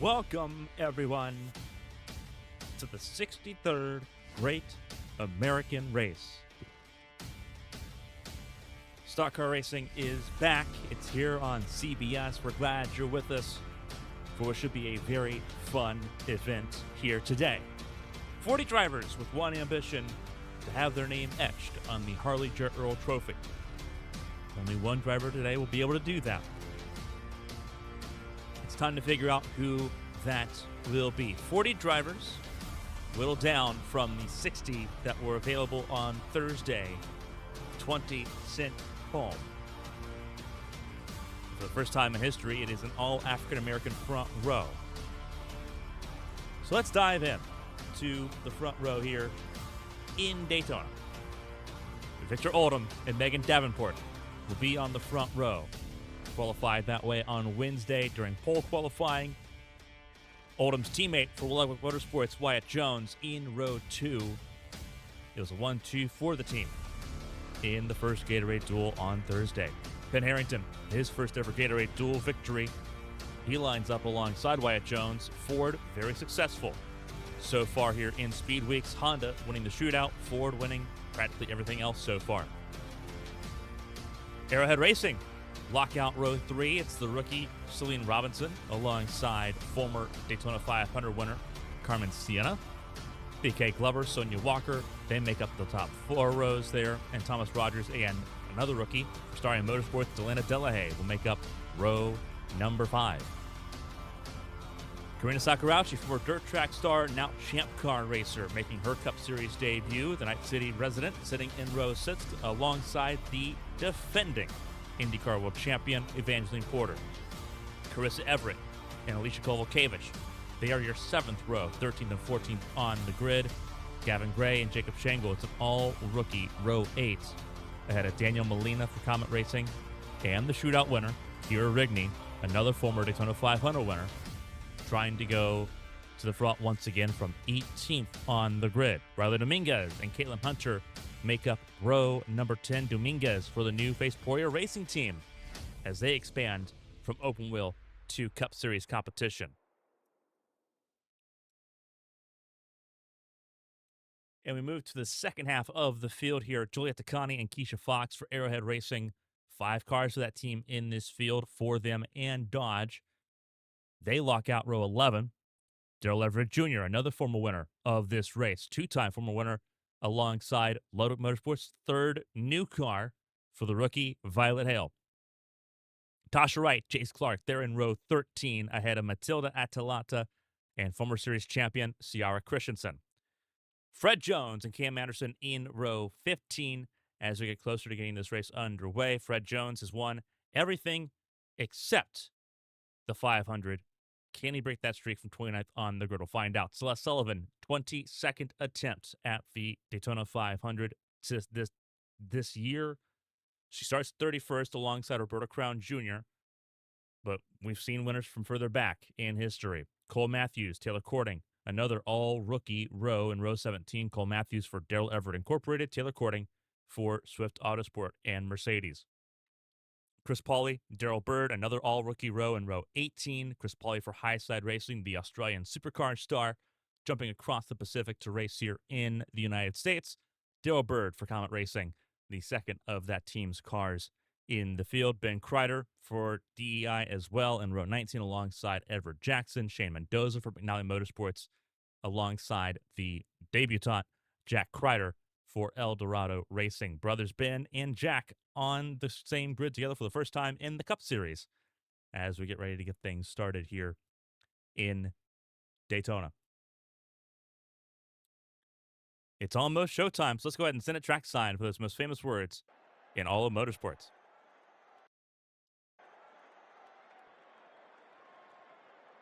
Welcome, everyone, to the 63rd Great American Race. Stock Car Racing is back. It's here on CBS. We're glad you're with us for what should be a very fun event here today. 40 drivers with one ambition: to have their name etched on the Harley Jet Earl Trophy. Only one driver today will be able to do that. It's time to figure out who that will be. 40 drivers, whittled down from the 60 that were available on Thursday. 20 sent home. For the first time in history, it is an all African-American front row. So let's dive in to the front row here in Daytona. Victor Oldham and Megan Davenport will be on the front row. Qualified that way on Wednesday during pole qualifying. Oldham's teammate for Ludwig Motorsports, Wyatt Jones, in row 2. It was a 1-2 for the team in the first Gatorade duel on Thursday. Ben Harrington, his first ever Gatorade duel victory. He lines up alongside Wyatt Jones. Ford, very successful so far here in Speed Weeks. Honda winning the shootout. Ford winning practically everything else so far. Arrowhead Racing, lockout row 3. It's the rookie Celine Robinson alongside former Daytona 500 winner Carmen Sienna. BK Glover, Sonia Walker, they make up the top 4 rows there. And Thomas Rogers and another rookie, starring Motorsports, Delana Delahaye, will make up row number 5. Karina Sakurauchi, former dirt track star, now champ car racer, making her Cup Series debut. The Night City resident sitting in row 6 alongside the defending IndyCar World Champion Evangeline Porter. Carissa Everett and Alicia Kovalkiewicz, they are your 7th row, 13th and 14th on the grid. Gavin Gray and Jacob Shangle, it's an all-rookie row 8, ahead of Daniel Molina for Comet Racing and the shootout winner, Kira Rigney, another former Daytona 500 winner, trying to go to the front once again from 18th on the grid. Riley Dominguez and Caitlin Hunter make up row number 10. Dominguez for the new Pergher Racing team as they expand from open wheel to Cup Series competition. And we move to the second half of the field here. Juliet Takani and Keisha Fox for Arrowhead Racing. 5 cars for that team in this field for them and Dodge. They lock out row 11. Darrell Everett Jr., another former winner of this race, 2-time former winner alongside Ludwig Motorsports' 3rd new car for the rookie Violet Hale. Tasha Wright, Chase Clark, they're in row 13 ahead of Matilda Atalanta and former series champion Ciara Christensen. Fred Jones and Cam Anderson in row 15 as we get closer to getting this race underway. Fred Jones has won everything except the 500. Can he break that streak from 29th on the grid? We'll find out. Celeste Sullivan, 22nd attempt at the Daytona 500 this year. She starts 31st alongside Roberta Crown Jr., but we've seen winners from further back in history. Cole Matthews, Taylor Cording, another all-rookie row in row 17. Cole Matthews for Darrell Everett Incorporated, Taylor Cording for Swift Autosport and Mercedes. Chris Pauly, Darrell Bird, another all-rookie row in row 18. Chris Pauly for Highside Racing, the Australian supercar star, jumping across the Pacific to race here in the United States. Darrell Bird for Comet Racing, the second of that team's cars in the field. Ben Kreider for DEI as well in row 19 alongside Edward Jackson. Shane Mendoza for McNally Motorsports alongside the debutant Jack Kreider for El Dorado Racing. Brothers Ben and Jack on the same grid together for the first time in the Cup Series as we get ready to get things started here in Daytona. It's almost showtime, so let's go ahead and send a track sign for those most famous words in all of motorsports.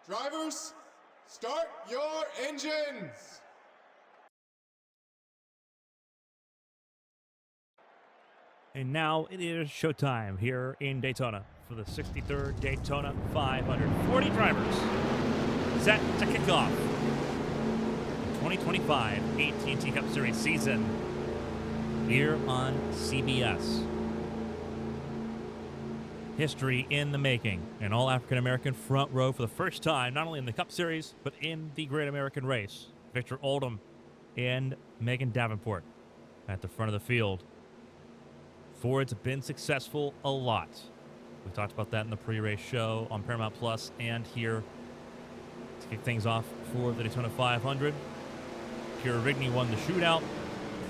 Drivers, start your engines! And now it is showtime here in Daytona for the 63rd Daytona 500. 40 drivers set to kick off the 2025 AT&T Cup Series season here on CBS. History in the making. An all African-American front row for the first time, not only in the Cup Series, but in the Great American Race. Victor Oldham and Megan Davenport at the front of the field. Fords have been successful a lot. We talked about that in the pre-race show on Paramount Plus and here to kick things off for the Daytona 500. Pierre Rigney won the shootout.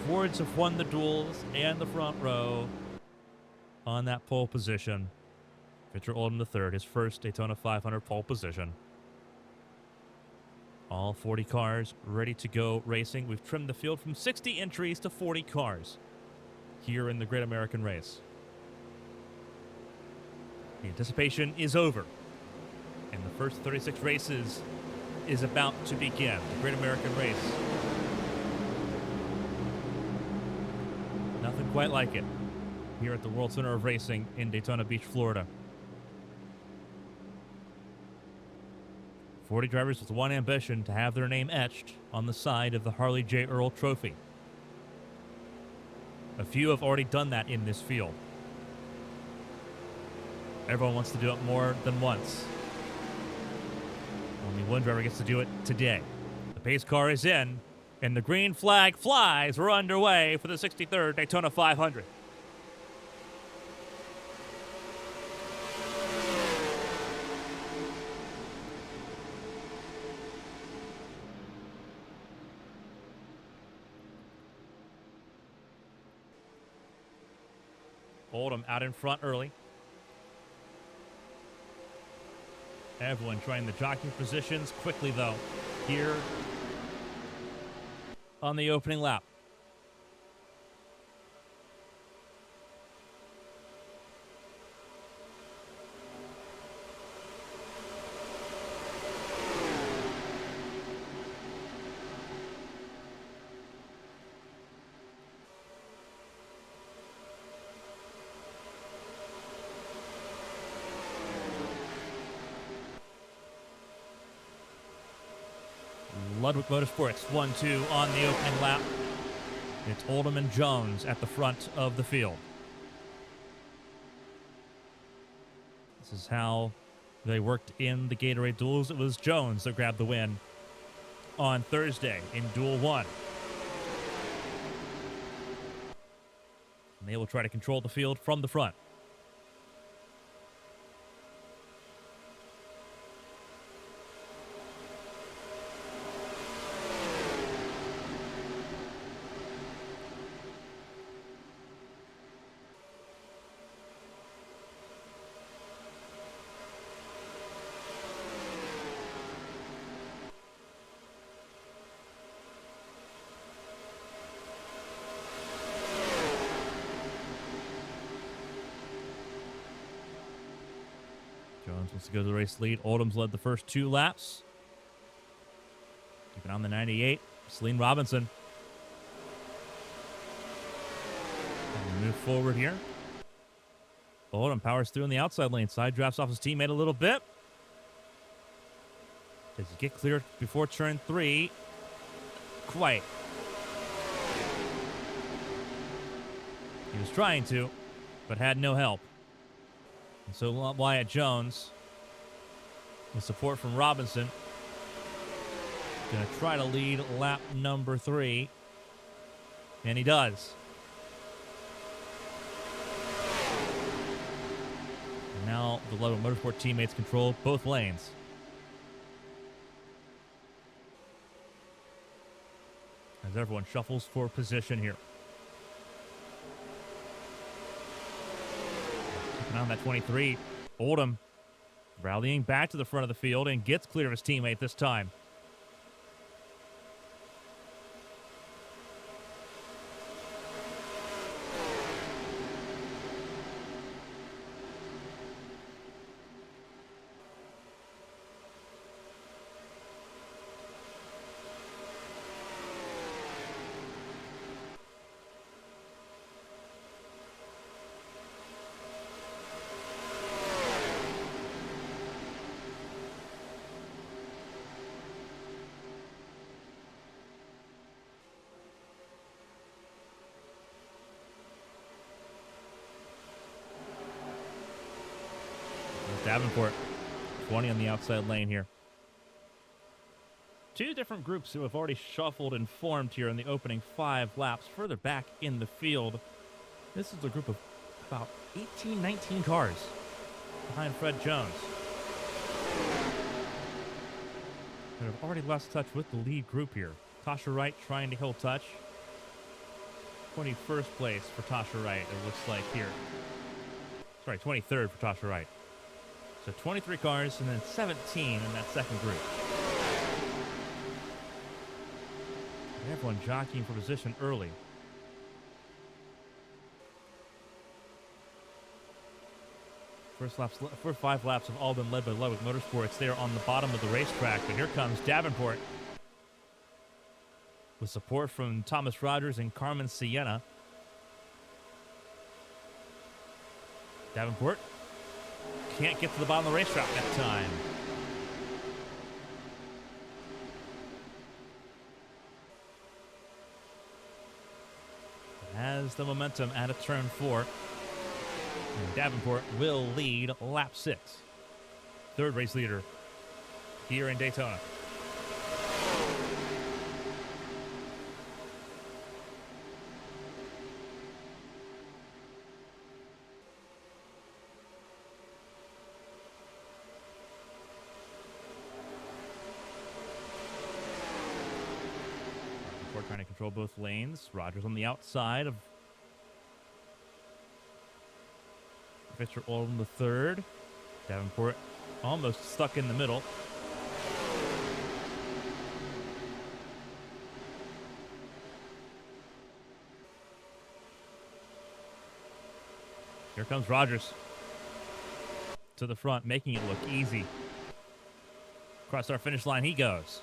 Fords have won the duels and the front row on that pole position. Victor Oldham III, his first Daytona 500 pole position. All 40 cars ready to go racing. We've trimmed the field from 60 entries to 40 cars here in the Great American Race. The anticipation is over, and the first 36 races is about to begin. The Great American Race. Nothing quite like it here at the World Center of Racing in Daytona Beach, Florida. 40 drivers with one ambition: to have their name etched on the side of the Harley J. Earl Trophy. A few have already done that in this field. Everyone wants to do it more than once. Only one driver gets to do it today. The pace car is in, and the green flag flies. We're underway for the 63rd Daytona 500. Oldham out in front early. Everyone trying the jockey positions quickly, though, here on the opening lap. Ludwig Motorsports 1-2 on the opening lap. It's Oldham and Jones at the front of the field. This is how they worked in the Gatorade duels. It was Jones that grabbed the win on Thursday in Duel 1. And they will try to control the field from the front. Jones wants to go to the race lead. Oldham's led the first 2 laps. Keeping on the 98. Celine Robinson. And move forward here. Oldham powers through in the outside lane. Side drafts off his teammate a little bit. Does he get clear before turn 3? Quite. He was trying to, but had no help. And so Wyatt Jones, with support from Robinson, going to try to lead lap number 3. And he does. And now the Ludwig Motorsport teammates control both lanes. As everyone shuffles for position here. Keeping on that 23. Oldham rallying back to the front of the field and gets clear of his teammate this time. Davenport, 20 on the outside lane here. Two different groups who have already shuffled and formed here in the opening 5 laps further back in the field. This is a group of about 18, 19 cars behind Fred Jones, that have already lost touch with the lead group here. Tasha Wright trying to hill touch. 21st place for Tasha Wright, it looks like here. Sorry, 23rd for Tasha Wright. So 23 cars and then 17 in that second group. And everyone jockeying for position early. First 5 laps have all been led by Ludwig Motorsports. They are on the bottom of the racetrack, but here comes Davenport with support from Thomas Rogers and Carmen Sienna. Davenport can't get to the bottom of the racetrack that time. Has the momentum out of turn 4. And Davenport will lead lap 6. Third race leader here in Daytona. Davenport trying to control both lanes. Rogers on the outside of Victor Oldham the third. Davenport almost stuck in the middle. Here comes Rogers to the front, making it look easy. Across our finish line he goes.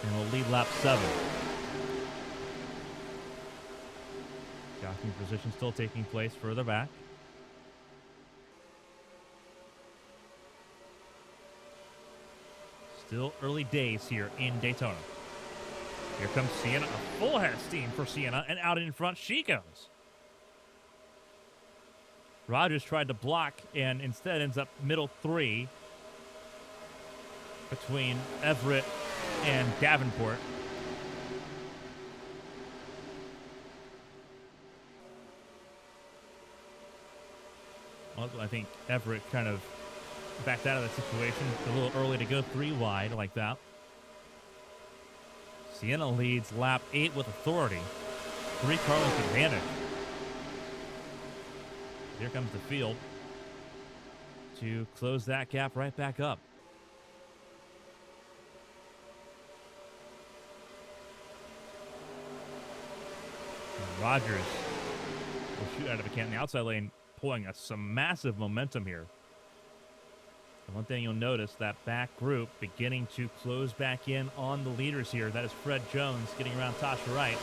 And will lead lap 7. Jockeying position still taking place further back. Still early days here in Daytona. Here comes Sienna, a full head of steam for Sienna, and out in front she goes. Rogers tried to block and instead ends up middle 3 between Everett and Davenport. Also, I think Everett kind of backed out of that situation. A little early to go 3 wide like that. Sienna leads lap 8 with authority. 3 car length advantage. Here comes the field to close that gap right back up. And Rogers will shoot out of a can in the outside lane, pulling us some massive momentum here. And one thing you'll notice, that back group beginning to close back in on the leaders here. That is Fred Jones getting around Tasha Wright.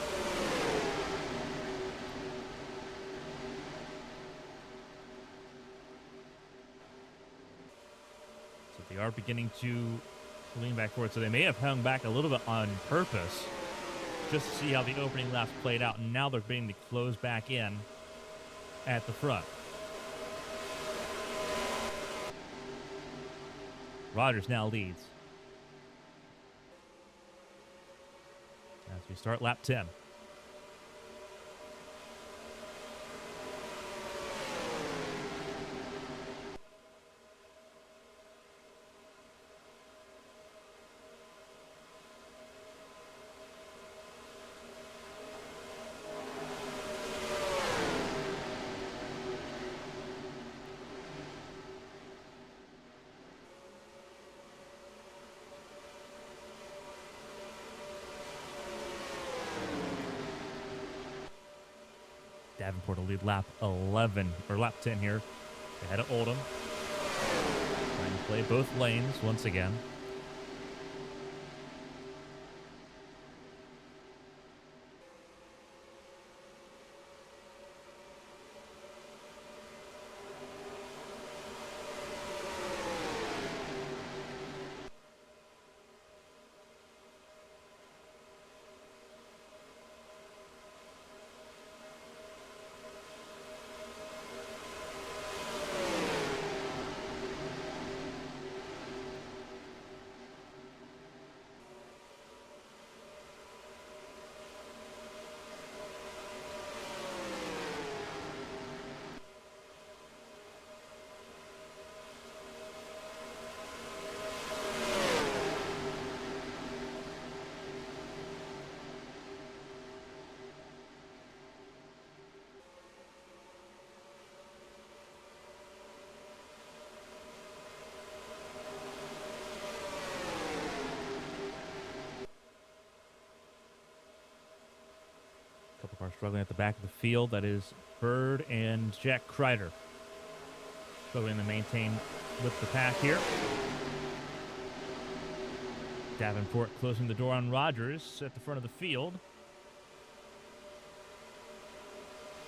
So they are beginning to lean back forward. So they may have hung back a little bit on purpose just to see how the opening laps played out. And now they're beginning to close back in at the front. Rogers now leads as we start lap 10. Davenport will lead lap 11, or lap 10 here, ahead of Oldham. Trying to play both lanes once again. Are struggling at the back of the field. That is Bird and Jack Kreider. Struggling to maintain with the pack here. Davenport closing the door on Rogers at the front of the field.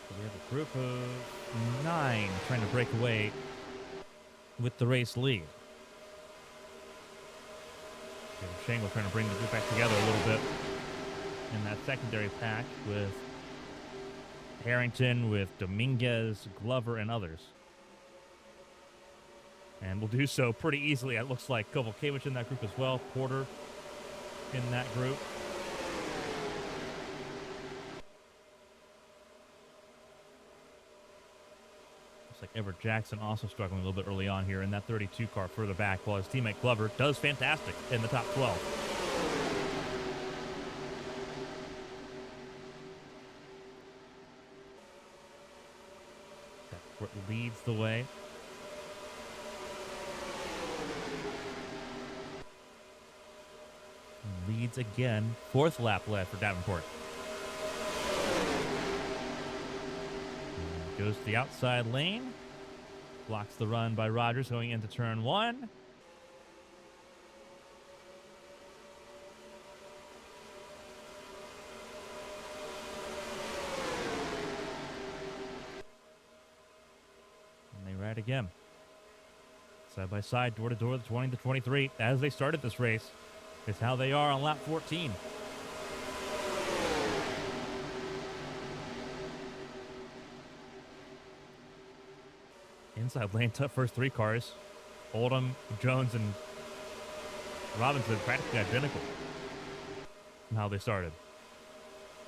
So we have a group of 9 trying to break away with the race lead. Shangle trying to bring the group back together a little bit in that secondary pack with Harrington, with Dominguez, Glover, and others. And we'll do so pretty easily. It looks like Kovalkiewicz in that group as well. Porter in that group. Looks like Everett Jackson also struggling a little bit early on here in that 32 car further back, while his teammate Glover does fantastic in the top 12. Leads the way. Leads again. 4th lap led for Davenport. And goes to the outside lane. Blocks the run by Rogers going into turn 1. Right again. Side by side, door to door, the 20 to 23, as they started this race, is how they are on lap 14. Inside lane, tough first 3 cars. Oldham, Jones, and Robinson practically identical from how they started.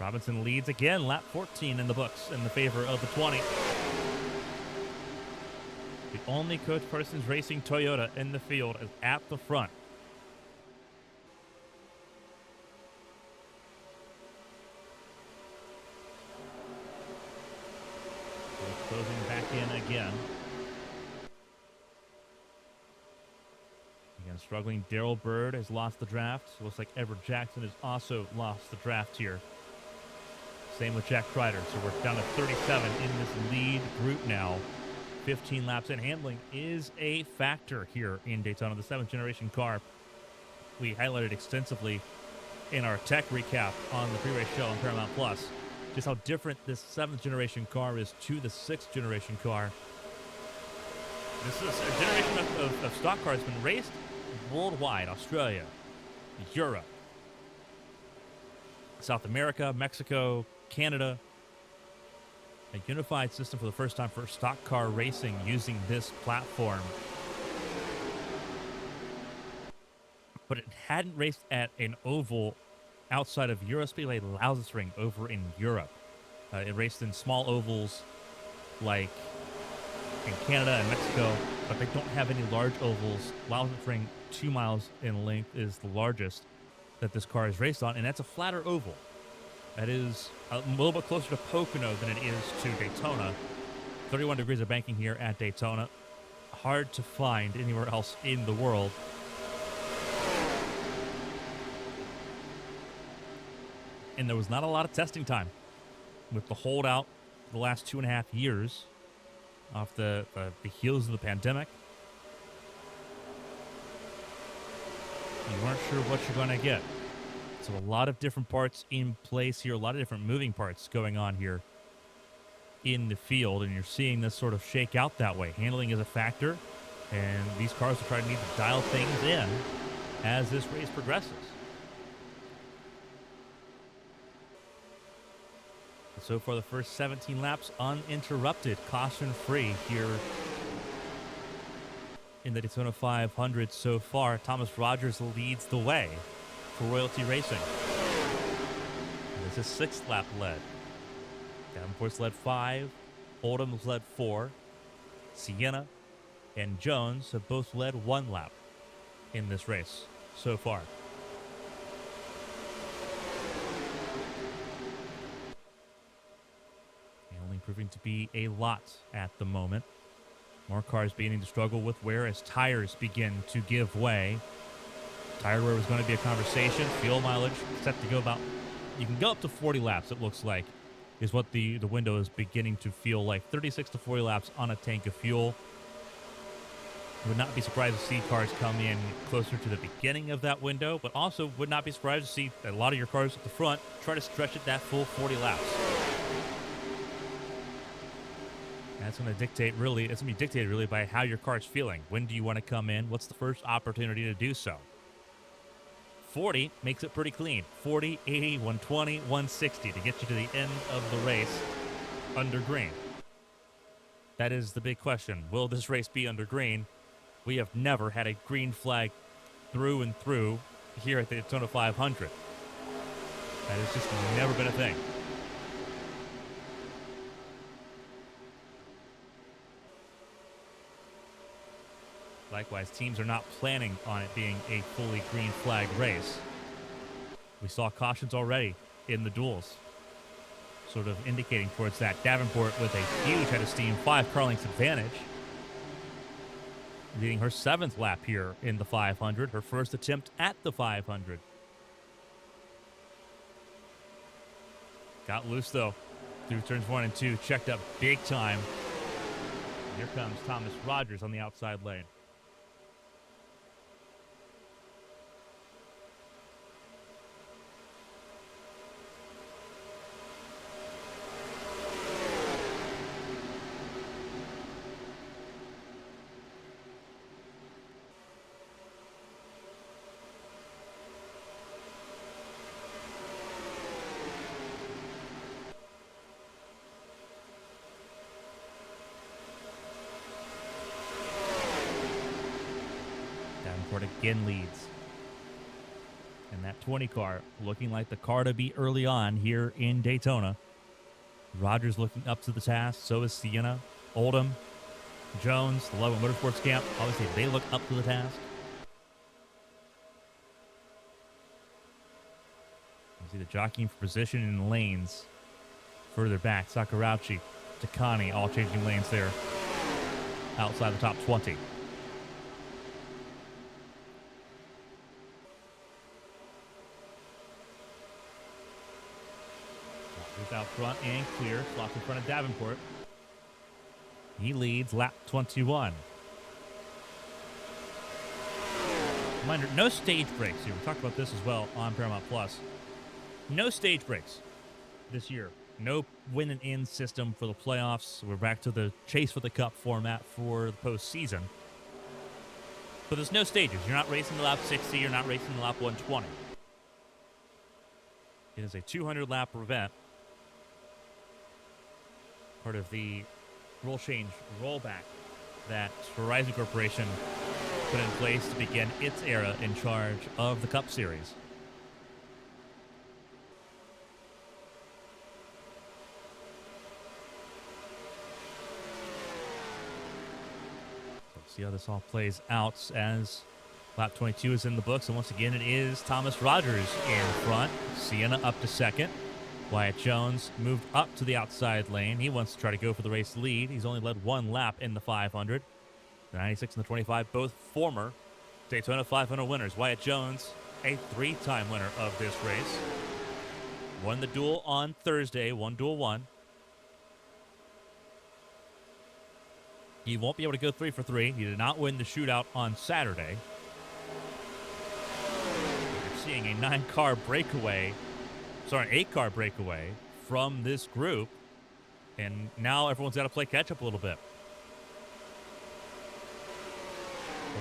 Robinson leads again, lap 14 in the books in the favor of the 20. The only Coach Parsons Racing Toyota in the field is at the front. Closing back in again. Again, struggling. Darrell Bird has lost the draft. So looks like Everett Jackson has also lost the draft here. Same with Jack Kreider. So we're down to 37 in this lead group now. 15 laps in. Handling is a factor here in Daytona, the 7th generation car. We highlighted extensively in our tech recap on the pre-race show on Paramount Plus just how different this 7th generation car is to the 6th generation car. This is a generation of stock cars been raced worldwide: Australia, Europe, South America, Mexico, Canada. A unified system for the first time for stock car racing using this platform. But it hadn't raced at an oval outside of Euro Speedway Lausitzring over in Europe. It raced in small ovals like in Canada and Mexico, but they don't have any large ovals. Lausitzring, 2 miles in length, is the largest that this car is raced on, and that's a flatter oval. That is a little bit closer to Pocono than it is to Daytona. 31 degrees of banking here at Daytona. Hard to find anywhere else in the world. And there was not a lot of testing time with the holdout the last 2.5 years off the heels of the pandemic. You weren't sure what you're going to get. So a lot of different parts in place here, a lot of different moving parts going on here in the field, and you're seeing this sort of shake out that way. Handling is a factor, and these cars will try to need to dial things in as this race progresses. So far, the first 17 laps uninterrupted, caution-free here in the Daytona 500 so far. Thomas Rogers leads the way for Royalty Racing. And this is 6th lap led. Davenport's led 5. Oldham's led 4. Sienna and Jones have both led 1 lap in this race so far. Only proving to be a lot at the moment. More cars beginning to struggle with wear as tires begin to give way. Tire wear was going to be a conversation. Fuel mileage set to go about, you can go up to 40 laps, it looks like, is what the window is beginning to feel like. 36 to 40 laps on a tank of fuel. Would not be surprised to see cars come in closer to the beginning of that window, but also would not be surprised to see a lot of your cars at the front try to stretch it that full 40 laps. That's going to dictate really, it's going to be dictated really by how your car's feeling. When do you want to come in? What's the first opportunity to do so? 40 makes it pretty clean. 40, 80, 120, 160 to get you to the end of the race under green. That is the big question. Will this race be under green? We have never had a green flag through and through here at the Daytona 500. That has just never been a thing. Likewise, teams are not planning on it being a fully green flag race. We saw cautions already in the duels, sort of indicating towards that. Davenport with a huge head of steam, 5 car lengths advantage, leading her 7th lap here in the 500, her first attempt at the 500. Got loose, though, through turns 1 and 2, checked up big time. Here comes Thomas Rogers on the outside lane. Again leads. And that 20 car looking like the car to beat early on here in Daytona. Rogers looking up to the task. So is Sienna, Oldham, Jones, the Love Motorsports camp. Obviously, they look up to the task. You see the jockeying for position in lanes further back. Sakurauchi, Takani, all changing lanes there outside the top 20. Out front and clear. Slots in front of Davenport. He leads lap 21. Reminder, no stage breaks here. We talked about this as well on Paramount Plus. No stage breaks this year. No win and in system for the playoffs. We're back to the chase for the cup format for the postseason. But there's no stages. You're not racing the lap 60. You're not racing the lap 120. It is a 200-lap event. Part of the rule change rollback that Horizon Corporation put in place to begin its era in charge of the Cup Series. So see how this all plays out as lap 22 is in the books. And once again, it is Thomas Rogers in front. Sienna up to second. Wyatt Jones moved up to the outside lane. He wants to try to go for the race lead. He's only led 1 lap in the 500. The 96 and the 25, both former Daytona 500 winners. Wyatt Jones, a 3-time winner of this race. Won the duel on Thursday, won duel 1. He won't be able to go 3 for 3. He did not win the shootout on Saturday. You're seeing a 9-car breakaway. Sorry, an 8-car breakaway from this group, and now everyone's got to play catch-up a little bit.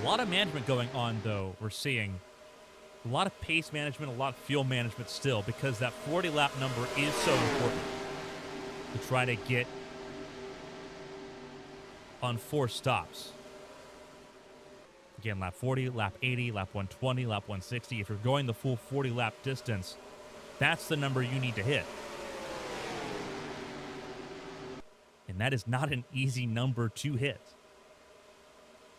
A lot of management going on, though, we're seeing. A lot of pace management, a lot of fuel management still, because that 40-lap number is so important to try to get on 4 stops. Again, lap 40, lap 80, lap 120, lap 160. If you're going the full 40-lap distance, that's the number you need to hit. And that is not an easy number to hit.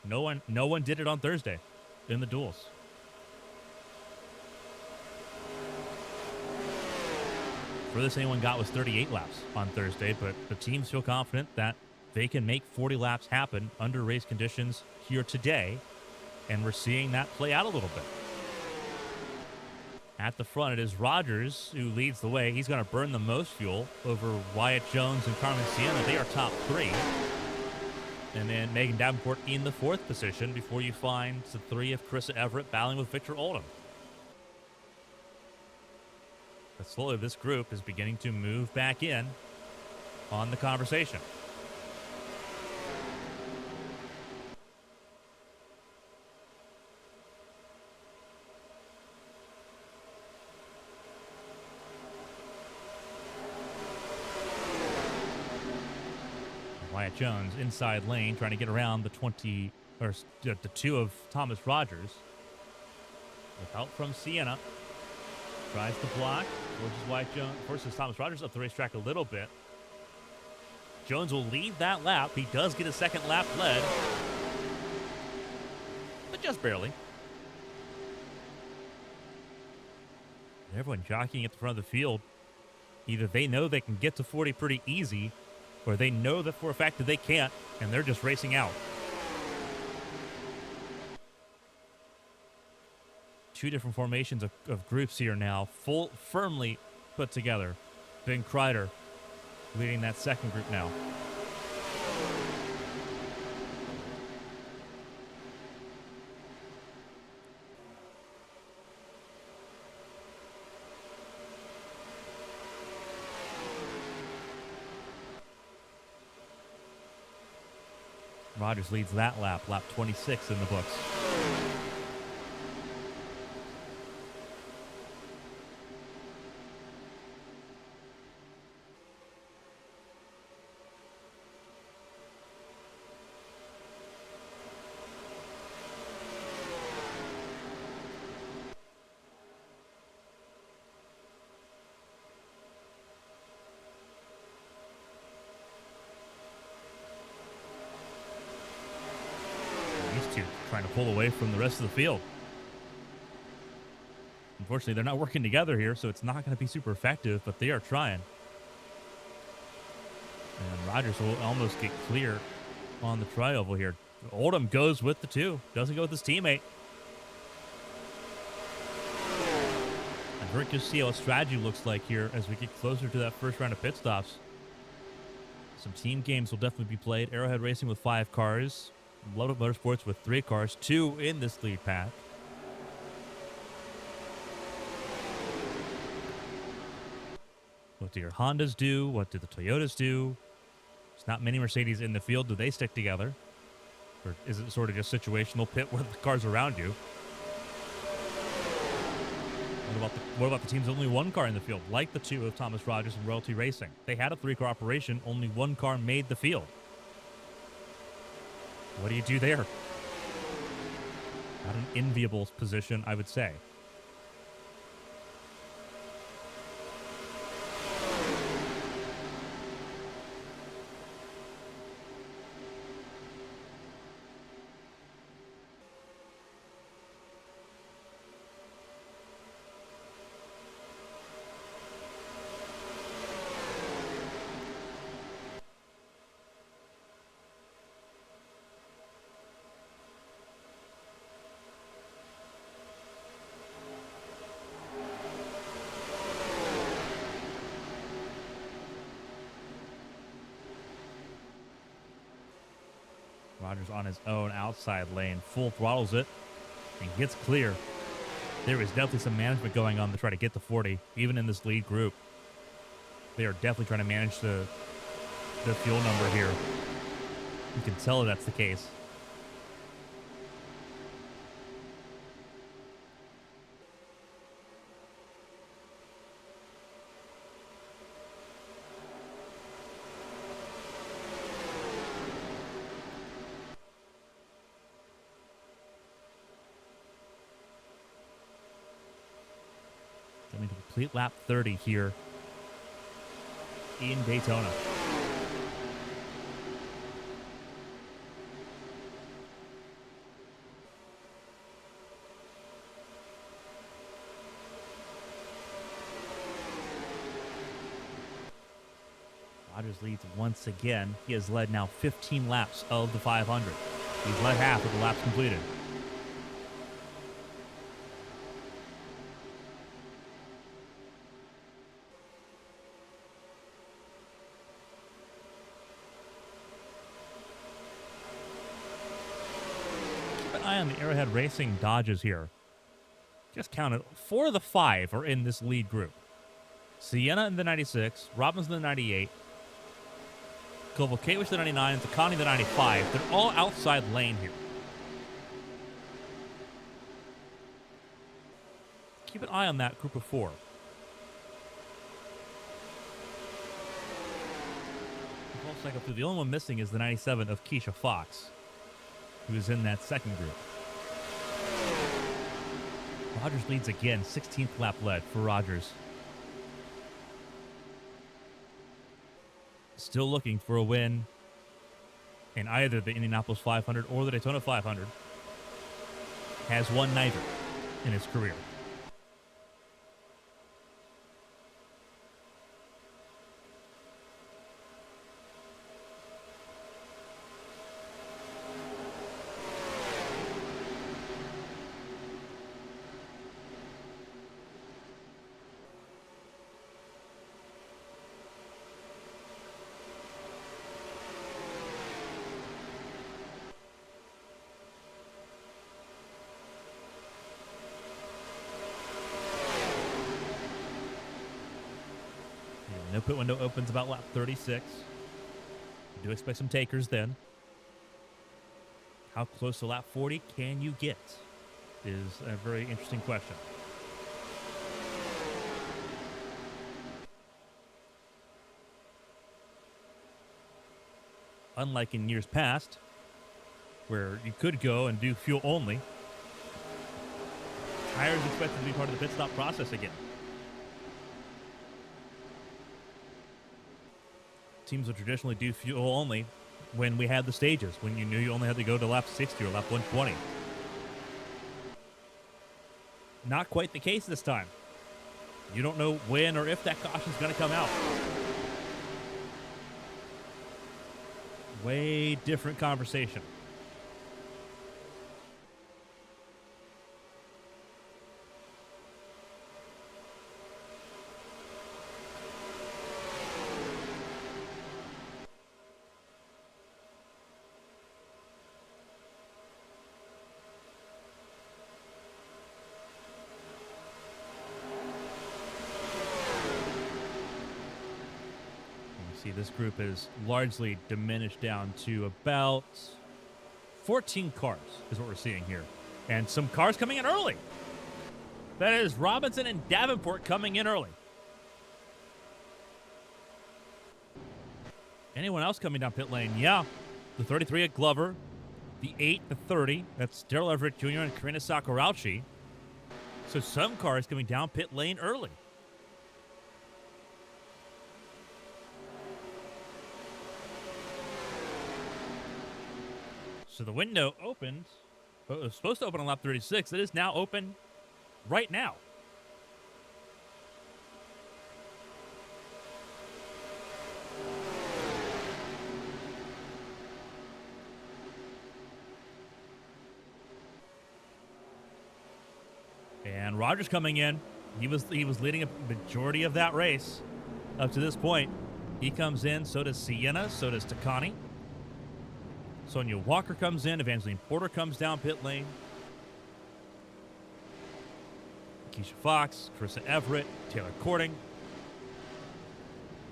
No one did it on Thursday in the duels. Furthest anyone got was 38 laps on Thursday, but the teams feel confident that they can make 40 laps happen under race conditions here today, and we're seeing that play out a little bit. At the front, it is Rogers who leads the way. He's going to burn the most fuel over Wyatt Jones and Carmen Sienna. They are top 3. And then Megan Davenport in the 4th position before you find the 3 of Carissa Everett battling with Victor Oldham. But slowly, this group is beginning to move back in on the conversation. Wyatt Jones inside lane trying to get around the 2 of Thomas Rogers. With help from Sienna. Tries to block. Forces Wyatt Jones. Forces Thomas Rogers up the racetrack a little bit. Jones will lead that lap. He does get a second lap led. But just barely. Everyone jockeying at the front of the field. Either they know they can get to 40 pretty easy, or they know that for a fact that they can't, and they're just racing out. 2 different formations of groups here now, firmly put together. Ben Kreider leading that second group now. Rogers leads that lap 26 in the books. Trying to pull away from the rest of the field. Unfortunately, they're not working together here, so it's not going to be super effective, but they are trying. And Rogers will almost get clear on the tri-oval here. Oldham goes with the 2. Doesn't go with his teammate. And we're going to see how a strategy looks like here as we get closer to that first round of pit stops. Some team games will definitely be played. Arrowhead Racing with 5 cars. Loaded Motorsports with 3 cars, 2 in this lead pack. What do your Hondas do? What do the Toyotas do? There's not many Mercedes in the field. Do they stick together? Or is it sort of just situational pit with the cars around you? What about the teams with only 1 car in the field, like the 2 of Thomas Rogers and Royalty Racing? They had a 3-car operation. Only 1 car made the field. What do you do there? Not an enviable position, I would say. Rogers on his own outside lane, full throttles it, and gets clear. There is definitely some management going on to try to get to 40, even in this lead group. They are definitely trying to manage the fuel number here. You can tell that's the case. Coming to complete lap 30 here in Daytona. Rogers leads once again. He has led now 15 laps of the 500. He's led half of the laps completed. on the Arrowhead Racing Dodges here. Just counted 4 of the 5 are in this lead group. Sienna in the 96, Robbins in the 98, Kovalkiewicz the 99, and Takani the 95. They're all outside lane here. Keep an eye on that group of 4. Cycle through. The only one missing is the 97 of Keisha Fox, who is in that second group. Rogers leads again, 16th lap led for Rogers. Still looking for a win in either the Indianapolis 500 or the Daytona 500. Has won neither in his career. No pit window opens about lap 36. I do expect some takers then. How close to lap 40 can you get is a very interesting question. Unlike in years past, where you could go and do fuel only, tires expected to be part of the pit stop process again. Teams would traditionally do fuel only when we had the stages, when you knew you only had to go to lap 60 or lap 120. Not quite the case this time. You don't know when or if that caution is going to come out. Way different conversation. This group is largely diminished down to about 14 cars is what we're seeing here. And some cars coming in early. That is Robinson and Davenport coming in early. Anyone else coming down pit lane? Yeah. The 33 at Glover. The 8, the 30. That's Daryl Everett Jr. and Karina Sakurauchi. So some cars coming down pit lane early. So the window opened. It was supposed to open on lap 36. It is now open right now. And Rogers coming in. He was leading a majority of that race up to this point. He comes in. So does Sienna. So does Takani. Sonia Walker comes in. Evangeline Porter comes down pit lane. Keisha Fox, Carissa Everett, Taylor Cording.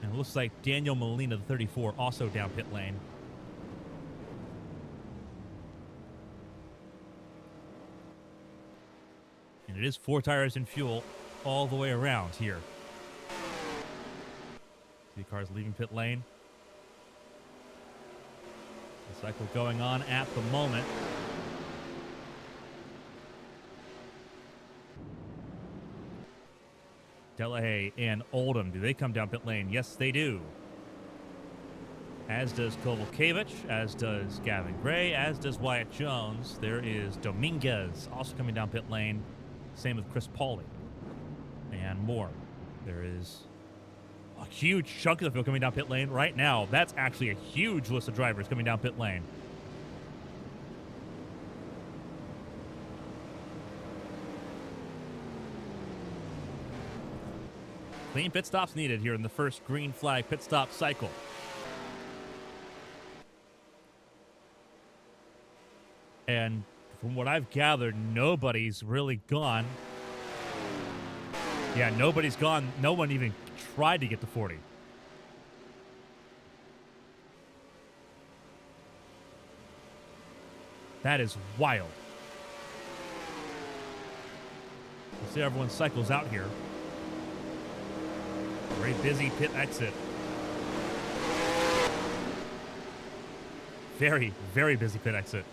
And it looks like Daniel Molina, the 34, also down pit lane. And it is 4 tires and fuel all the way around here. 3 cars leaving pit lane. Cycle going on at the moment. Delahaye and Oldham, do they come down pit lane? Yes, they do. As does Kovalkiewicz, as does Gavin Gray, as does Wyatt Jones. There is Dominguez also coming down pit lane. Same with Chris Pauly. And more. There is a huge chunk of the field coming down pit lane right now. That's actually a huge list of drivers coming down pit lane. Clean pit stops needed here in the first green flag pit stop cycle. And from what I've gathered, nobody's really gone. Yeah, nobody's gone. No one even tried to get to 40. That is wild. You see everyone cycles out here. Very busy pit exit. Very, very busy pit exit.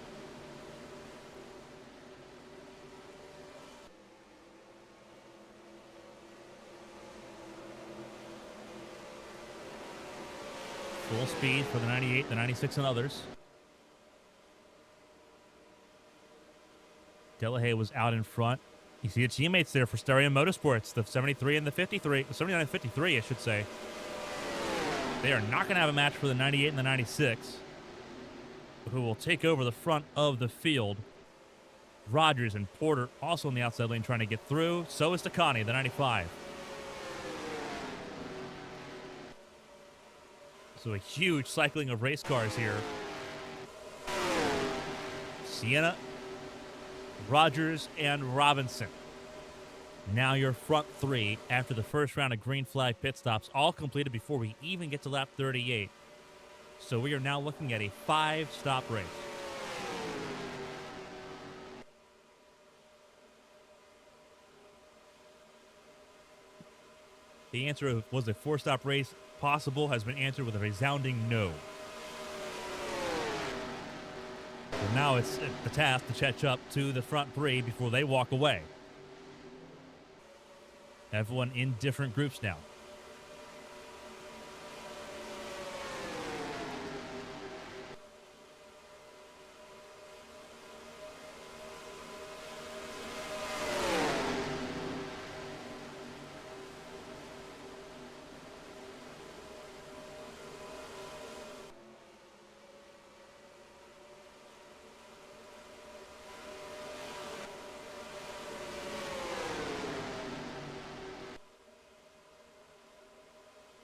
Full speed for the 98, the 96, and others. Delahaye was out in front. You see the teammates there for Stereo Motorsports, the 73 and the 53, the 79 and 53, I should say. They are not going to have a match for the 98 and the 96, who will take over the front of the field. Rogers and Porter also in the outside lane trying to get through. So is Takani, the 95. So a huge cycling of race cars here. Sienna, Rogers, and Robinson. Now your front three after the first round of green flag pit stops, all completed before we even get to lap 38. So we are now looking at a 5-stop race. The answer of was a 4-stop race possible has been answered with a resounding no. So now it's the task to catch up to the front three before they walk away. Everyone in different groups now.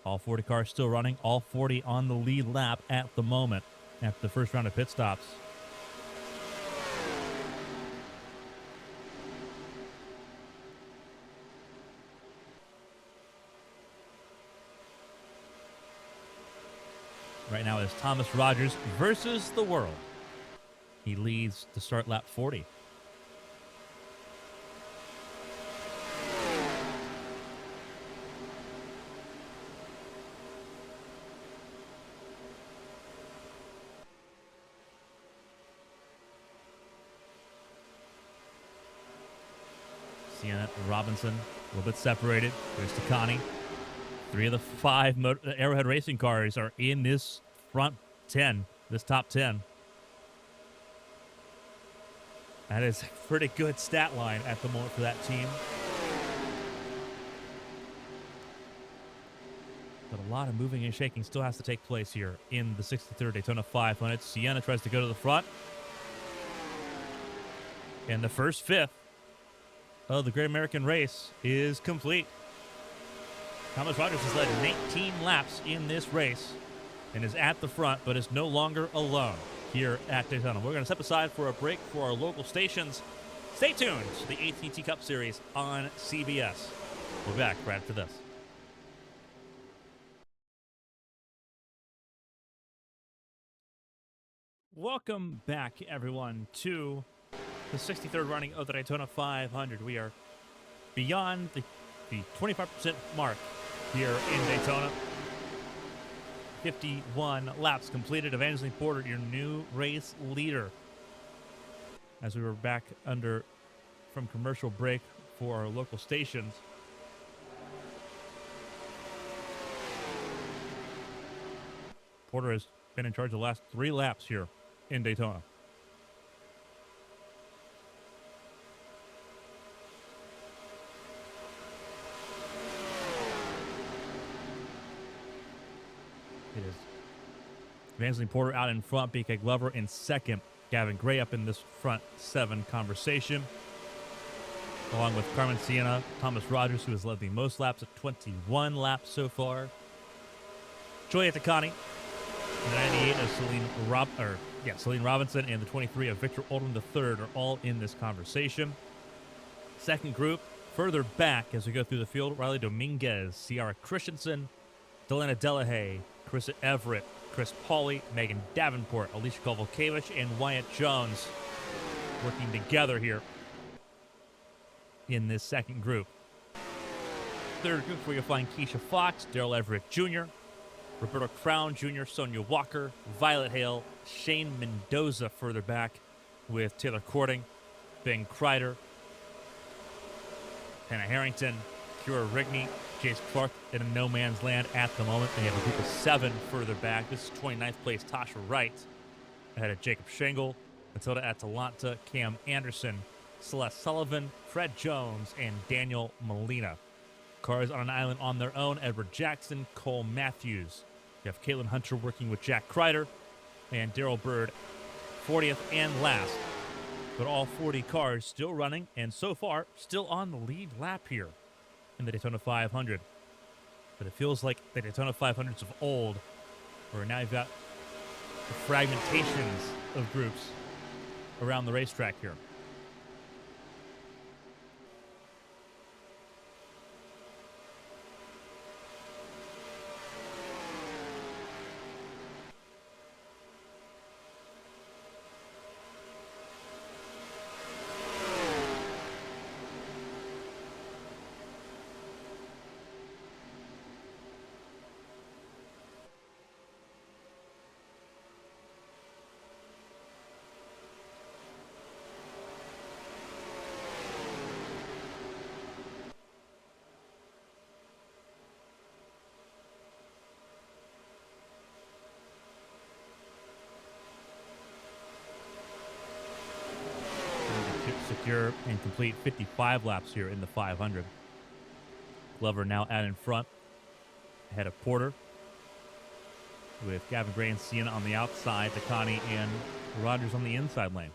All 40 cars still running. All 40 on the lead lap at the moment after the first round of pit stops. Right now is Thomas Rogers versus the world. He leads to start lap 40. Sienna, Robinson, a little bit separated. There's Takani. 3 of the 5 Arrowhead Racing cars are in this front 10, this top 10. That is a pretty good stat line at the moment for that team. But a lot of moving and shaking still has to take place here in the 63rd Daytona 500. Sienna tries to go to the front. And the first fifth of the Great American Race is complete. Thomas Rogers has led 19 laps in this race and is at the front, but is no longer alone here at Daytona. We're going to step aside for a break for our local stations. Stay tuned to the AT&T Cup Series on CBS. We'll be back right after this. Welcome back, everyone, to the 63rd running of the Daytona 500. We are beyond the 25% mark here in Daytona. 51 laps completed. Evangeline Porter, your new race leader. As we were back from commercial break for our local stations. Porter has been in charge of the last 3 laps here in Daytona. It is Evangeline Porter out in front, BK Glover in second, Gavin Gray up in this front 7 conversation, along with Carmen, Sienna, Thomas Rogers, who has led the most laps at 21 laps so far. Julia Takani The 98 of Celine Robinson and the 23 of Victor Oldham III are all in this conversation. Second group, further back as we go through the field, Riley Dominguez, Ciara Christensen, Delana Delahaye, Carissa Everett, Chris Pauley, Megan Davenport, Alicia Kovalkiewicz, and Wyatt Jones working together here in this second group. Third group, where you'll find Keisha Fox, Daryl Everett Jr., Roberto Crown Jr., Sonia Walker, Violet Hale, Shane Mendoza further back with Taylor Cording, Ben Kreider, Hannah Harrington, Kira Rigney, Jace Clark in a no man's land at the moment. And you have a group of 7 further back. This is 29th place Tasha Wright ahead of Jacob Schengle, Matilda Atalanta, Cam Anderson, Celeste Sullivan, Fred Jones, and Daniel Molina. Cars on an island on their own, Edward Jackson, Cole Matthews. You have Caitlin Hunter working with Jack Kreider and Daryl Bird, 40th and last. But all 40 cars still running, and so far, still on the lead lap here in the Daytona 500. But it feels like the Daytona 500s of old, where now you've got the fragmentations of groups around the racetrack here. Secure and complete 55 laps here in the 500. Glover now out in front, ahead of Porter, with Gavin Gray and Sienna on the outside, Takani and Rogers on the inside lane.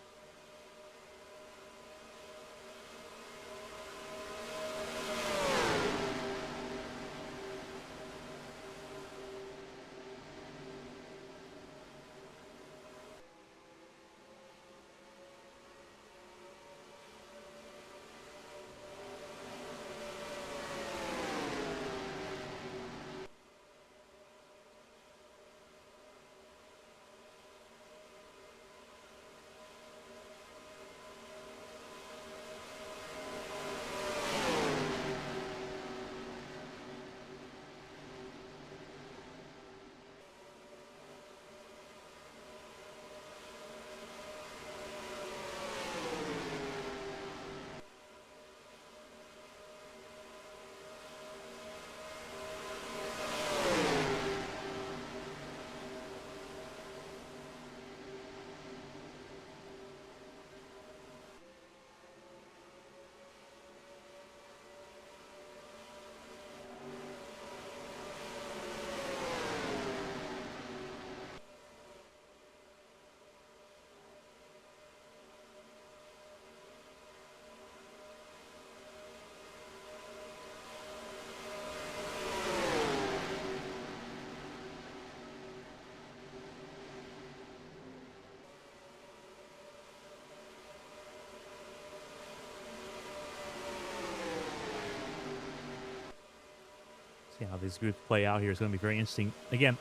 How these groups play out here is going to be very interesting. Again,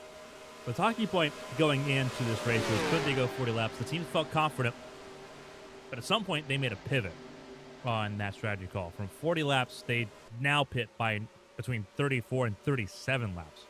the talking point going into this race was, could they go 40 laps? The teams felt confident, but at some point they made a pivot on that strategy call. From 40 laps, they now pit by between 34 and 37 laps.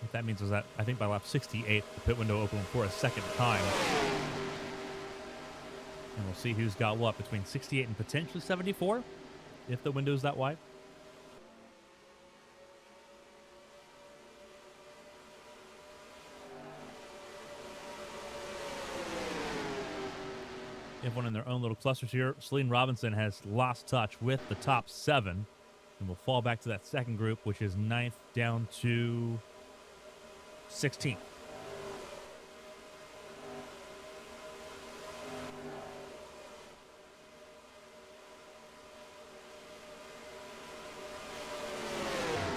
What that means is that I think by lap 68, the pit window opened for a second time. And we'll see who's got what between 68 and potentially 74, if the window is that wide. Everyone in their own little clusters here. Celine Robinson has lost touch with the top 7 and will fall back to that second group, which is 9th down to 16th.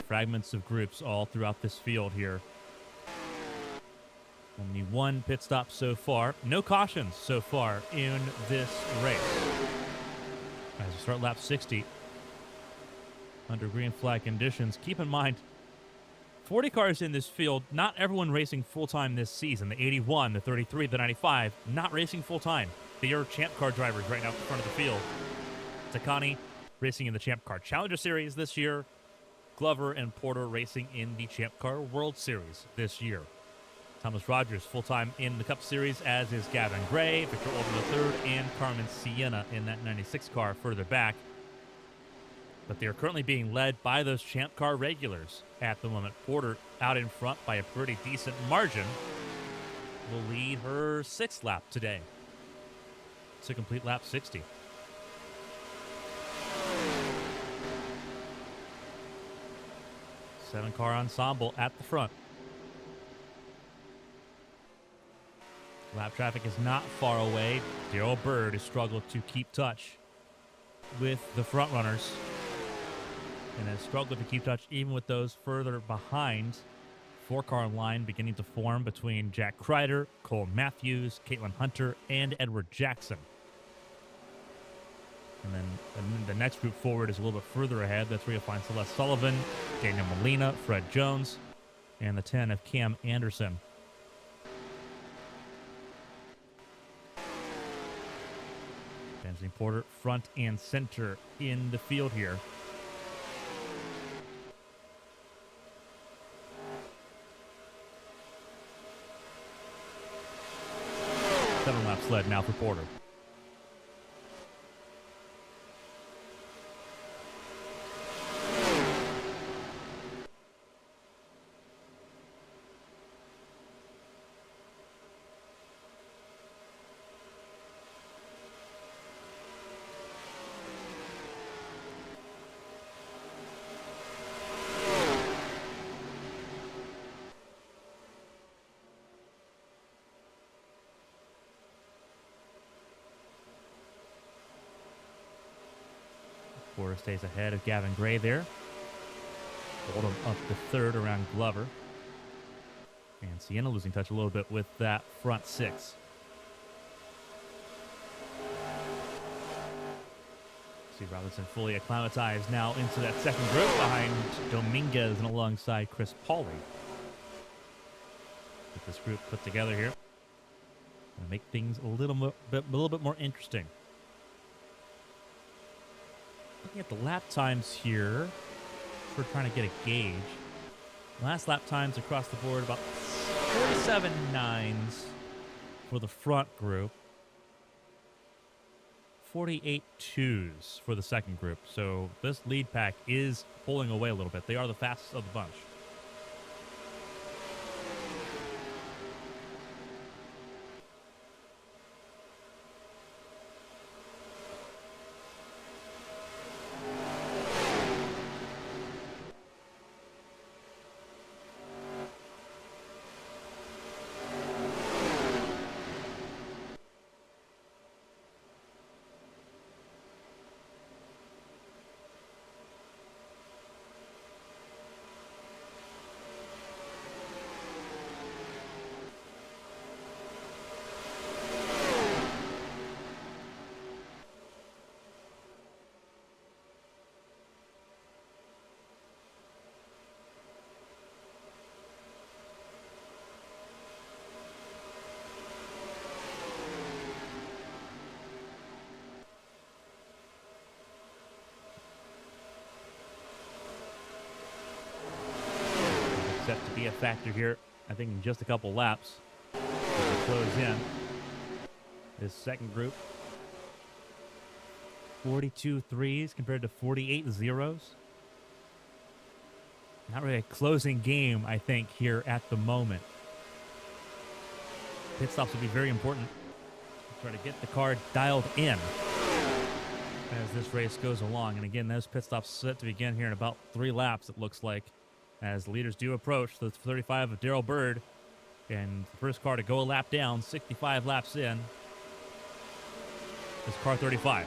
Fragments of groups all throughout this field here. Only one pit stop so far. No cautions so far in this race. As we start lap 60 under green flag conditions. Keep in mind, 40 cars in this field, not everyone racing full-time this season. The 81, the 33, the 95, not racing full-time. They are Champ Car drivers right now at the front of the field. Takani racing in the Champ Car Challenger Series this year. Glover and Porter racing in the Champ Car World Series this year. Thomas Rogers full-time in the Cup Series, as is Gavin Gray, Victor Olden III, and Carmen Sienna in that 96 car further back. But they are currently being led by those Champ Car regulars at the moment. Porter out in front by a pretty decent margin will lead her 6th lap today to complete lap 60. Seven-car ensemble at the front. Lap traffic is not far away. Daryl Bird has struggled to keep touch with the front runners and has struggled to keep touch even with those further behind. 4-car line beginning to form between Jack Kreider, Cole Matthews, Caitlin Hunter, and Edward Jackson. And then the next group forward is a little bit further ahead. The 3 of Fine Celeste Sullivan, Daniel Molina, Fred Jones, and the 10 of Cam Anderson. Benjamin Porter front and center in the field here. Seven laps led now for Porter. Porter stays ahead of Gavin Gray there. Oldham up to 3rd around Glover. And Sienna losing touch a little bit with that front 6. See Robinson fully acclimatized now into that second group behind Dominguez and alongside Chris Pauly. Get this group put together here. Gonna make things a little bit more interesting. Looking at the lap times here, we're trying to get a gauge. Last lap times across the board, about 47.9s for the front group. 48.2s for the second group. So this lead pack is pulling away a little bit. They are the fastest of the bunch. Set to be a factor here, I think, in just a couple laps. As we close in this second group. 42 threes compared to 48 zeros. Not really a closing game, I think, here at the moment. Pit stops will be very important Try to get the car dialed in as this race goes along. And again, those pit stops set to begin here in about 3 laps, it looks like, as the leaders do approach the 35 of Darrell Bird. And the first car to go a lap down, 65 laps in, is car 35.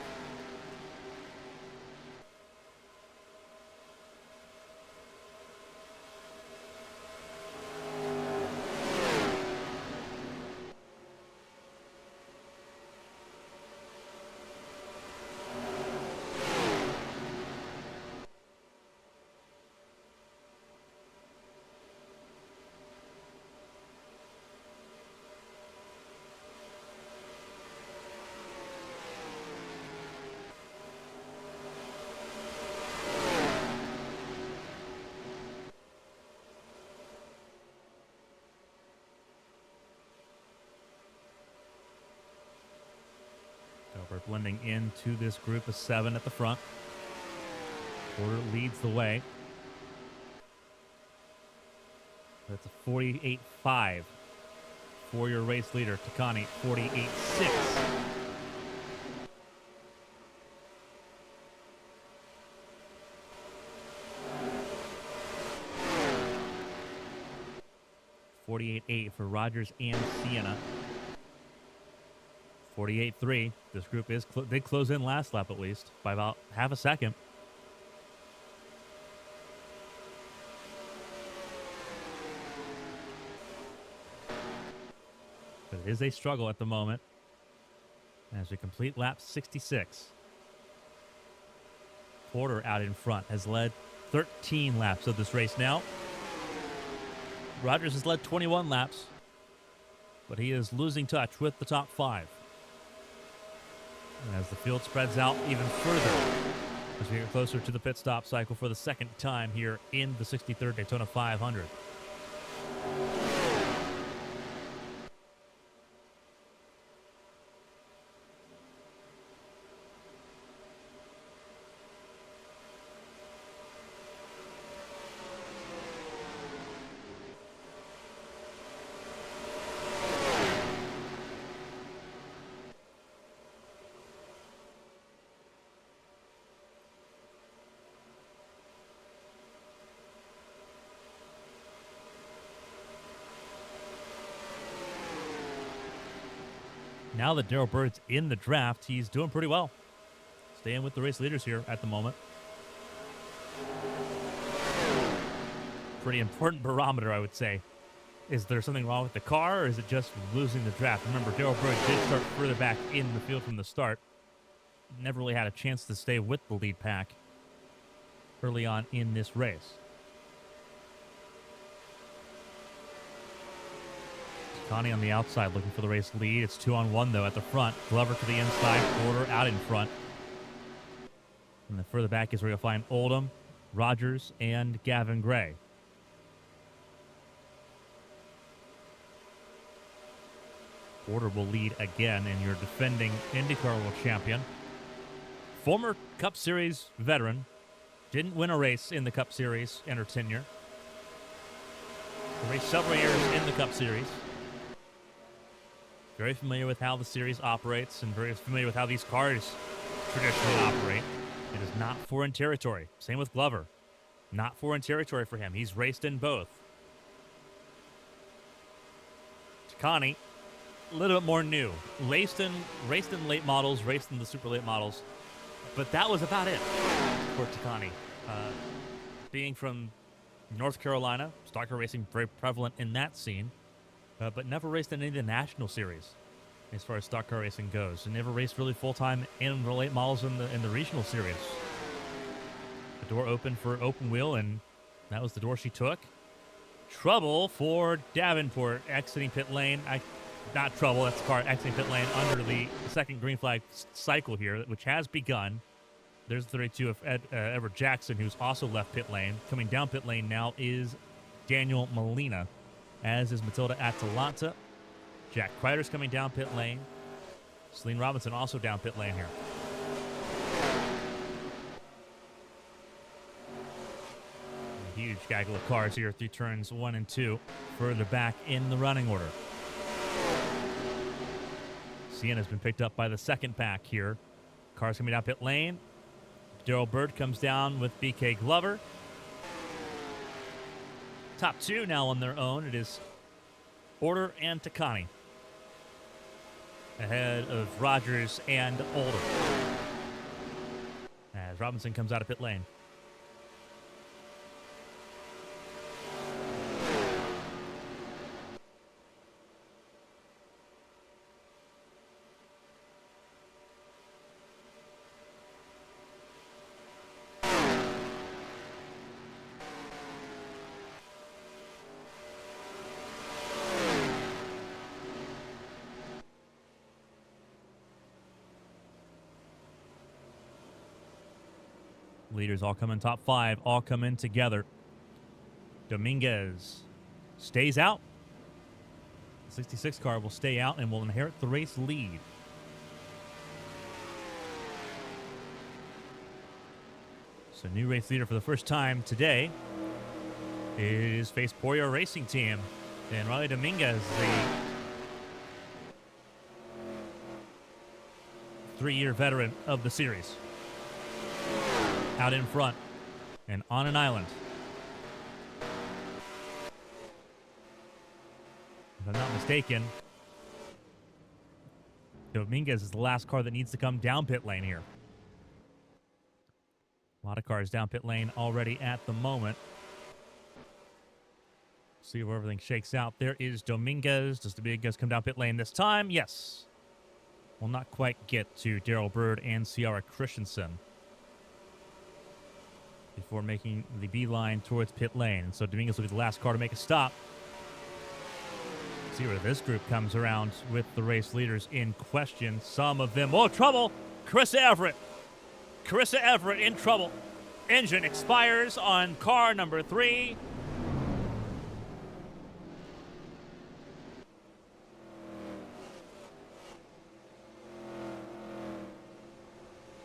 We're blending into this group of 7 at the front. Porter leads the way. That's a 48.5 for your race leader, Takani, 48.6. $48.8 for Rogers and Sienna. 48.3. This group did close in last lap at least by about half a second. But it is a struggle at the moment as we complete lap 66. Porter out in front has led 13 laps of this race now. Rogers has led 21 laps, but he is losing touch with the top 5. And as the field spreads out even further, as we get closer to the pit stop cycle for the second time here in the 63rd Daytona 500. Now that Darrell Bird's in the draft, he's doing pretty well. Staying with the race leaders here at the moment. Pretty important barometer, I would say. Is there something wrong with the car, or is it just losing the draft? Remember, Darrell Bird did start further back in the field from the start. Never really had a chance to stay with the lead pack early on in this race. Connie on the outside looking for the race lead. It's 2-on-1 though at the front. Glover to the inside, Porter out in front. And then further back is where you'll find Oldham, Rogers, and Gavin Gray. Porter will lead again, and your defending IndyCar World Champion. Former Cup Series veteran. Didn't win a race in the Cup Series in her tenure. Raced several years in the Cup Series. Very familiar with how the series operates and very familiar with how these cars traditionally operate. It is not foreign territory. Same with Glover. Not foreign territory for him. He's raced in both. Takani, a little bit more new. Raced in late models, raced in the super late models. But that was about it for Takani. Being from North Carolina, stock car racing very prevalent in that scene. But never raced in any of the national series as far as stock car racing goes. And never raced really full-time in the late models in the regional series. The door opened for open wheel, and that was the door she took. Trouble for Davenport exiting pit lane. Not trouble, that's the car exiting pit lane under the second green flag cycle here, which has begun. There's the 32 of Edward Jackson, who's also left pit lane. Coming down pit lane now is Daniel Molina, as is Matilda Atalanta. Jack Kreider's coming down pit lane. Celine Robinson also down pit lane here. A huge gaggle of cars here through turns 1 and 2, further back in the running order. Sienna's been picked up by the second pack here. Cars coming down pit lane. Daryl Bird comes down with BK Glover. Top two now on their own. It is Order and Takani, ahead of Rogers and Older, as Robinson comes out of pit lane. Leaders all come in top five, all come in together. Dominguez stays out. The 66 car will stay out and will inherit the race lead. So new race leader for the first time today is face Pergher Racing Team. And Riley Dominguez, the 3-year veteran of the series, out in front and on an island. If I'm not mistaken, Dominguez is the last car that needs to come down pit lane here. A lot of cars down pit lane already at the moment. See where everything shakes out. There is Dominguez. Does Dominguez come down pit lane this time? Yes. Will not quite get to Daryl Bird and Ciara Christensen before making the beeline towards pit lane. And so Dominguez will be the last car to make a stop. See where this group comes around with the race leaders in question. Some of them, oh, trouble! Carissa Everett in trouble. Engine expires on car number 3.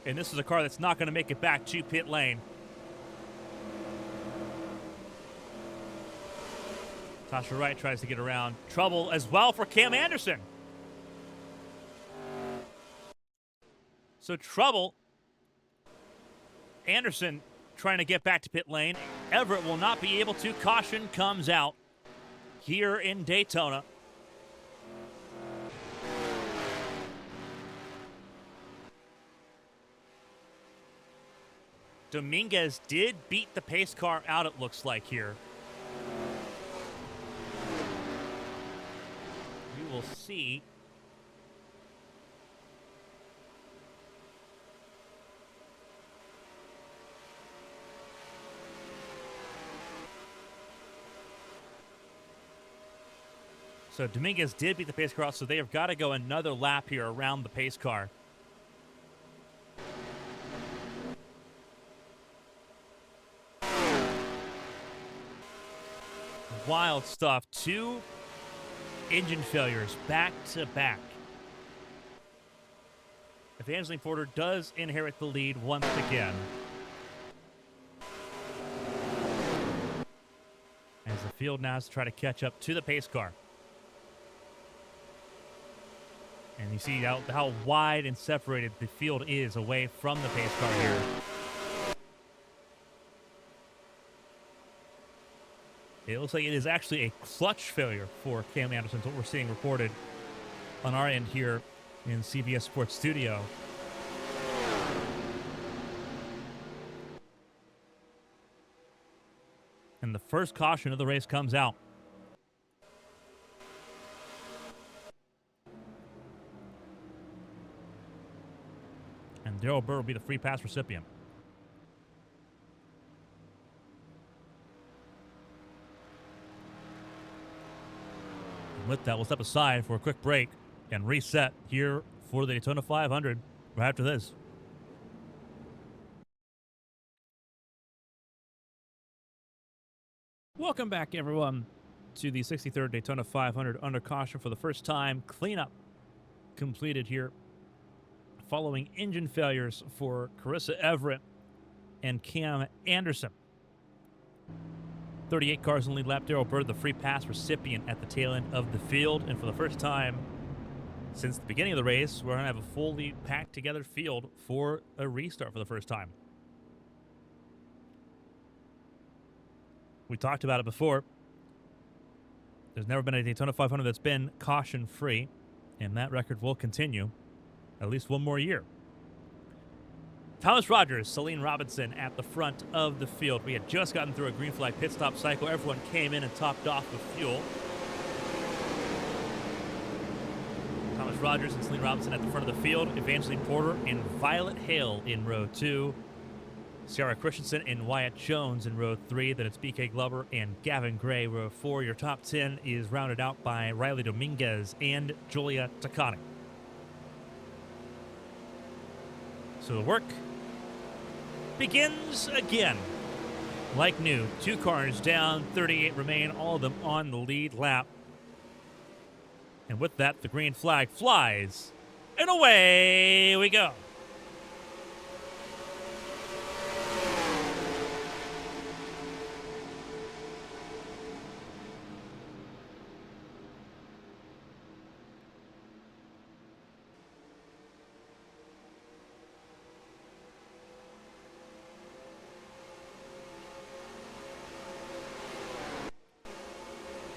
And this is a car that's not going to make it back to pit lane. Tasha Wright tries to get around. Trouble as well for Cam Anderson. So trouble. Anderson trying to get back to pit lane. Everett will not be able to. Caution comes out here in Daytona. Dominguez did beat the pace car out, it looks like here. We will see. So Dominguez did beat the pace car out, so they have got to go another lap here around the pace car. Wild stuff. 2 engine failures back to back. Evangeline Porter does inherit the lead once again, as the field now has to try to catch up to the pace car. And you see how wide and separated the field is away from the pace car here. It looks like it is actually a clutch failure for Cam Anderson. That's what we're seeing reported on our end here in CBS Sports Studio. And the first caution of the race comes out. And Daryl Burr will be the free pass recipient. With that, we'll step aside for a quick break and reset here for the Daytona 500 right after this. Welcome back, everyone, to the 63rd Daytona 500 under caution for the first time. Cleanup completed here following engine failures for Carissa Everett and Cam Anderson. 38 cars in the lead lap. Daryl Bird, the free pass recipient at the tail end of the field. And for the first time since the beginning of the race, we're going to have a fully packed together field for a restart for the first time. We talked about it before. There's never been a Daytona 500 that's been caution-free, and that record will continue at least one more year. Thomas Rogers, Celine Robinson at the front of the field. We had just gotten through a green flag pit stop cycle. Everyone came in and topped off with fuel. Thomas Rogers and Celine Robinson at the front of the field. Evangeline Porter and Violet Hale in row 2. Sierra Christensen and Wyatt Jones in row 3. Then it's BK Glover and Gavin Gray, row 4. Your top 10 is rounded out by Riley Dominguez and Julia Takani. So the work begins again. Like new, 2 cars down, 38 remain, all of them on the lead lap. And with that, the green flag flies, and away we go.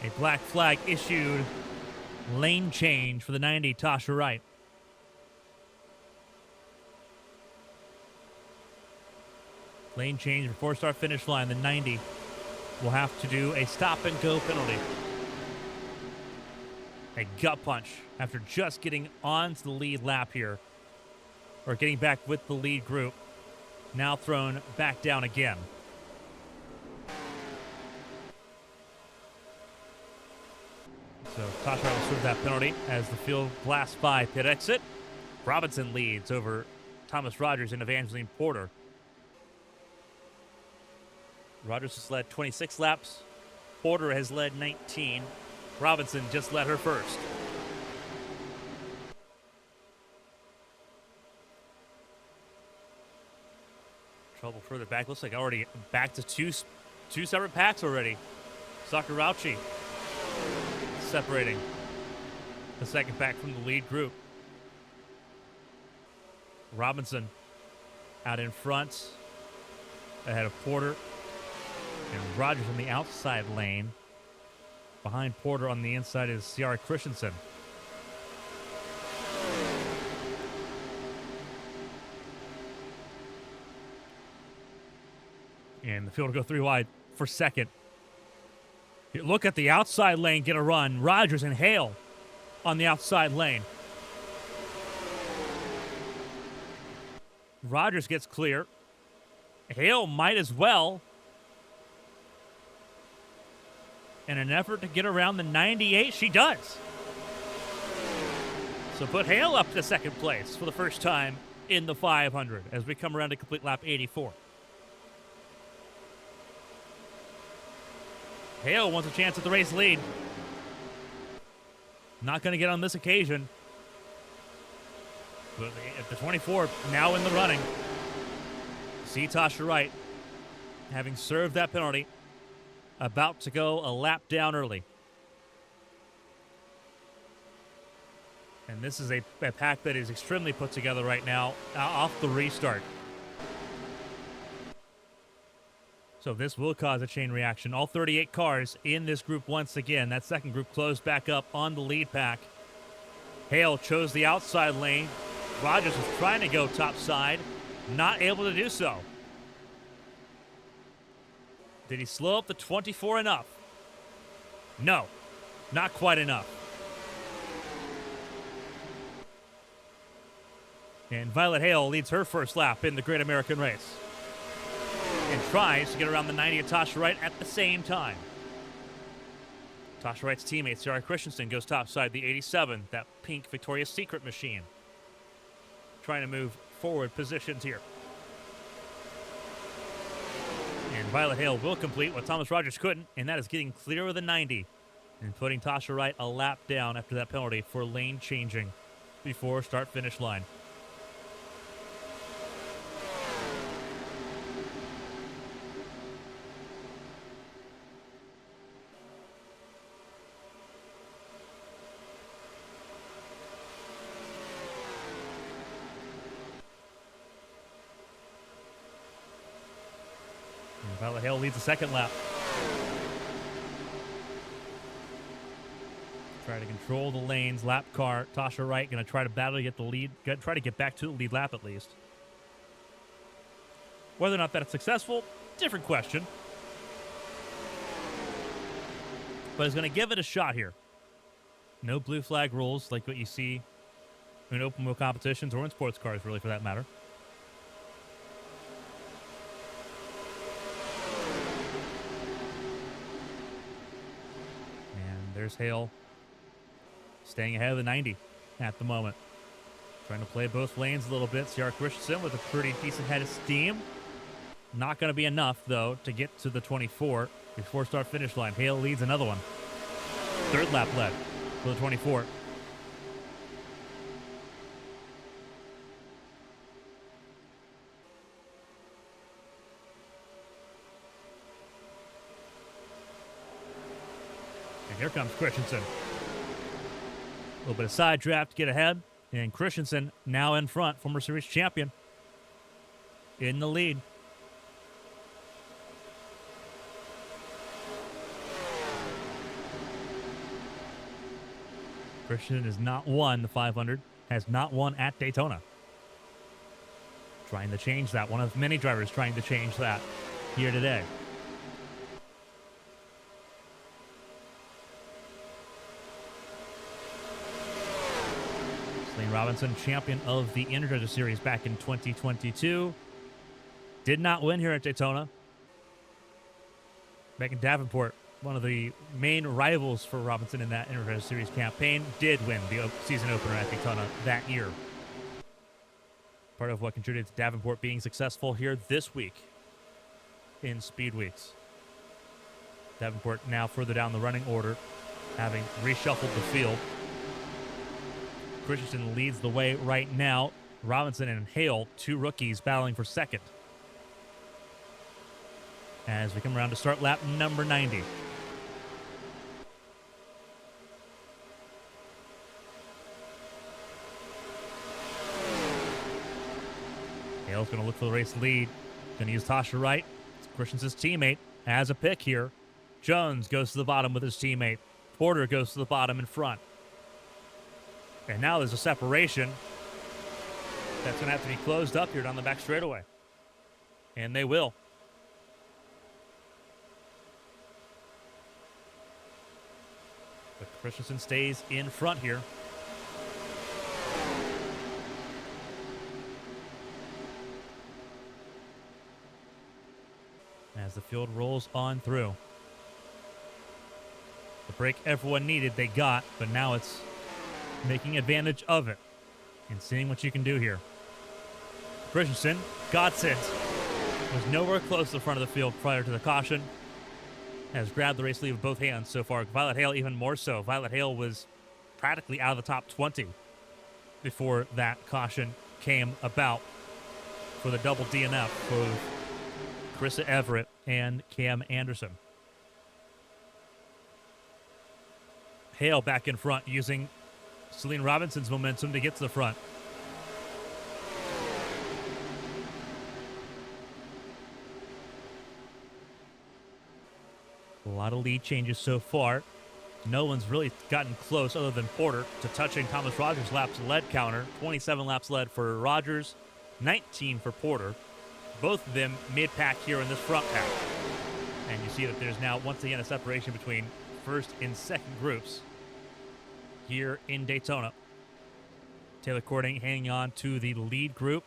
A black flag issued. Lane change for the 90, Tasha Wright. Lane change before start finish line. The 90 will have to do a stop and go penalty. A gut punch after just getting onto the lead lap here. Or getting back with the lead group. Now thrown back down again. So Tasha will serve that penalty as the field blasts by pit exit. Robinson leads over Thomas Rogers and Evangeline Porter. Rogers has led 26 laps. Porter has led 19. Robinson just led her first. Trouble further back. Looks like already back to two separate packs already. Sakurauchi separating the second pack from the lead group. Robinson out in front ahead of Porter, and Rogers on the outside lane. Behind Porter on the inside is Sierra Christensen. And the field will go 3 wide for second. Look at the outside lane get a run. Rogers and Hale on the outside lane. Rogers gets clear. Hale might as well. In an effort to get around the 98, she does. So put Hale up to second place for the first time in the 500 as we come around to complete lap 84. Hale wants a chance at the race lead. Not going to get on this occasion. But at the 24, now in the running. See Tasha Wright, having served that penalty, about to go a lap down early. And this is a pack that is extremely put together right now, off the restart. So this will cause a chain reaction. All 38 cars in this group once again. That second group closed back up on the lead pack. Hale chose the outside lane. Rogers was trying to go top side. Not able to do so. Did he slow up the 24 enough? No, not quite enough. And Violet Hale leads her first lap in the Great American Race. And tries to get around the 90 of Tasha Wright at the same time. Tasha Wright's teammate, Sierra Christensen, goes topside the 87, that pink Victoria's Secret machine. Trying to move forward positions here. And Violet Hale will complete what Thomas Rogers couldn't, and that is getting clear of the 90 and putting Tasha Wright a lap down after that penalty for lane changing before start-finish line. Violet Hale leads the second lap. Try to control the lanes. Lap car. Tasha Wright going to try to battle to get the lead. Try to get back to the lead lap at least. Whether or not that's successful, different question. But he's going to give it a shot here. No blue flag rules like what you see in open wheel competitions or in sports cars, really, for that matter. And there's Hale staying ahead of the 90 at the moment. Trying to play both lanes a little bit. C.R. Christensen with a pretty decent head of steam. Not going to be enough, though, to get to the 24 before start finish line. Hale leads another one. Third lap led for the 24. And here comes Christensen. A little bit of side draft to get ahead. And Christensen now in front, former series champion, in the lead. Christensen has not won the 500, has not won at Daytona. Trying to change that. One of many drivers trying to change that here today. Celine Robinson, champion of the Energizer Series back in 2022. Did not win here at Daytona. Megan Davenport, one of the main rivals for Robinson in that Energizer Series campaign, did win the season opener at Daytona that year. Part of what contributed to Davenport being successful here this week in Speed Weeks. Davenport now further down the running order, having reshuffled the field. Christensen leads the way right now. Robinson and Hale, two rookies, battling for second. As we come around to start lap number 90. Hale's going to look for the race lead. Going to use Tasha Wright, Christensen's teammate, as a pick here. Jones goes to the bottom with his teammate. Porter goes to the bottom in front. And now there's a separation that's going to have to be closed up here down the back straightaway. And they will. But Christensen stays in front here. As the field rolls on through. The break everyone needed, they got, but now it's making advantage of it and seeing what you can do here. Christensen got it. Was nowhere close to the front of the field prior to the caution. Has grabbed the race lead with both hands so far. Violet Hale even more so. Violet Hale was practically out of the top 20 before that caution came about for the double DNF for Carissa Everett and Cam Anderson. Hale back in front using Celine Robinson's momentum to get to the front. A lot of lead changes so far. No one's really gotten close other than Porter to touching Thomas Rogers' laps led counter. 27 laps led for Rogers, 19 for Porter. Both of them mid-pack here in this front pack. And you see that there's now once again a separation between first and second groups here in Daytona. Taylor Cording hanging on to the lead group.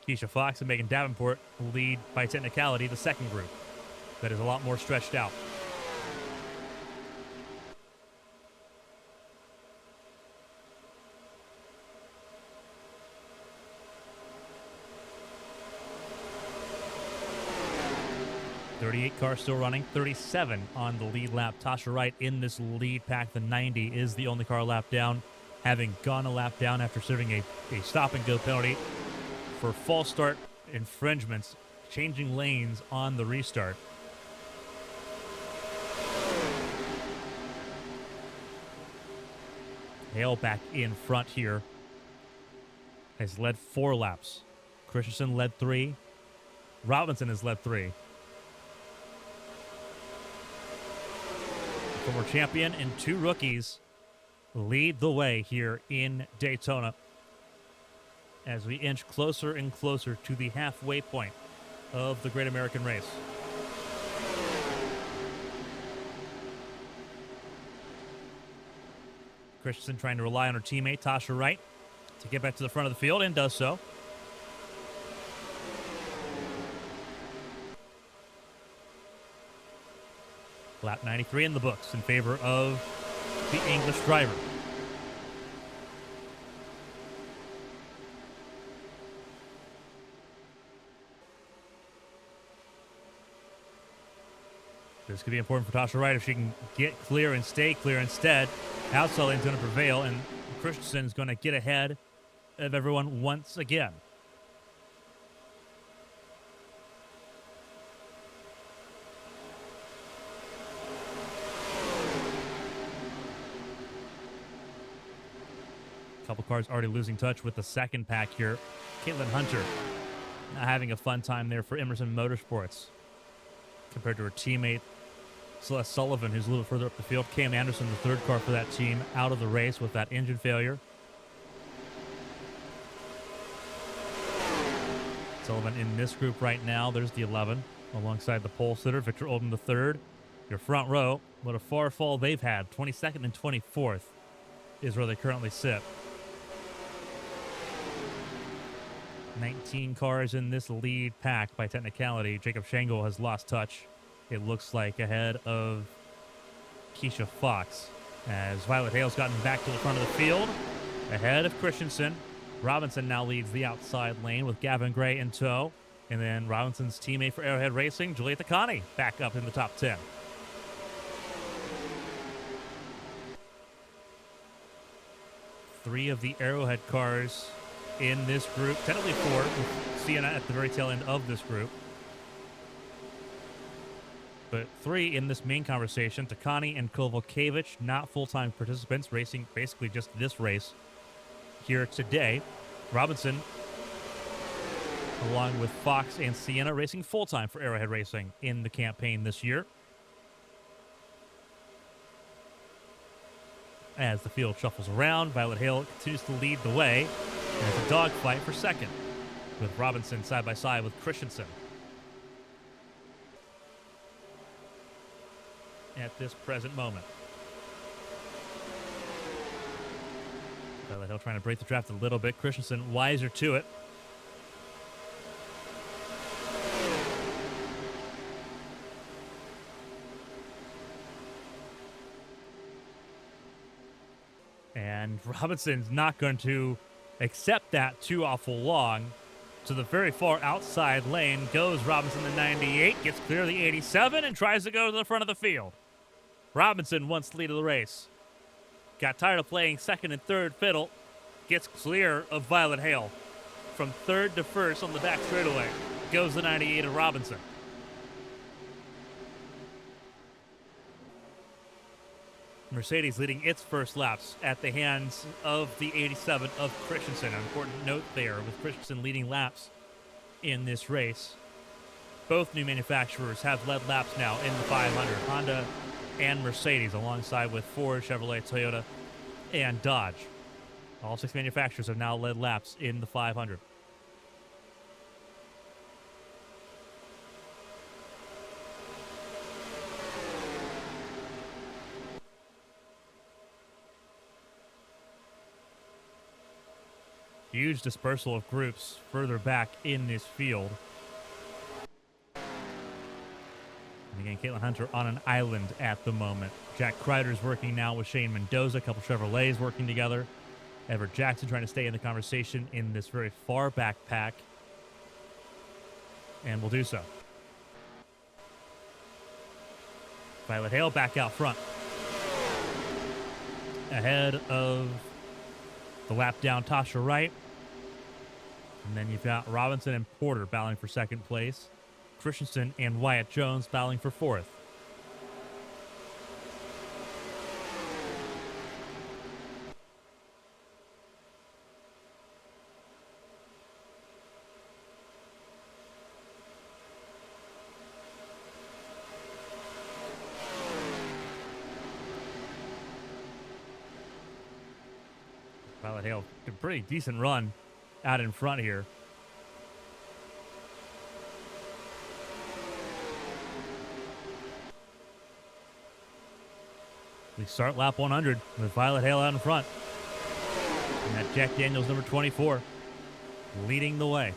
Keisha Fox and Megan Davenport lead by technicality the second group. That is a lot more stretched out. .38 car still running, 37 on the lead lap. Tasha Wright in this lead pack. The 90 is the only car lap down, having gone a lap down after serving a stop-and-go penalty for false start infringements, changing lanes on the restart. Hale back in front here has led 4 laps. Christensen led 3. Robinson has led 3. former champion and 2 rookies, lead the way here in Daytona as we inch closer and closer to the halfway point of the Great American Race. Christensen trying to rely on her teammate, Tasha Wright, to get back to the front of the field, and does so. Lap 93 in the books in favor of the English driver. This could be important for Tasha Wright if she can get clear and stay clear instead. Outside lane's going to prevail, and Christensen's going to get ahead of everyone once again. A couple cars already losing touch with the second pack here. Caitlin Hunter not having a fun time there for Emerson Motorsports compared to her teammate Celeste Sullivan, who's a little further up the field. Cam Anderson, the third car for that team, out of the race with that engine failure. Sullivan in this group right now. There's the 11 alongside the pole sitter, Victor Olden the third. Your front row, what a far fall they've had. 22nd and 24th is where they currently sit. 19 cars in this lead pack by technicality. Jacob Shangle has lost touch, it looks like, ahead of Keisha Fox, as Violet Hale's gotten back to the front of the field ahead of Christensen. Robinson now leads the outside lane with Gavin Gray in tow, and then Robinson's teammate for Arrowhead Racing, Julieta Connie, back up in the top 10. Three of the Arrowhead cars in this group, technically 4, with Sienna at the very tail end of this group. But 3 in this main conversation. Takani and Kovalkiewicz, not full-time participants, racing basically just this race here today. Robinson, along with Fox and Sienna, racing full-time for Arrowhead Racing in the campaign this year. As the field shuffles around, Violet Hale continues to lead the way. And it's a dogfight for second, with Robinson side by side with Christensen at this present moment. Violet Hale trying to break the draft a little bit. Christensen wiser to it. And Robinson's not going to accept that too awful long. To the very far outside lane goes Robinson, the 98, gets clear of the 87, and tries to go to the front of the field. Robinson wants the lead of the race. Got tired of playing second and third fiddle. Gets clear of Violet Hale. From third to first on the back straightaway goes the 98 of Robinson. Mercedes leading its first laps at the hands of the 87 of Christensen. An important note there, with Christensen leading laps in this race. Both new manufacturers have led laps now in the 500. Honda and Mercedes, alongside with Ford, Chevrolet, Toyota, and Dodge. All 6 manufacturers have now led laps in the 500. Huge dispersal of groups further back in this field. And again, Caitlin Hunter on an island at the moment. Jack Kreider's working now with Shane Mendoza. A couple Chevrolets working together. Everett Jackson trying to stay in the conversation in this very far back pack. And will do so. Violet Hale back out front. Ahead of the lap down Tasha Wright. And then you've got Robinson and Porter battling for second place. Christensen and Wyatt Jones battling for fourth. Violet Hale, a pretty decent run out in front here. We start lap 100 with Violet Hale out in front. And that Jack Daniels number 24 leading the way.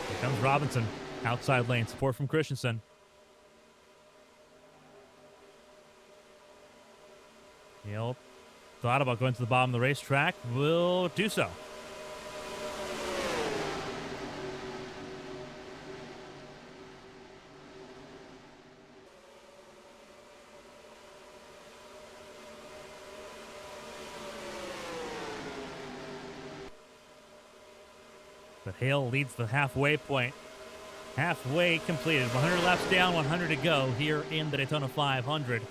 Here comes Robinson. Outside lane. Support from Christensen. Hale thought about going to the bottom of the racetrack. Will do so. But Hale leads the halfway point. Halfway completed. 100 laps down, 100 to go here in the Daytona 500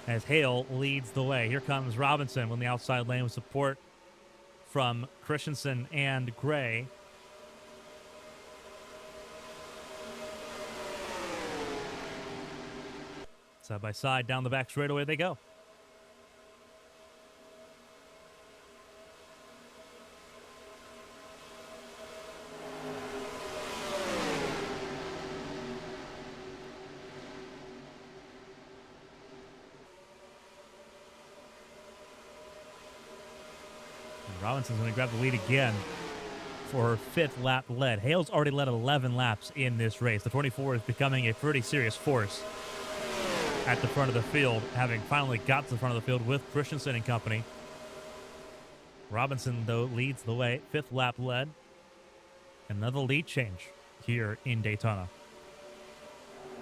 as Hale leads the way. Here comes Robinson on the outside lane with support from Christensen and Gray. Side by side down the back straightaway they go. Robinson's going to grab the lead again for her 5th lap lead. Hale's already led 11 laps in this race. The 24 is becoming a pretty serious force at the front of the field, having finally got to the front of the field with Christensen and company. Robinson, though, leads the way. 5th lap lead. Another lead change here in Daytona.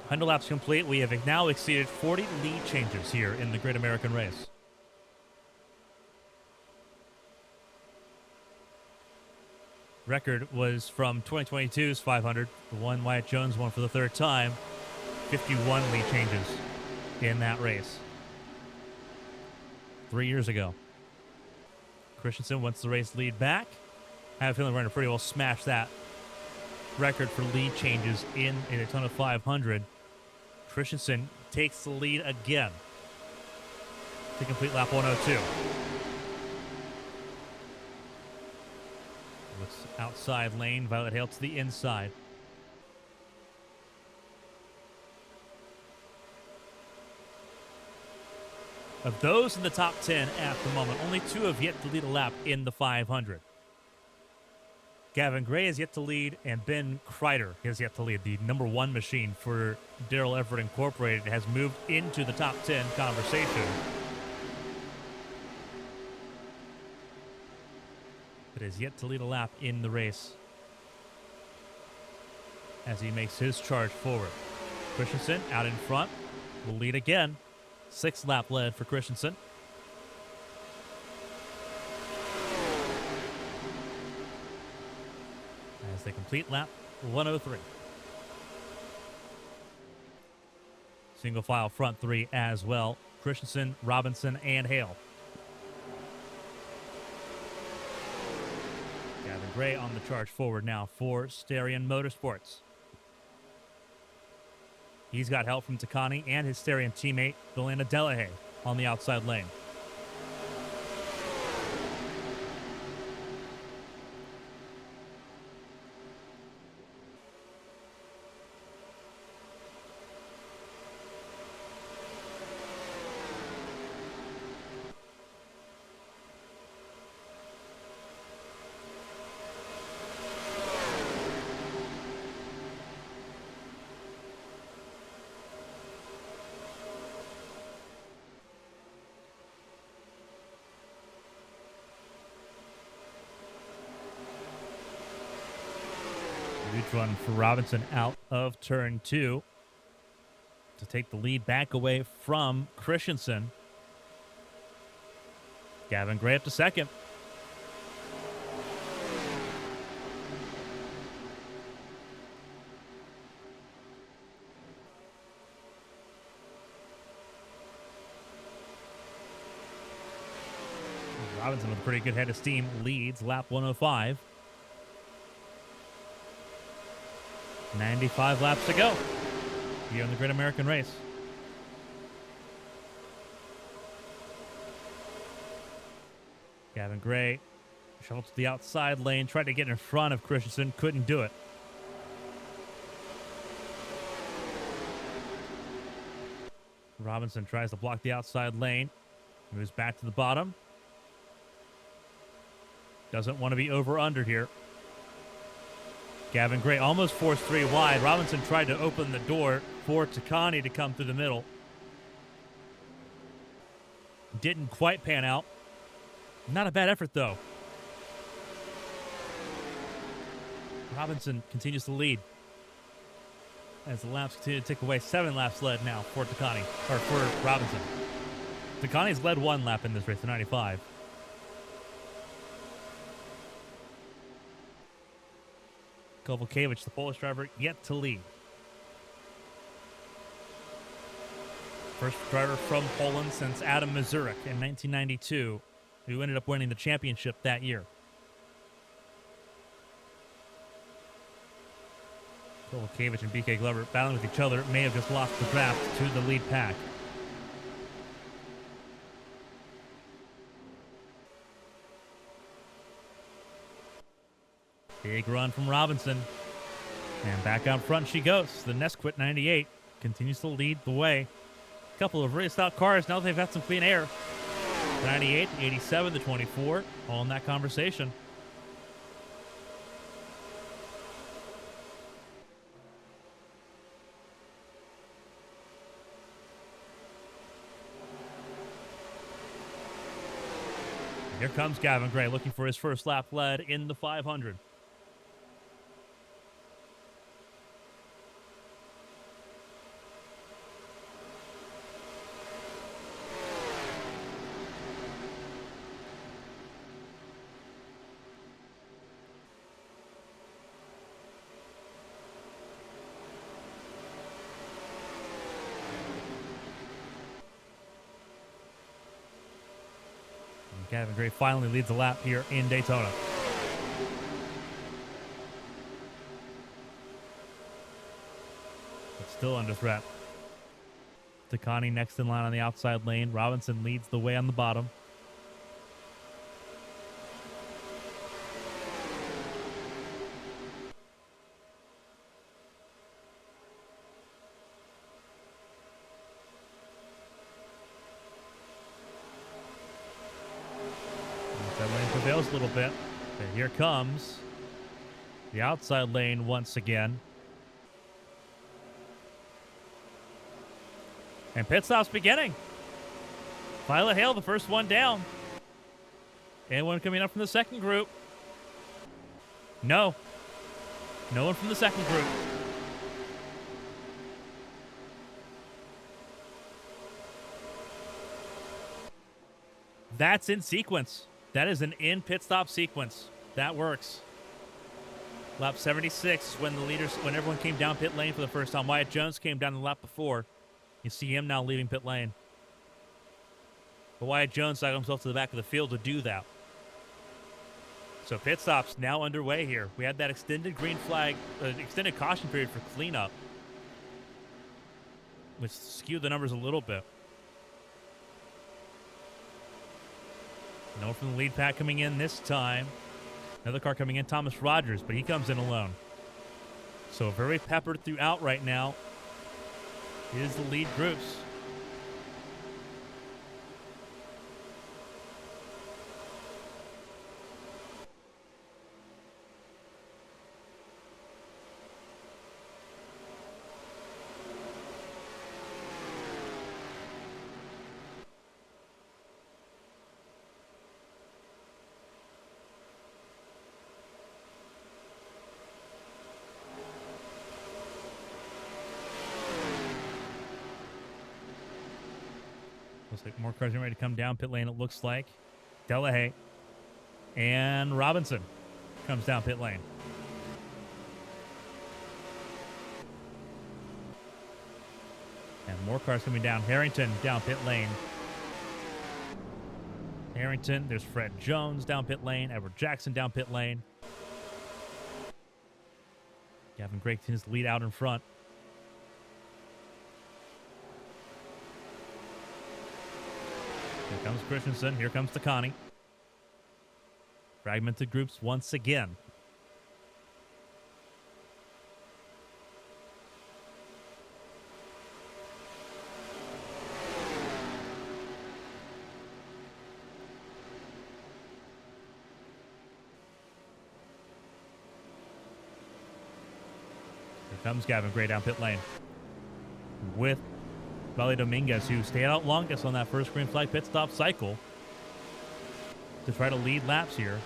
100 laps complete. We have now exceeded 40 lead changes here in the Great American Race. Record was from 2022's 500, the one Wyatt Jones won for the 3rd time. 51 lead changes in that race 3 years ago. Christensen wants the race lead back. I have a feeling we're going to pretty well smash that record for lead changes in a Daytona 500. Christensen takes the lead again to complete lap 102. Looks outside lane. Violet Hale to the inside. Of those in the top 10 at the moment, only 2 have yet to lead a lap in the 500. Gavin Gray has yet to lead, and Ben Kreider has yet to lead. The number 1 machine for Darrell Everett Incorporated has moved into the top 10 conversation. But has yet to lead a lap in the race as he makes his charge forward. Christensen out in front will lead again. 6th lap lead for Christensen. As they complete lap 103. Single file front 3 as well. Christensen, Robinson, and Hale. Gavin Gray on the charge forward now for Starion Motorsports. He's got help from Takani and his Starion teammate, Delana Delahaye, on the outside lane. Huge run for Robinson out of turn 2 to take the lead back away from Christensen. Gavin Gray up to 2nd. Robinson with a pretty good head of steam leads lap 105. 95 laps to go here in the Great American Race. Gavin Gray shuffled to the outside lane, tried to get in front of Christensen, couldn't do it. Robinson tries to block the outside lane, moves back to the bottom. Doesn't want to be over-under here. Gavin Gray almost forced 3 wide. Robinson tried to open the door for Takani to come through the middle. Didn't quite pan out. Not a bad effort, though. Robinson continues to lead as the laps continue to tick away. 7 laps led now for Takani, or for Robinson. Takani's led 1 lap in this race, the 95. Kovalkiewicz, the Polish driver, yet to lead. First driver from Poland since Adam Mazurek in 1992, who ended up winning the championship that year. Kovalkiewicz and BK Glover battling with each other, may have just lost the draft to the lead pack. Big run from Robinson. And back out front she goes. The Nesquik 98 continues to lead the way. A couple of really stout cars. Now they've got some clean air. The 98, the 87, the 24, all in that conversation. Here comes Gavin Gray looking for his first lap lead in the 500. Gavin Gray finally leads the lap here in Daytona. But still under threat. Takani next in line on the outside lane. Robinson leads the way on the bottom. A little bit. And here comes the outside lane once again. And pit stops beginning. Violet Hale, the first one down. Anyone coming up from the second group? No. No one from the second group. That's in sequence. That is an in-pit stop sequence. That works. Lap 76, when everyone came down pit lane for the first time. Wyatt Jones came down the lap before. You see him now leaving pit lane. But Wyatt Jones got himself to the back of the field to do that. So pit stops now underway here. We had that extended green flag, extended caution period for cleanup, which skewed the numbers a little bit. No one from the lead pack coming in this time. Another car coming in, Thomas Rogers, but he comes in alone. So very peppered throughout right now is the lead groups. Looks like more cars are ready to come down pit lane, it looks like. Delahaye and Robinson comes down pit lane. And more cars coming down. Harrington down pit lane. Harrington, there's Fred Jones down pit lane. Edward Jackson down pit lane. Gavin Gray continues to lead out in front. Here comes Christensen. Here comes Takani. Fragmented groups once again. Here comes Gavin Gray down pit lane with Vale Dominguez, who stayed out longest on that first green flag pit stop cycle to try to lead laps here.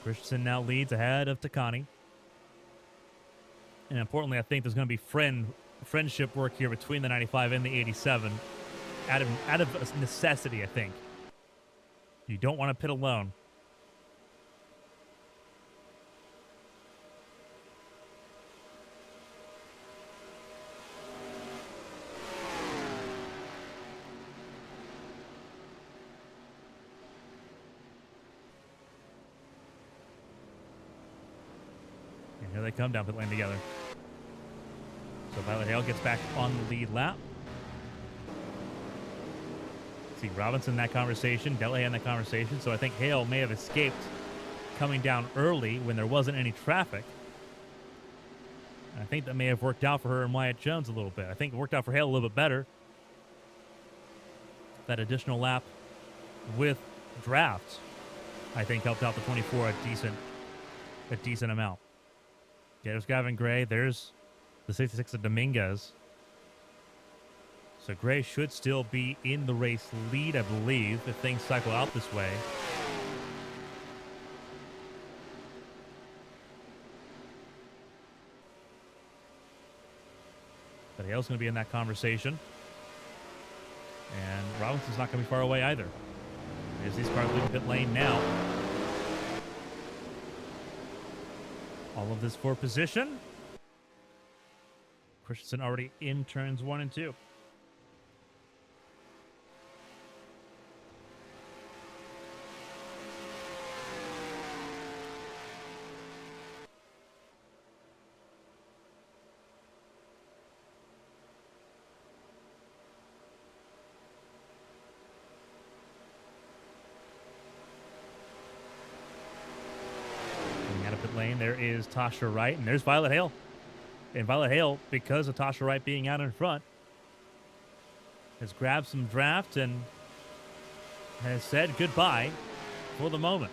Christensen now leads ahead of Takani. And importantly, I think there's going to be friendship work here between the 95 and the 87. Out of necessity, I think. You don't want to pit alone. And here they come down pit lane together. So Violet Hale gets back on the lead lap. See Robinson in that conversation, Delahaye in that conversation. So I think Hale may have escaped coming down early when there wasn't any traffic. And I think that may have worked out for her and Wyatt Jones a little bit. I think it worked out for Hale a little bit better. That additional lap with drafts, I think, helped out the 24 a decent amount. Yeah, there's Gavin Gray. There's the 66 of Dominguez. So Gray should still be in the race lead, I believe, if things cycle out this way. But Hale's going to be in that conversation. And Robinson's not going to be far away either. There's these cars leaving pit lane now. All of this for position. Christensen already in turns 1 and 2. Coming out of pit lane, there is Tasha Wright, and there's Violet Hale. And Violet Hale, because of Tasha Wright being out in front, has grabbed some draft and has said goodbye for the moment.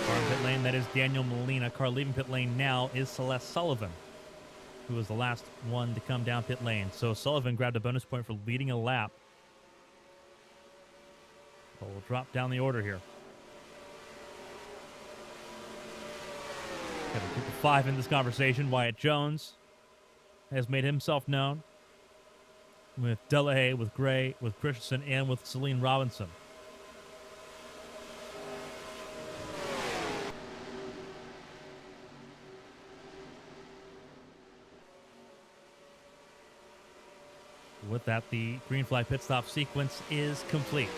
Car in pit lane, that is Daniel Molina. Car leaving pit lane now is Celeste Sullivan, who was the last one to come down pit lane. So Sullivan grabbed a bonus point for leading a lap. But we'll drop down the order here. Got a group of 5 in this conversation. Wyatt Jones has made himself known with Delahaye, with Gray, with Christensen, and with Celine Robinson. With that, the green flag pit stop sequence is complete.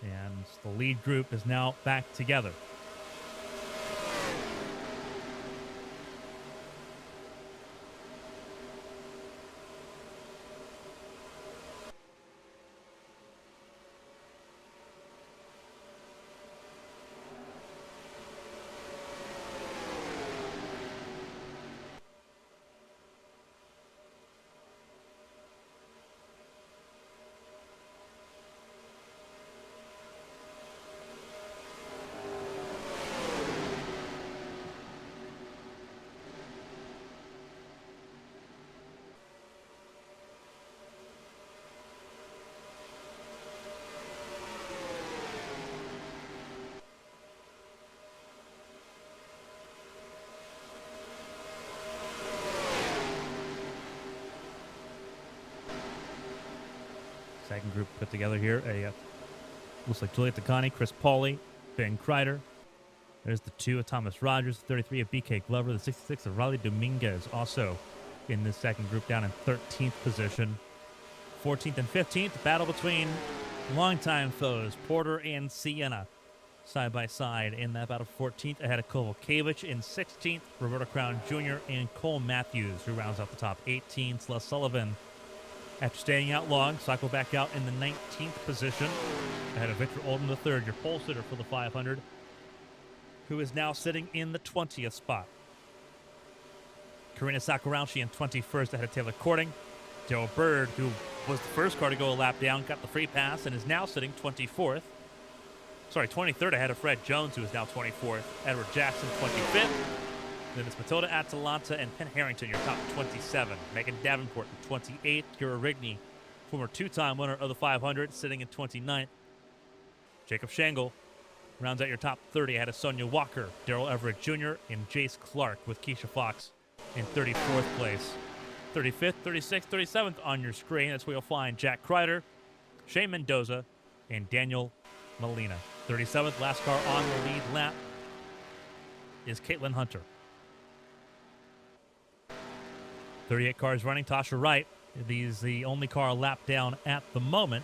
And the lead group is now back together. Second group put together here. Looks like Juliet Takani, Chris Pauly, Ben Kreider. There's the 2 of Thomas Rogers, the 33 of BK Glover, the 66 of Raleigh Dominguez, also in this second group, down in 13th position. 14th and 15th, battle between longtime foes, Porter and Sienna, side by side in that battle. 14th ahead of Kovalkiewicz. In 16th, Roberto Crown Jr. and Cole Matthews, who rounds out the top 18. Les Sullivan, after staying out long, cycle back out in the 19th position ahead of Victor Oldham III, your pole sitter for the 500, who is now sitting in the 20th spot. Karina Sakurauchi in 21st ahead of Taylor Courting. Daryl Bird, who was the first car to go a lap down, got the free pass and is now sitting 23rd ahead of Fred Jones, who is now 24th. Edward Jackson, 25th. Then it's Matilda Atalanta and Penn Harrington, your top 27. Megan Davenport in 28th. Kira Rigney, former two-time winner of the 500, sitting in 29th. Jacob Shangle rounds out your top 30 ahead of Sonia Walker, Daryl Everett Jr., and Jace Clark with Keisha Fox in 34th place. 35th, 36th, 37th on your screen. That's where you'll find Jack Kreider, Shane Mendoza, and Daniel Molina. 37th, last car on the lead lap, is Caitlin Hunter. 38 cars running. Tasha Wright, he's the only car lap down at the moment.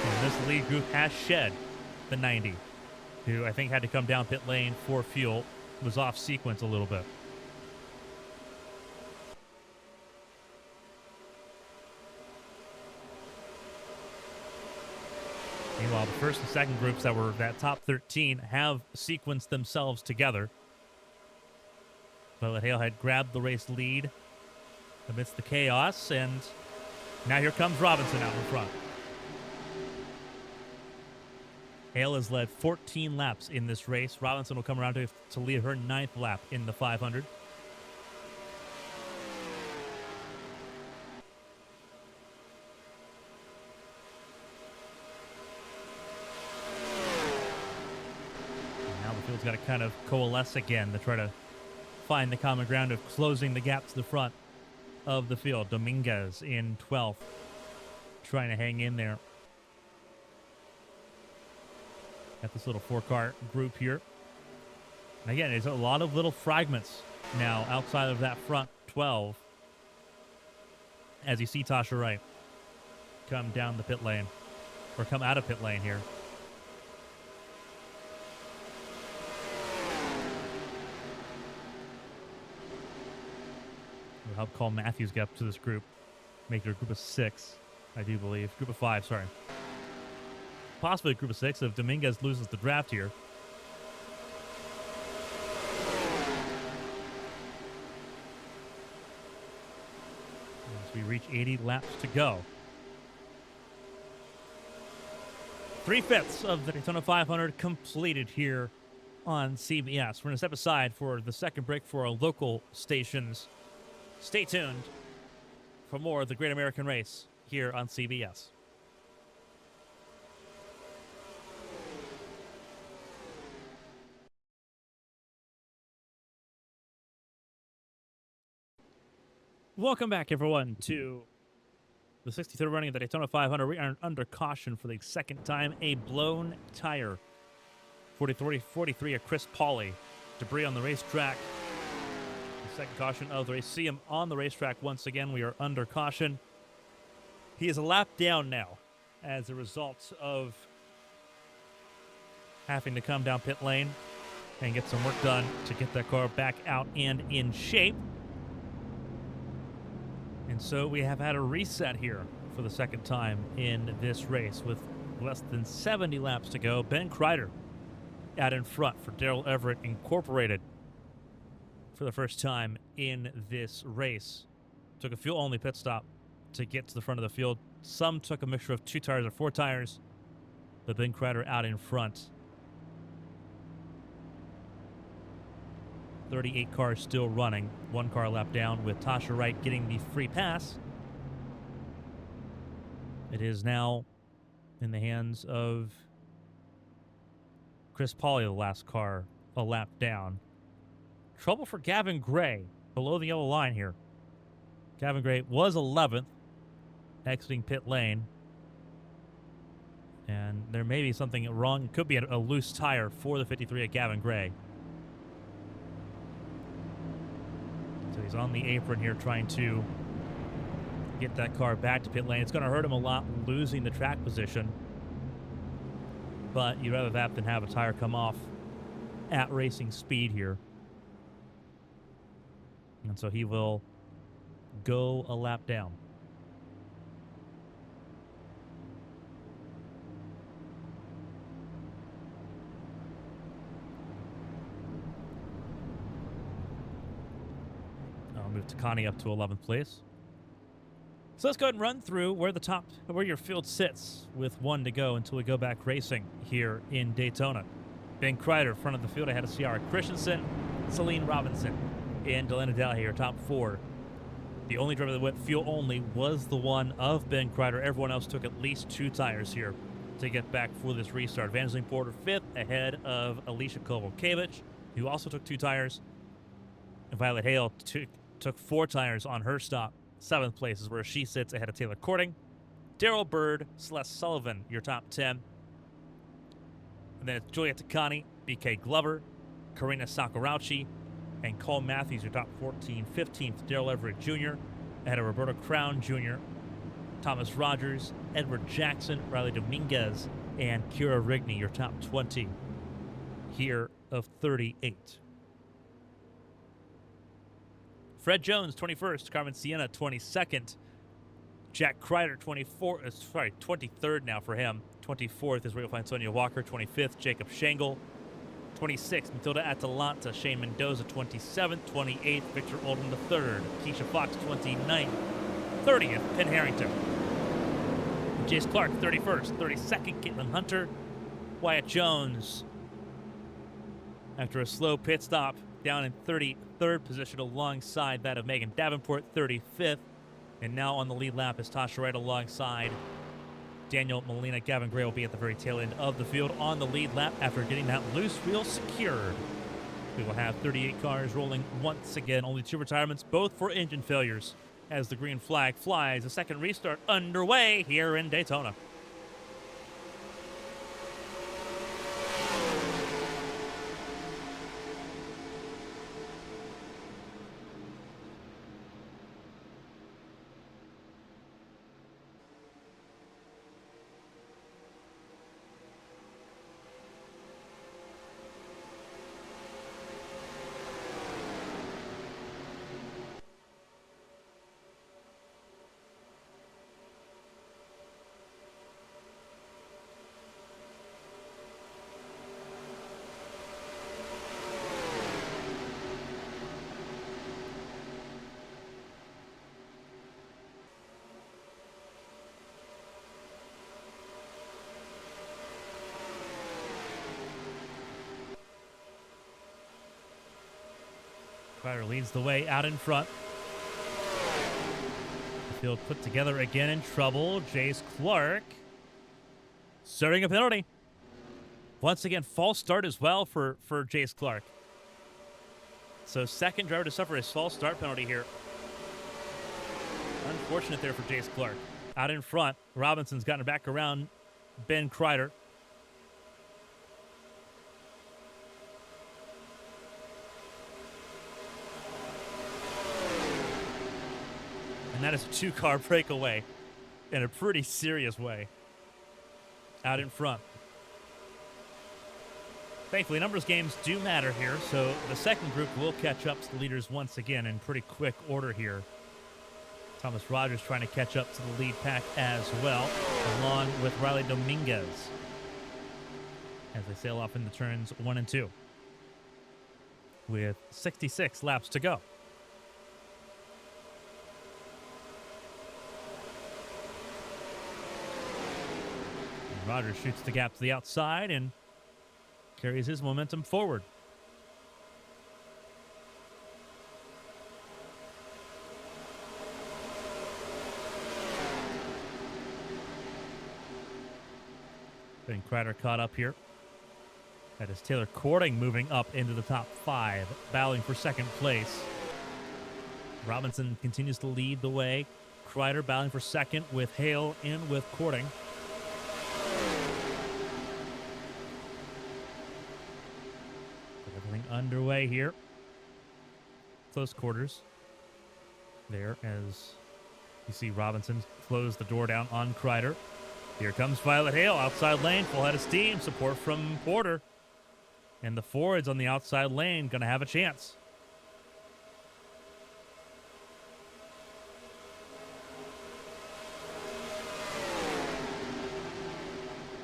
And this lead group has shed the 90, who I think had to come down pit lane for fuel, was off sequence a little bit. Meanwhile, the first and second groups that were that top 13 have sequenced themselves together. But Hale had grabbed the race lead amidst the chaos, and now here comes Robinson out in front. Hale has led 14 laps in this race. Robinson will come around to lead her 9th lap in the 500. And now the field's got to kind of coalesce again to try to find the common ground of closing the gap to the front of the field. Dominguez in 12th, trying to hang in there at this little 4-car group here. And again, there's a lot of little fragments now outside of that front 12 as you see Tasha Wright come down the pit lane, or come out of pit lane here. We'll help Cole Matthews get up to this group, make it a group of 6, I do believe. Group of 5, sorry. Possibly a group of 6 if Dominguez loses the draft here. As we reach 80 laps to go. 3/5 of the Daytona 500 completed here on CBS. We're going to step aside for the second break for our local stations. Stay tuned for more of the Great American Race here on CBS. Welcome back, everyone, to the 63rd running of the Daytona 500. We are under caution for the second time. A blown tire. 43 of Chris Pauley. Debris on the racetrack. The second caution of the race. See him on the racetrack once again. We are under caution. He is a lap down now as a result of having to come down pit lane and get some work done to get that car back out and in shape. And so we have had a reset here for the second time in this race with less than 70 laps to go. Ben Kreider out in front for Daryl Everett Incorporated for the first time in this race. Took a fuel-only pit stop to get to the front of the field. Some took a mixture of 2 tires or 4 tires, but Ben Kreider out in front. 38 cars still running. 1 car lap down with Tasha Wright getting the free pass. It is now in the hands of Chris Pauley, the last car a lap down. Trouble for Gavin Gray below the yellow line here. Gavin Gray was 11th, exiting pit lane. And there may be something wrong. It could be a loose tire for the 53 at Gavin Gray. So he's on the apron here trying to get that car back to pit lane. It's going to hurt him a lot losing the track position. But you'd rather that than have a tire come off at racing speed here. And so he will go a lap down. I'll move Takani up to 11th place. So let's go ahead and run through where your field sits with 1 to go until we go back racing here in Daytona. Ben Kreider, front of the field ahead of Ciara Christensen, Celine Robinson, and Delana Delahaye are top 4. The only driver that went fuel only was the one of Ben Kreider. Everyone else took at least 2 tires here to get back for this restart. Evangeline Porter 5th ahead of Alicia Kovalkiewicz, who also took 2 tires. And Violet Hale took 4 tires on her stop. 7th place is where she sits ahead of Taylor Courting. Daryl Bird, Celeste Sullivan, your top 10. And then it's Juliette Takani, BK Glover, Karina Sakurauchi, and Cole Matthews, your top 14. 15th, Daryl Everett Jr., ahead of Roberto Crown Jr., Thomas Rogers, Edward Jackson, Riley Dominguez, and Kira Rigney, your top 20 here of 38. Fred Jones, 21st. Carmen Sienna, 22nd. Jack Kreider, 23rd now for him. 24th is where you'll find Sonia Walker. 25th, Jacob Schenkel. 26th, Matilda Atalanta. Shane Mendoza, 27th. 28th, Victor Oldham III. Keisha Fox, 29th. 30th, Penn Harrington. Jace Clark, 31st. 32nd, Caitlin Hunter. Wyatt Jones, after a slow pit stop, down in 33rd position alongside that of Megan Davenport, 35th. And now on the lead lap is Tasha Wright alongside Daniel Molina. Gavin Gray will be at the very tail end of the field on the lead lap after getting that loose wheel secured. We will have 38 cars rolling once again. Only 2 retirements, both for engine failures, as the green flag flies. A second restart underway here in Daytona. Kreider leads the way out in front. The field put together again in trouble. Jace Clark starting a penalty. Once again, false start as well for Jace Clark. So second driver to suffer a false start penalty here. Unfortunate there for Jace Clark. Out in front, Robinson's gotten back around Ben Kreider. And that is a 2-car breakaway in a pretty serious way. Out in front. Thankfully, numbers games do matter here, so the second group will catch up to the leaders once again in pretty quick order here. Thomas Rogers trying to catch up to the lead pack as well, along with Riley Dominguez, as they sail off into turns 1 and 2, with 66 laps to go. Rogers shoots the gap to the outside and carries his momentum forward. Ben Kreider caught up here. That is Taylor Courting moving up into the top 5, battling for second place. Robinson continues to lead the way. Kreider battling for second with Hale and with Courting. Everything underway here. Close quarters. there as you see Robinson close the door down on Kreider. Here comes Violet Hale, outside lane, full head of steam, support from Porter. And the Fords on the outside lane going to have a chance.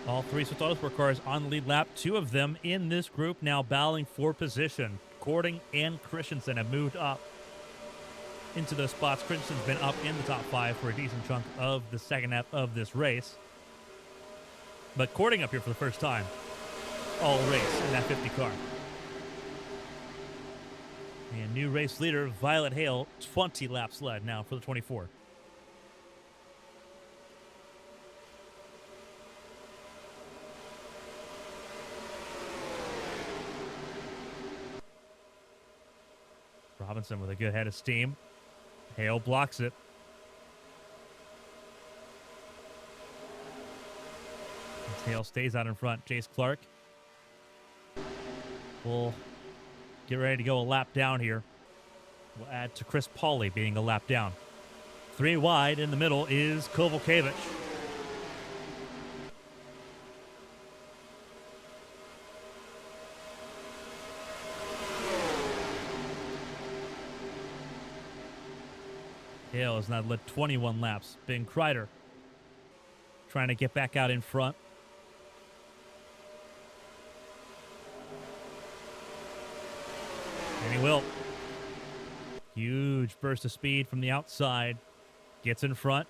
All three Swift Autosport cars on the lead lap. Two of them in this group now battling for position. Cording and Christensen have moved up into those spots. Christensen's been up in the top five for a decent chunk of the second half of this race. But Cording up here for the first time all race in that 50 car. And new race leader, Violet Hale, 20 laps led now for the 24. Robinson with a good head of steam. Hale blocks it. As Hale stays out in front, Chase Clark will get ready to go a lap down here. We'll add to Chris Pauley being a lap down. 3 wide in the middle is Kovalkiewicz. Hale has now led 21 laps. Ben Kreider trying to get back out in front. And he will. Huge burst of speed from the outside. Gets in front.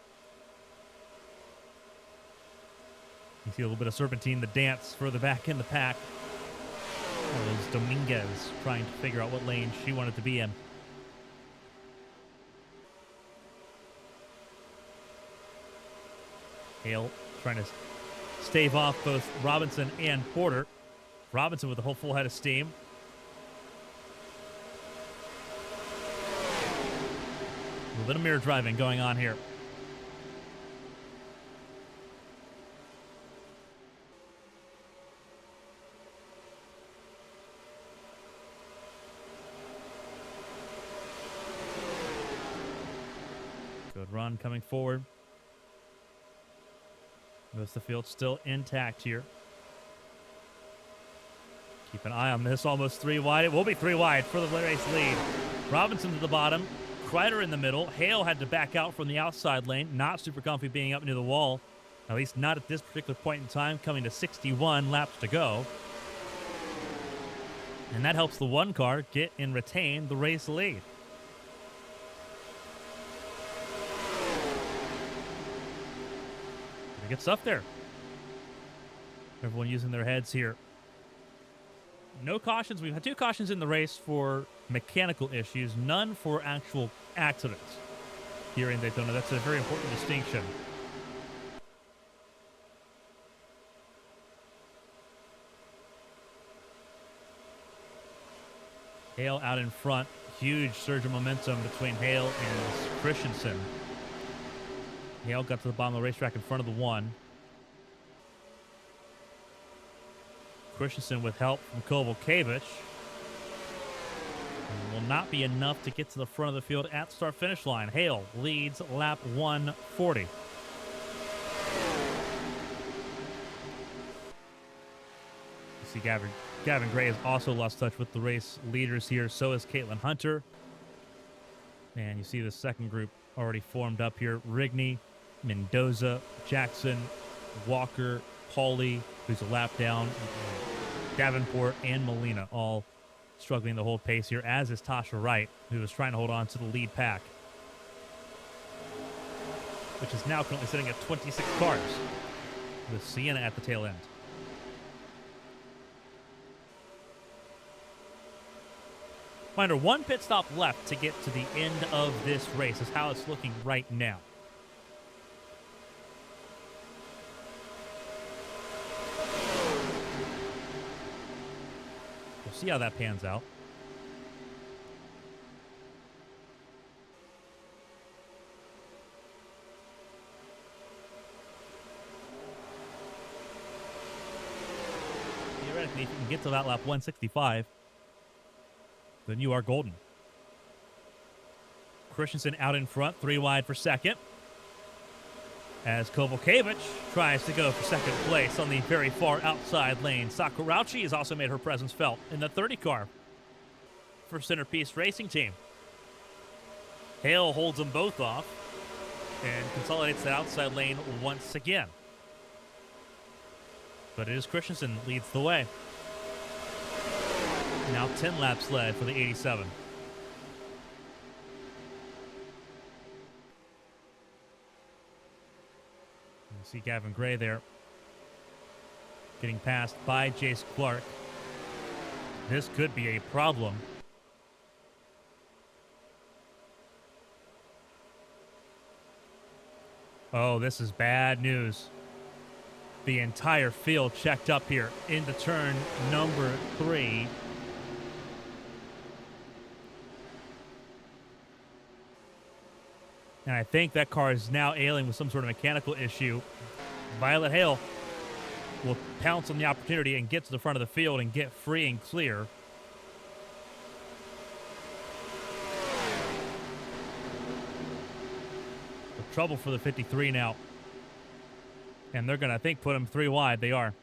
You see a little bit of serpentine, the dance further back in the pack. That was Dominguez trying to figure out what lane she wanted to be in. Hale trying to stave off both Robinson and Porter. Robinson with a whole full head of steam. A little bit of mirror driving going on here. Good run coming forward. Most of the field still intact here. Keep an eye on this. Almost 3 wide. It will be 3 wide for the race lead. Robinson to the bottom. Kreider in the middle. Hale had to back out from the outside lane. Not super comfy being up near the wall. At least not at this particular point in time. Coming to 61 laps to go. And that helps the one car get and retain the race lead. Good stuff there. Everyone using their heads here. No cautions. We've had 2 cautions in the race for mechanical issues, none for actual accidents here in Daytona. That's a very important distinction. Hale out in front. Huge surge of momentum between Hale and Christensen. Hale got to the bottom of the racetrack in front of the one. Christensen with help from Kovalkiewicz. Will not be enough to get to the front of the field at the start-finish line. Hale leads lap 140. You see Gavin Gray has also lost touch with the race leaders here. So is Caitlin Hunter. And you see the second group already formed up here. Rigney, Mendoza, Jackson, Walker, Pauly, who's a lap down, Davenport, and Molina all struggling to hold pace here, as is Tasha Wright, who is trying to hold on to the lead pack, which is now currently sitting at 26 cars, with Sienna at the tail end. Reminder, 1 pit stop left to get to the end of this race is how it's looking right now. We'll see how that pans out. Theoretically, if you can get to that lap 165, then you are golden. Christensen out in front, 3 wide for second. As Kovalkiewicz tries to go for second place on the very far outside lane. Sakurauchi has also made her presence felt in the 30 car for Centerpiece Racing Team. Hale holds them both off and consolidates the outside lane once again. But it is Christensen leads the way. Now 10 laps led for the 87. You see Gavin Gray there getting passed by Jace Clark. This could be a problem. Oh, this is bad news. The entire field checked up here into turn number 3. And I think that car is now ailing with some sort of mechanical issue. Violet Hale will pounce on the opportunity and get to the front of the field and get free and clear. The trouble for the 53 now. And they're going to, I think, put him 3 wide. They are.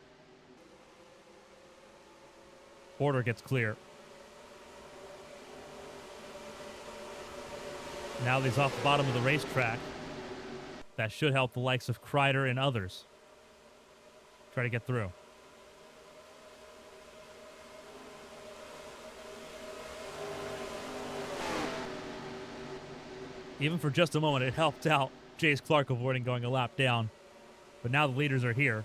Order gets clear. Now that he's off the bottom of the racetrack, that should help the likes of Kreider and others try to get through. Even for just a moment, it helped out Jace Clark avoiding going a lap down. But now the leaders are here.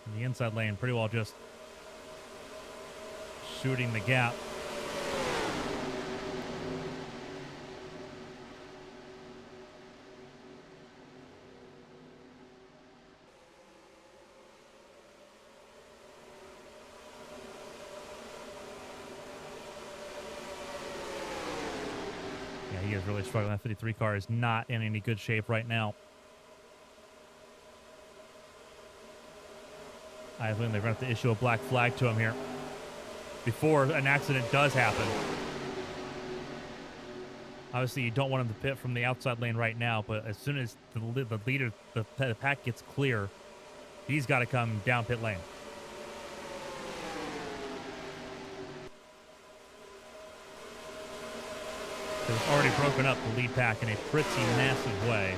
In the inside lane, pretty well just shooting the gap. Yeah, he is really struggling. That 53 car is not in any good shape right now. I think they're going to have to issue a black flag to him here before an accident does happen. Obviously, you don't want him to pit from the outside lane right now, but as soon as the leader, the pack gets clear, he's got to come down pit lane. They've already broken up the lead pack in a pretty massive way.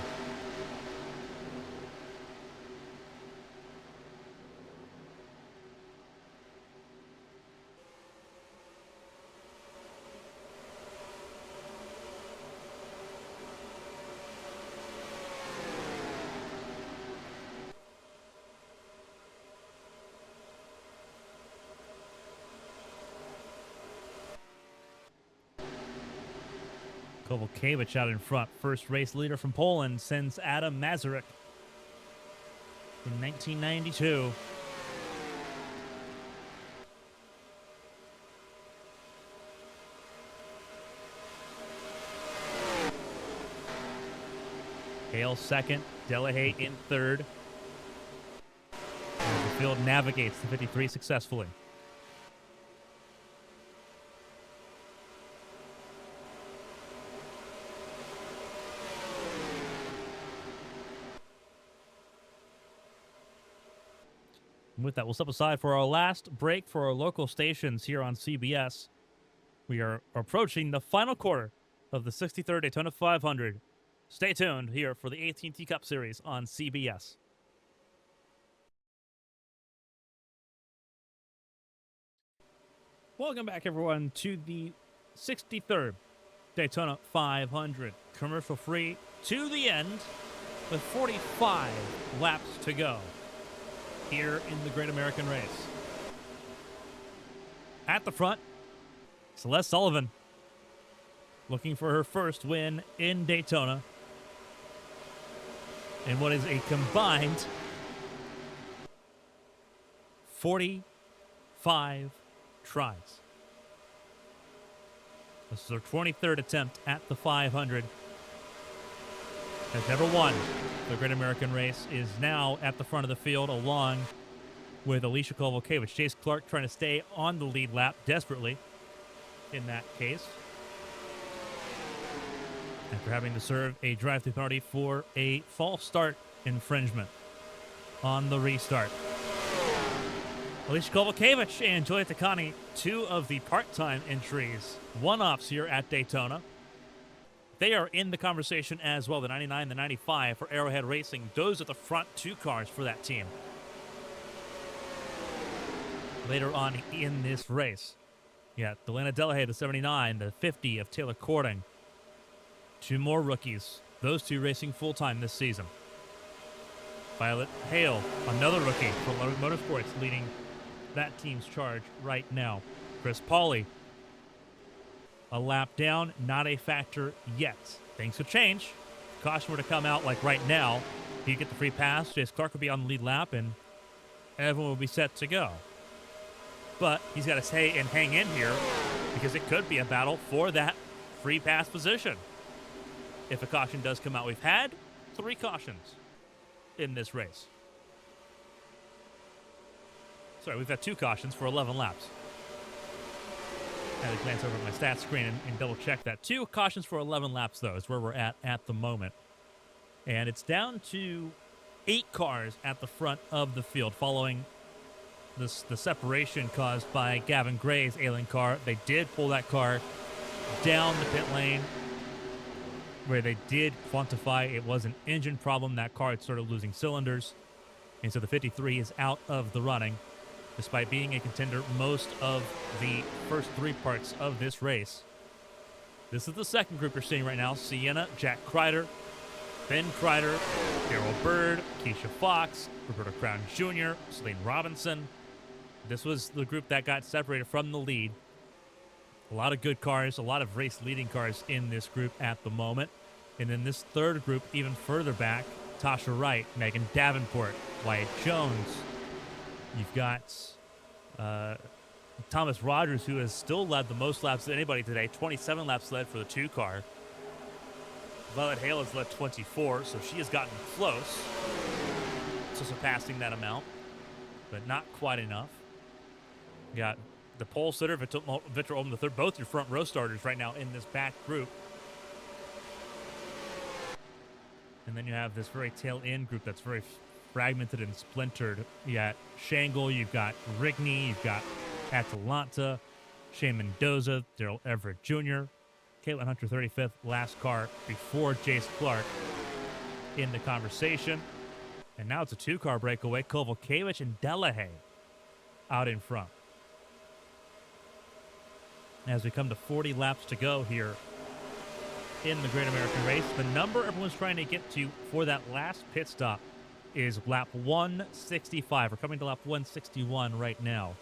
Kovalkiewicz out in front. First race leader from Poland since Adam Mazurek in 1992. Hale second, Delahaye in third. And the field navigates the 53 successfully. With that, we'll step aside for our last break for our local stations here on CBS. We are approaching the final quarter of the 63rd Daytona 500. Stay tuned here for the AT&T Cup Series on CBS. Welcome back, everyone, to the 63rd Daytona 500. Commercial-free to the end with 45 laps to go here in the Great American Race. At the front, Celeste Sullivan looking for her first win in Daytona in what is a combined 45 tries. This is her 23rd attempt at the 500. Has never won the Great American Race, is now at the front of the field along with Alicia Kovalkiewicz. Chase Clark trying to stay on the lead lap desperately in that case, after having to serve a drive-through penalty for a false start infringement on the restart. Alicia Kovalkiewicz and Julia Takani, two of the part-time entries, one-offs here at Daytona. They are in the conversation as well, the 99, the 95 for Arrowhead Racing. Those are the front two cars for that team. Later on in this race, yeah, Delana Delahaye, the 79, the 50 of Taylor Cording. Two more rookies, those two racing full-time this season. Violet Hale, another rookie for Motorsports, leading that team's charge right now. Chris Pauley, a lap down, not a factor yet. Things could change. If caution were to come out like right now, he'd get the free pass. Chase Clark would be on the lead lap, and everyone would be set to go. But he's got to stay and hang in here because it could be a battle for that free pass position. If a caution does come out, we've had 3 cautions in this race. Sorry, we've had 2 cautions for 11 laps. I had to glance over at my stats screen and double check that. 2 cautions for 11 laps, though, is where we're at the moment. And it's down to 8 cars at the front of the field following the separation caused by Gavin Gray's ailing car. They did pull that car down the pit lane, where they did quantify it was an engine problem. That car had started losing cylinders, and so the 53 is out of the running, despite being a contender most of the first 3 parts of this race. This is the second group you're seeing right now. Sienna, Jack Kreider, Ben Kreider, Daryl Bird, Keisha Fox, Roberto Crown Jr., Celine Robinson. This was the group that got separated from the lead. A lot of good cars, a lot of race-leading cars in this group at the moment. And then this third group, even further back, Tasha Wright, Megan Davenport, Wyatt Jones. You've got Thomas Rogers, who has still led the most laps of anybody today, 27 laps led for the 2 car. Violet Hale has led 24, so she has gotten close to surpassing that amount, but not quite enough. You got the pole sitter, Victor Olm III, both your front row starters right now in this back group. And then you have this very tail-end group that's very fragmented and splintered. You got Shangle, you've got Rigney, you've got Atalanta, Shane Mendoza, Daryl Everett Jr., Caitlin Hunter 35th, last car before Jace Clark in the conversation. And now it's a 2-car breakaway. Kovalkiewicz and Delahaye out in front. As we come to 40 laps to go here in the Great American Race, the number everyone's trying to get to for that last pit stop is lap 165. We're coming to lap 161 right now.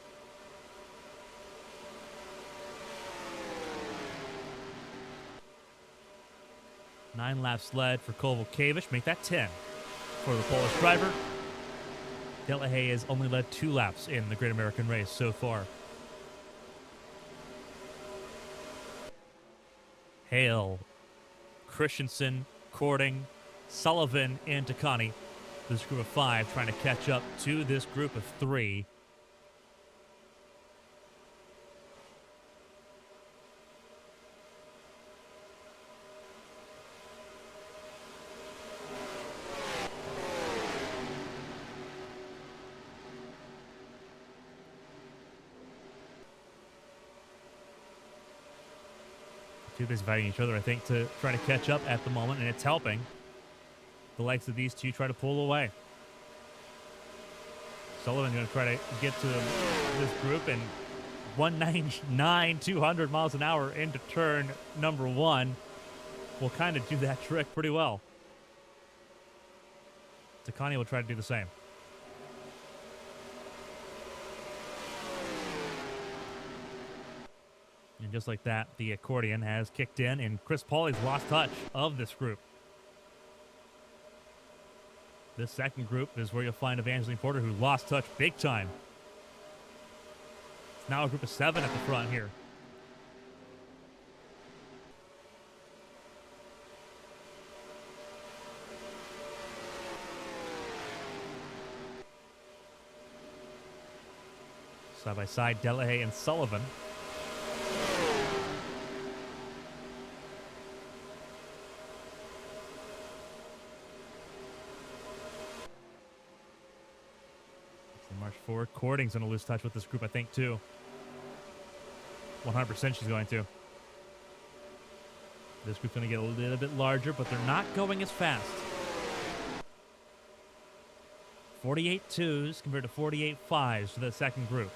Nine laps led for Kovalkiewicz. Make that 10 for the Polish driver. Delahaye has only led 2 laps in the Great American Race so far. Hale, Christensen, Cording, Sullivan, and Takani. This group of 5 trying to catch up to this group of 3. Two busy fighting each other, I think, to try to catch up at the moment, and it's helping the likes of these two try to pull away. Sullivan going to try to get to this group, and 199, 200 miles an hour into turn number 1 will kind of do that trick pretty well. Takani will try to do the same. And just like that, the accordion has kicked in, and Chris Pauley's lost touch of this group. This second group is where you'll find Evangeline Porter, who lost touch big time. It's now a group of 7 at the front here. Side by side, Delahaye and Sullivan. They march forward. Cording's going to lose touch with this group, I think, too. 100% she's going to. This group's going to get a little bit larger, but they're not going as fast. 48 twos compared to 48 fives for the second group.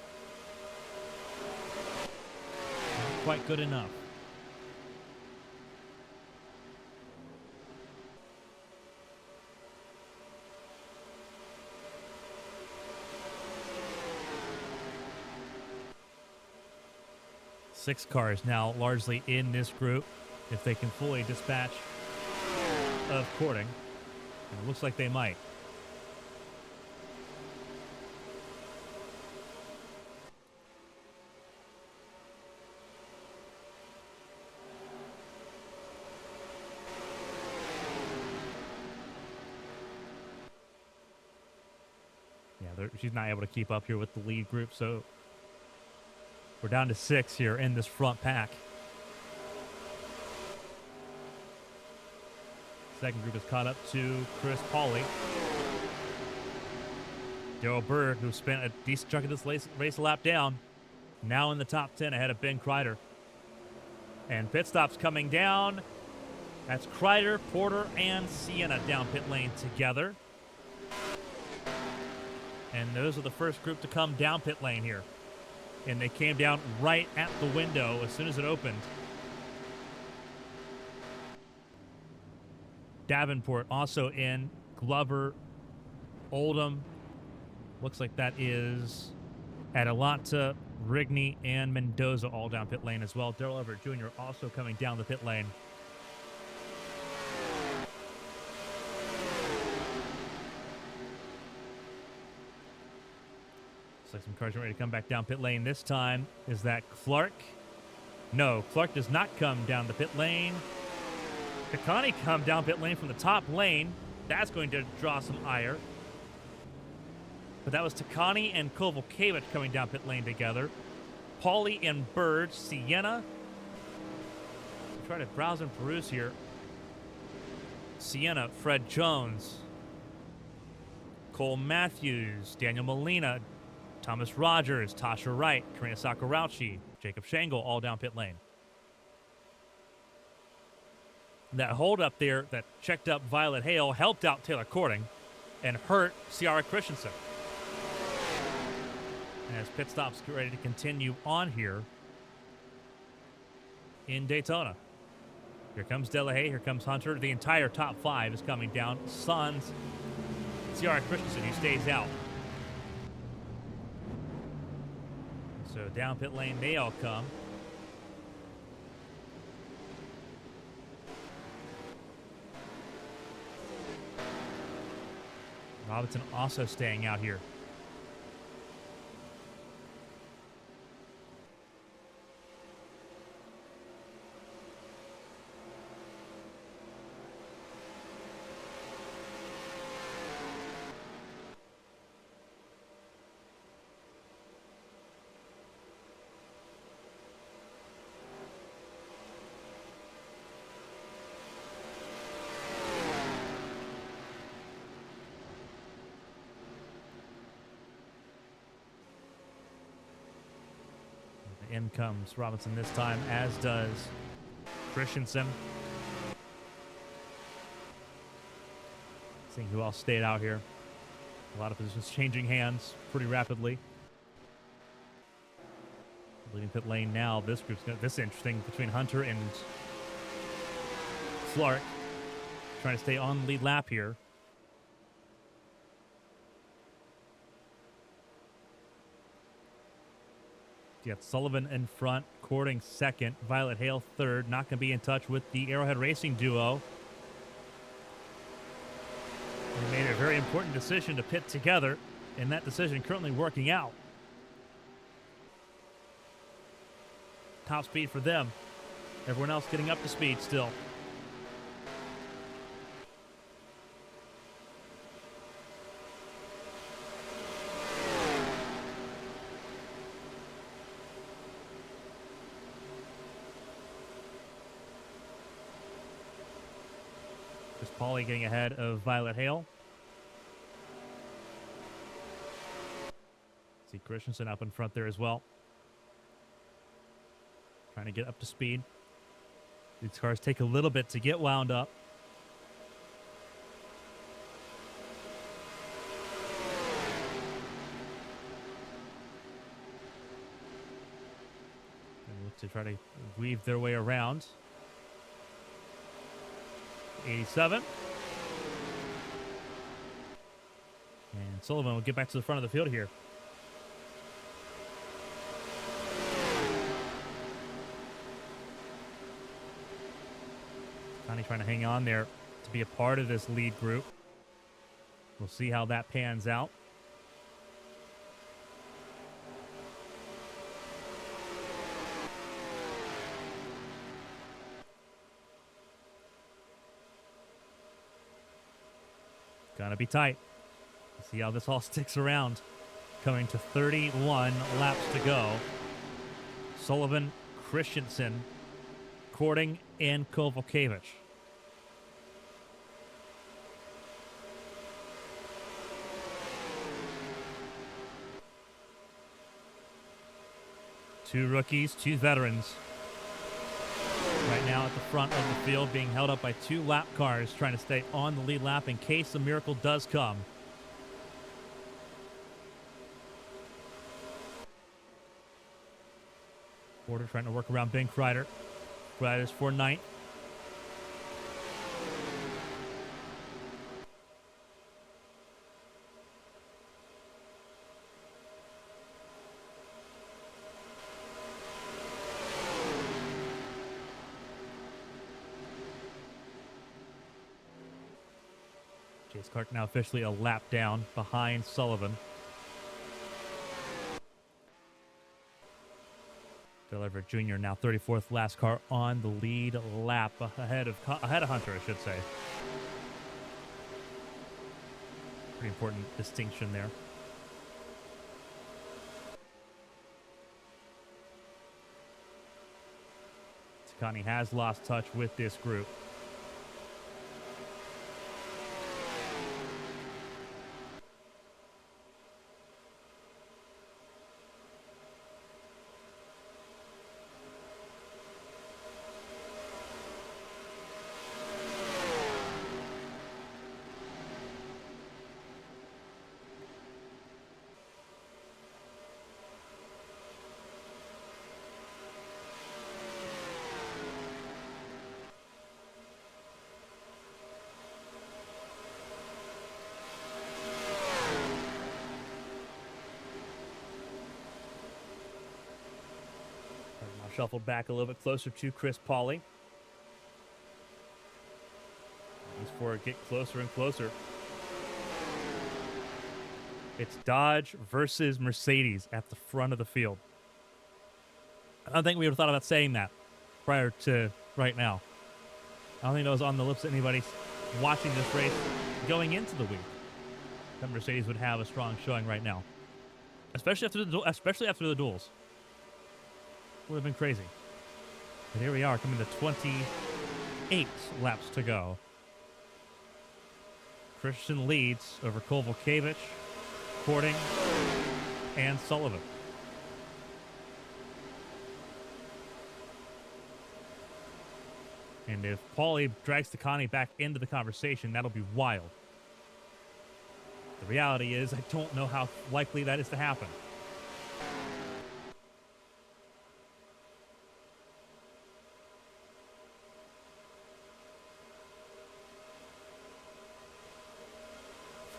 Not quite good enough. Six cars now largely in this group, if they can fully dispatch of Cording. And it looks like they might. Yeah, she's not able to keep up here with the lead group, so we're down to 6 here in this front pack. Second group is caught up to Chris Pauly. Daryl Bird, who spent a decent chunk of this race lap down, now in the top 10 ahead of Ben Kreider. And pit stops coming down. That's Kreider, Porter, and Sienna down pit lane together. And those are the first group to come down pit lane here. And they came down right at the window as soon as it opened. Davenport also in. Glover, Oldham. Looks like that is Adelanta, Rigney, and Mendoza all down pit lane as well. Darrell Everett Jr. also coming down the pit lane. Looks like some cars are ready to come back down pit lane this time. Is that Clark? No, Clark does not come down the pit lane. Takani come down pit lane from the top lane. That's going to draw some ire. But that was Takani and Kovalkiewicz coming down pit lane together. Pauly and Bird, Sienna. I'm trying to browse and peruse here. Sienna, Fred Jones, Cole Matthews, Daniel Molina, Thomas Rogers, Tasha Wright, Karina Sakurauchi, Jacob Shangle, all down pit lane. That hold up there that checked up Violet Hale helped out Taylor Cording and hurt Ciara Christensen. And as pit stops get ready to continue on here in Daytona. Here comes Delahaye, here comes Hunter. The entire top 5 is coming down. Sans Ciara Christensen, who stays out. So down pit lane, they all come. Robinson also staying out here. In comes Robinson this time, as does Christensen. Seeing who else stayed out here. A lot of positions changing hands pretty rapidly. Leading pit lane now. This group's got this interesting between Hunter and Clark. Trying to stay on the lead lap here. You got Sullivan in front, Cording second, Violet Hale third. Not going to be in touch with the Arrowhead Racing duo. They made a very important decision to pit together, and that decision currently working out. Top speed for them. Everyone else getting up to speed still. Just Pauly getting ahead of Violet Hale. See Christensen up in front there as well. Trying to get up to speed. These cars take a little bit to get wound up. And look to try to weave their way around. 87. And Sullivan will get back to the front of the field here. Connie trying to hang on there to be a part of this lead group. We'll see how that pans out. Gonna be tight. Let's see how this all sticks around. Coming to 31 laps to go. Sullivan, Christensen, Cording, and Kovalkiewicz. Two rookies, two veterans. Right now at the front of the field, being held up by two lap cars, trying to stay on the lead lap in case a miracle does come. Porter trying to work around Ben Kreider. Kreider's for ninth. Chase Clark now officially a lap down behind Sullivan. Deliver Jr. now 34th, last car on the lead lap, ahead of Hunter, I should say. Pretty important distinction there. Takani has lost touch with this group. Shuffled back a little bit closer to Chris Pauly. These four get closer and closer. It's Dodge versus Mercedes at the front of the field. I don't think we would have thought about saying that prior to right now. I don't think that was on the lips of anybody watching this race going into the week. That Mercedes would have a strong showing right now, especially after the duels. Would have been crazy. But here we are, coming to 28 laps to go. Christian leads over Kovalkiewicz, Cording, and Sullivan. And if Pauly drags Takani back into the conversation, that'll be wild. The reality is, I don't know how likely that is to happen.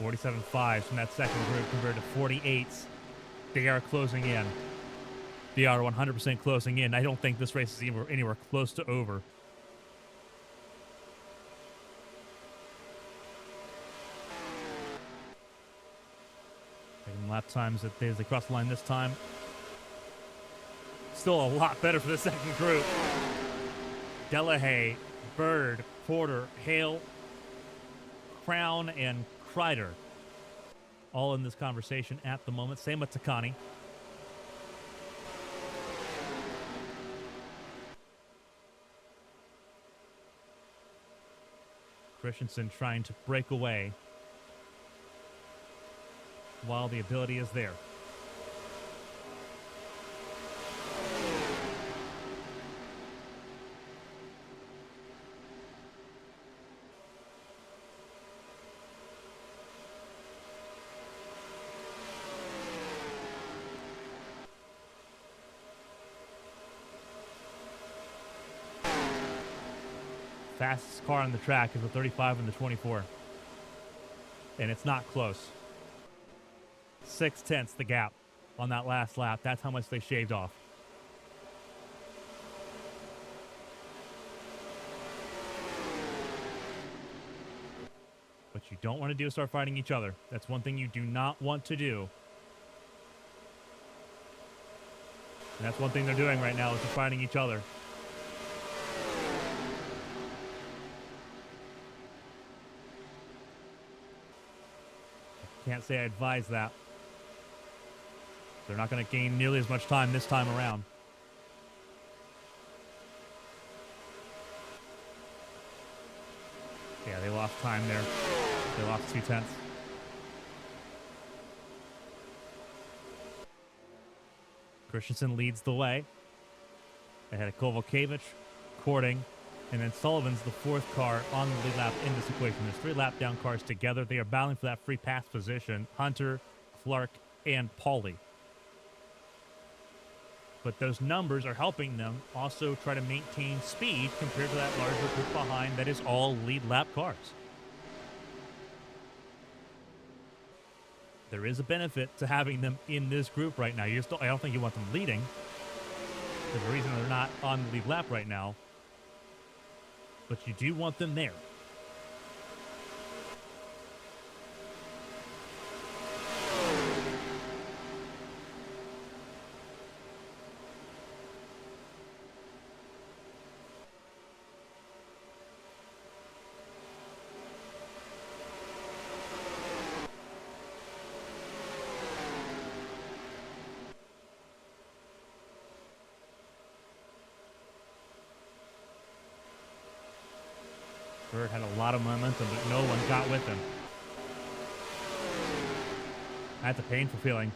.47.5s from that second group compared to 48s. They are closing in. They are 100% closing in. I don't think this race is anywhere close to over. Taking lap times as they cross the line this time. Still a lot better for the second group. Delahaye, Bird, Porter, Hale, Crown, and Kreider all in this conversation at the moment. Same with Takani. Christensen trying to break away while the ability is there. Fastest car on the track is the 35 and the 24. And it's not close. 0.6 the gap on that last lap. That's how much they shaved off. What you don't want to do is start fighting each other. That's one thing you do not want to do. And that's one thing they're doing right now is they're fighting each other. Can't say I advise that. They're not going to gain nearly as much time this time around. Yeah, they lost time there. They lost 0.2. Christensen leads the way. Ahead of Kovalkiewicz, Courting, and then Sullivan's the fourth car on the lead lap in this equation. There's 3 lap down cars together. They are battling for that free pass position. Hunter, Clark, and Pauly. But those numbers are helping them also try to maintain speed compared to that larger group behind that is all lead lap cars. There is a benefit to having them in this group right now. I don't think you want them leading. There's a reason they're not on the lead lap right now. But you do want them there. Bird had a lot of momentum, but no one got with him. That's a painful feeling.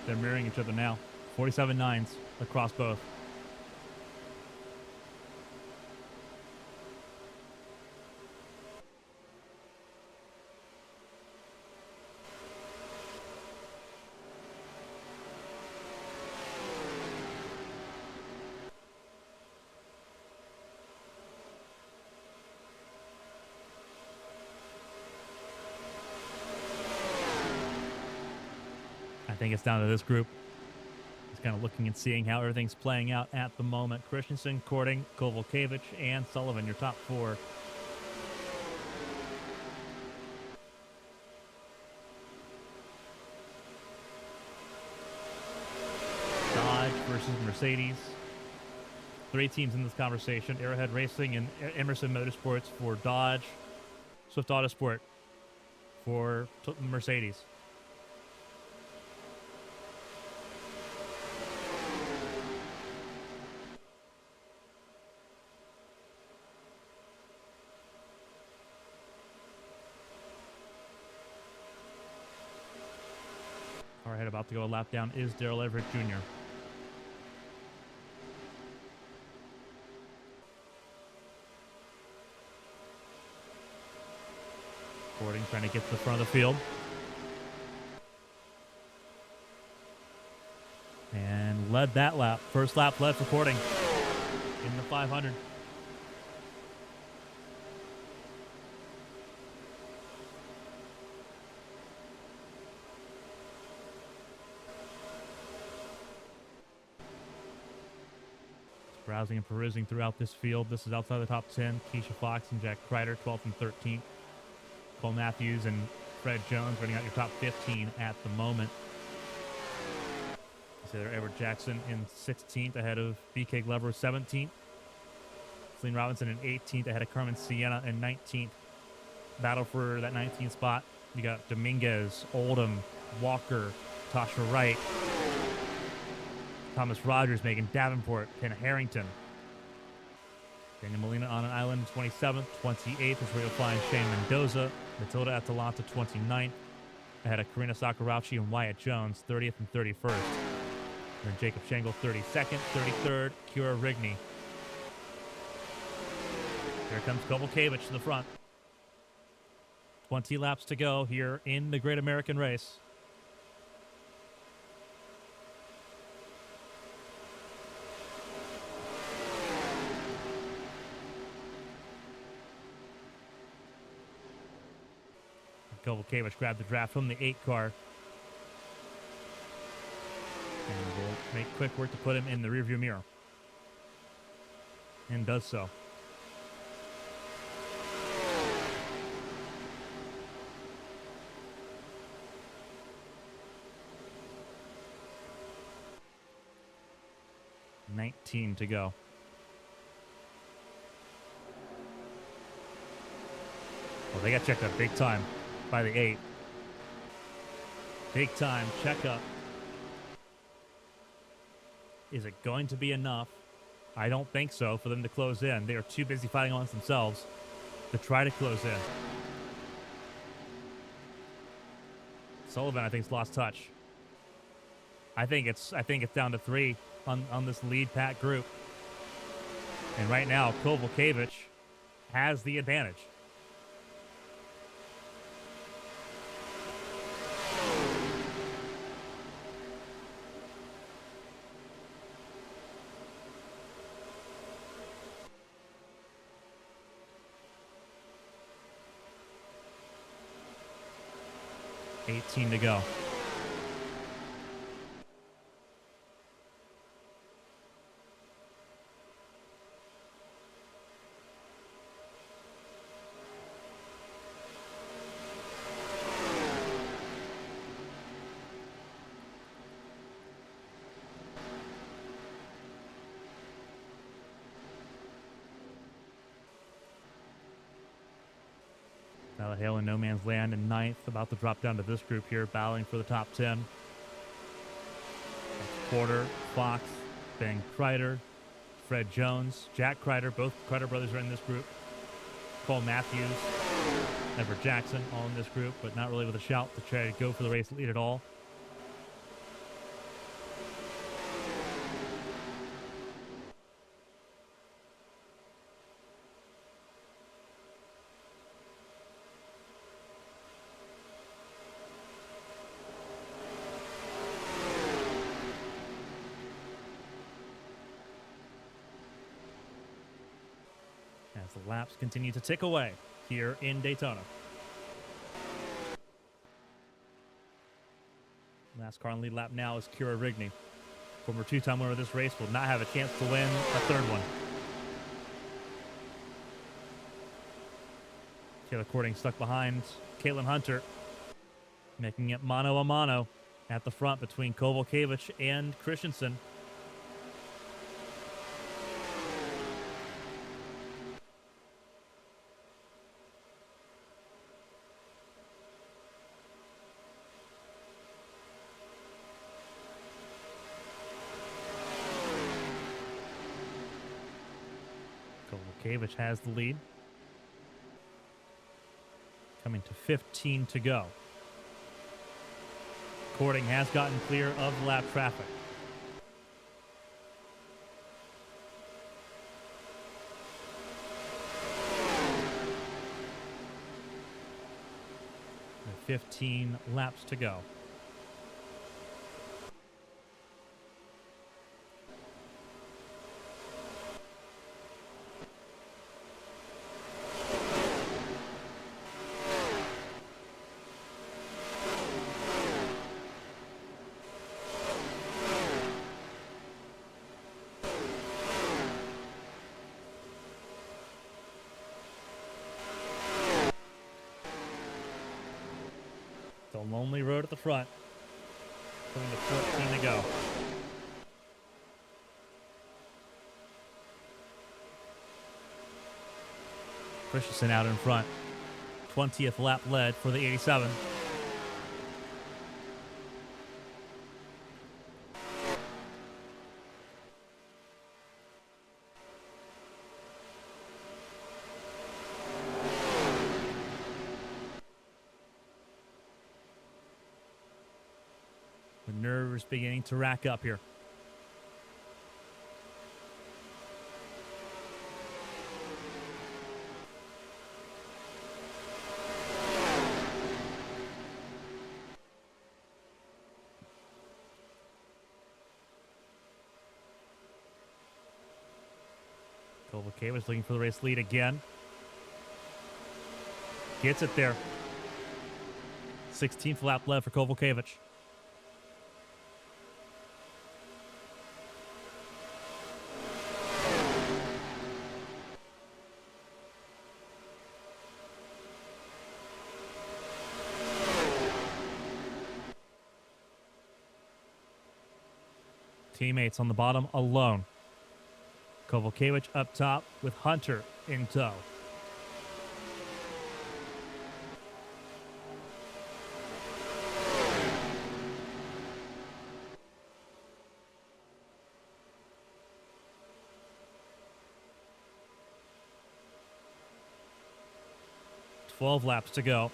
They're mirroring each other now. 47.9s across both. I think it's down to this group. Just kind of looking and seeing how everything's playing out at the moment. Christensen, Courting, Kovalkiewicz, and Sullivan, your top 4. Dodge versus Mercedes. 3 teams in this conversation. Arrowhead Racing and Emerson Motorsports for Dodge. Swift Autosport for Mercedes. Our head about to go a lap down is Darrell Everett Jr. Courting trying to get to the front of the field. And led that lap. First lap led for Courting in the 500. Browsing and perusing throughout this field. This is outside the top 10. Keisha Fox and Jack Kreider, 12th and 13th. Cole Matthews and Fred Jones running out your top 15 at the moment. You see there Edward Jackson in 16th ahead of BK Glover 17th. Celine Robinson in 18th ahead of Carmen Sienna in 19th. battle for that 19th spot. You got Dominguez, Oldham, Walker, Tasha Wright, Thomas Rogers, Megan Davenport, Ken Harrington. Daniel Molina on an island, 27th. 28th is where you'll find Shane Mendoza, Matilda Atalanta, 29th. Ahead of Karina Sakurauchi and Wyatt Jones, 30th and 31st. Then Jacob Shangle, 32nd. 33rd, Kira Rigney. Here comes Kovalkiewicz to the front. 20 laps to go here in the Great American Race. Kovalkiewicz grabbed the draft from the 8 car. And will make quick work to put him in the rearview mirror. And does so. $19 to go. Well, they got checked up big time by the 8. Big time checkup. Is it going to be enough? I don't think so for them to close in. They are too busy fighting amongst themselves to try to close in. Sullivan, I think, has lost touch. I think it's down to 3 on this lead pack group. And right now, Kovalkiewicz has the advantage. $18 to go. Now Hale in no man's land in 9th, about to drop down to this group here, battling for the top 10. Porter, Fox, Ben Kreider, Fred Jones, Jack Kreider, both Kreider brothers are in this group. Cole Matthews, Everett Jackson, all in this group, but not really with a shout to try to go for the race lead at all. As the laps continue to tick away here in Daytona. Last car on lead lap now is Kira Rigney. Former 2-time winner of this race will not have a chance to win a 3rd one. Kayla Cording stuck behind Caitlin Hunter, making it mano a mano at the front between Kovalkiewicz and Christensen. Kovalkiewicz has the lead. Coming to 15 to go. Cording has gotten clear of lap traffic. With 15 laps to go. The lonely road at the front. Coming to 14 to go. Christensen out in front. 20th lap led for the 87. The nerves beginning to rack up here. Kovalkiewicz looking for the race lead again. Gets it there. 16th lap left for Kovalkiewicz. Teammates on the bottom alone. Kovalkiewicz up top with Hunter in tow. Twelve laps to go.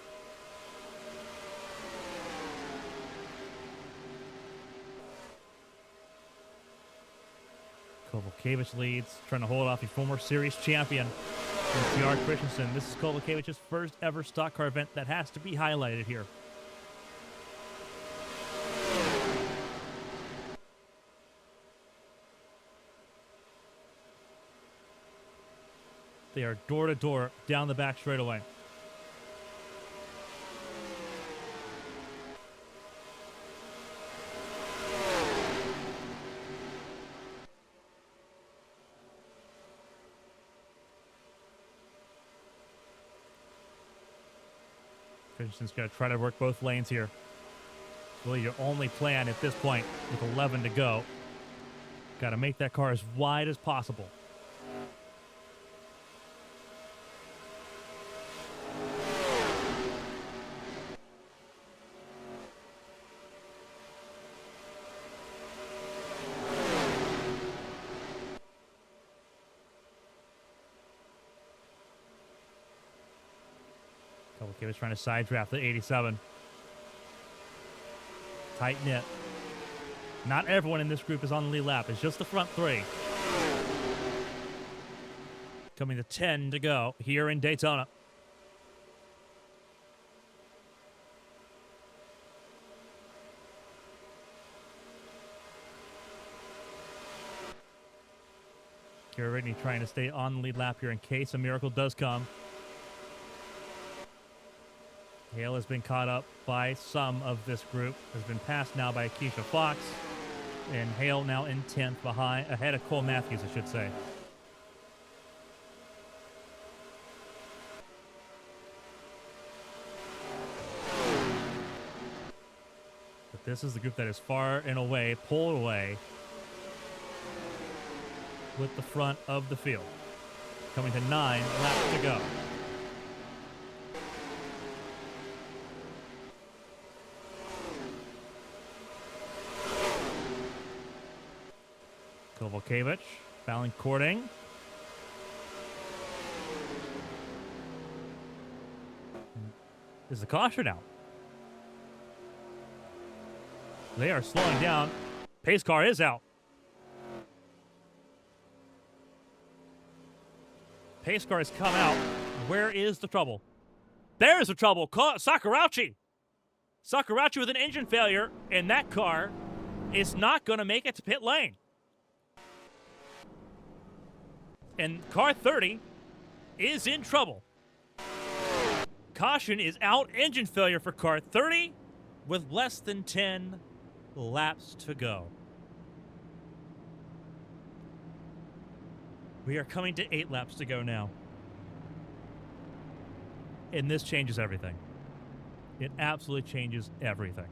Kovalkiewicz leads, trying to hold off a former series champion, TR Christensen. This is Kovalkiewicz's first ever stock car event that has to be highlighted here. They are door to door down the back straightaway. Christensen's going to try to work both lanes here. Really your only plan at this point with 11 to go. Got to make that car as wide as possible. Kovalkiewicz trying to side draft the 87. Tight knit. Not everyone in this group is on the lead lap. It's just the front three. Coming to 10 to go here in Daytona. Camyron trying to stay on the lead lap here in case a miracle does come. Hale has been caught up by some of this group. Has been passed now by Keisha Fox. And Hale now in 10th ahead of Cole Matthews, I should say. But this is the group that is far and away, pulled away with the front of the field. Coming to 9 laps to go. Kovalkiewicz, fouling courting. Is the caution out? They are slowing down. Pace car is out. Pace car has come out. Where is the trouble? There's the trouble. Sakurauchi. Sakurauchi with an engine failure, and that car is not going to make it to pit lane. And car 30 is in trouble. Caution is out. Engine failure for car 30 with less than 10 laps to go. We are coming to 8 laps to go now. And this changes everything. It absolutely changes everything.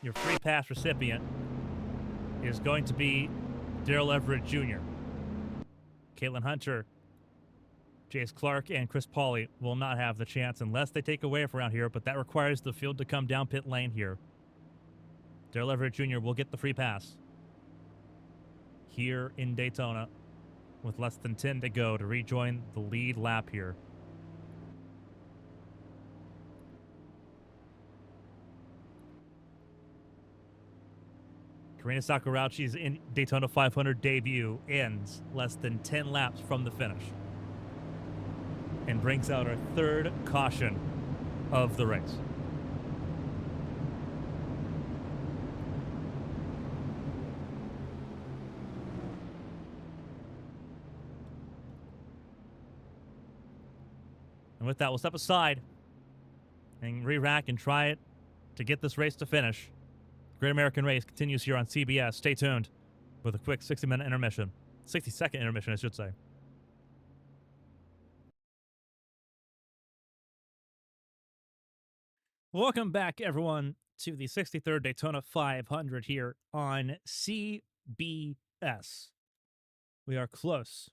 Your free pass recipient is going to be Darrell Everett Jr. Caitlin Hunter, Jace Clark, and Chris Pauly will not have the chance unless they take away from around here, but that requires the field to come down pit lane here. Darrell Everett Jr. will get the free pass here in Daytona with less than 10 to go to rejoin the lead lap here. Karina Sakurauchi's in Daytona 500 debut ends less than 10 laps from the finish and brings out our third caution of the race. And with that, we'll step aside and re-rack and try it to get this race to finish. Great American Race continues here on CBS. Stay tuned with a quick 60-minute intermission. 60-second intermission, I should say. Welcome back, everyone, to the 63rd Daytona 500 here on CBS. We are close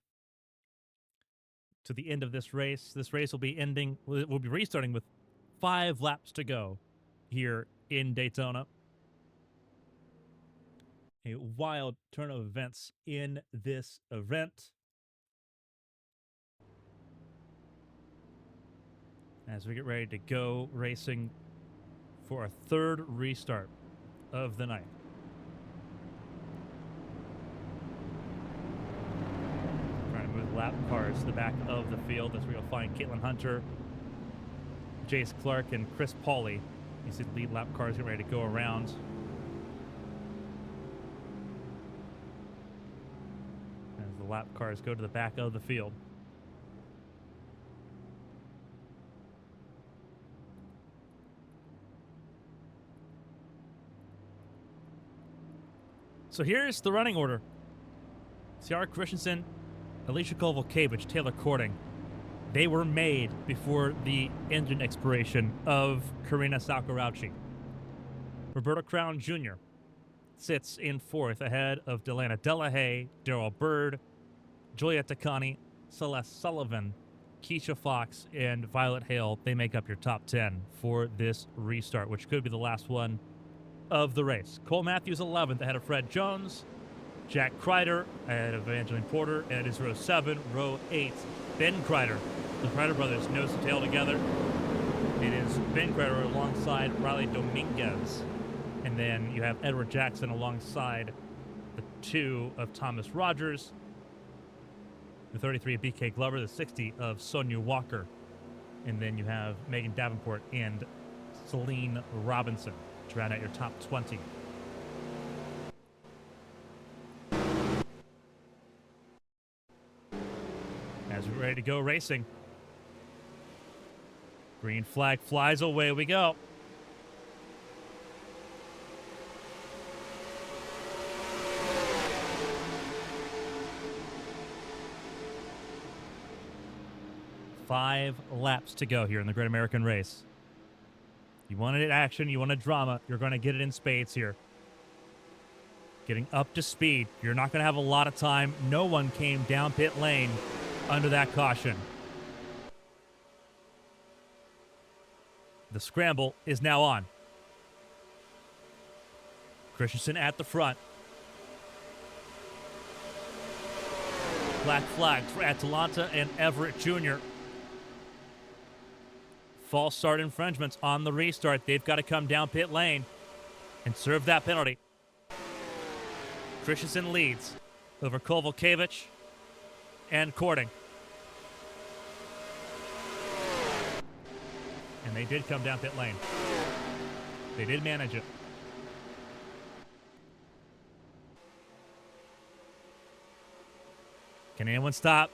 to the end of this race. This race will be ending, we'll be restarting with 5 laps to go here in Daytona. A wild turn of events in this event. As we get ready to go racing for a third restart of the night. Trying to move lap cars to the back of the field as we'll find Caitlin Hunter, Jace Clark, and Chris Pauly. You see the lead lap cars getting ready to go around. As the lap cars go to the back of the field. So here's the running order. Ciara Christensen, Alicia Kovalkiewicz, Taylor Cording. They were made before the engine expiration of Karina Sakurauchi. Roberto Crown Jr. sits in 4th ahead of Delana Delahaye, Daryl Bird, Juliette Takani, Celeste Sullivan, Keisha Fox, and Violet Hale. They make up your top 10 for this restart, which could be the last one of the race. Cole Matthews 11th ahead of Fred Jones. Jack Kreider ahead of Evangeline Porter. And it is row 7, row 8. Ben Kreider. The Kreider brothers nose to tail together. It is Ben Kreider alongside Riley Dominguez. And then you have Edward Jackson alongside the 2 of Thomas Rogers. The 33 of BK Glover. The 60 of Sonia Walker. And then you have Megan Davenport and Celine Robinson to round out your top 20. As we're ready to go racing. Green flag flies, away we go. Five laps to go here in the Great American Race. You wanted action, you wanted drama, you're going to get it in spades here. Getting up to speed. You're not going to have a lot of time. No one came down pit lane under that caution. The scramble is now on. Christensen at the front. Black flags for Atalanta and Everett Jr. False start infringements on the restart. They've got to come down pit lane and serve that penalty. Christensen leads over Kovalkiewicz and Cording. And they did come down pit lane. They did manage it. Can anyone stop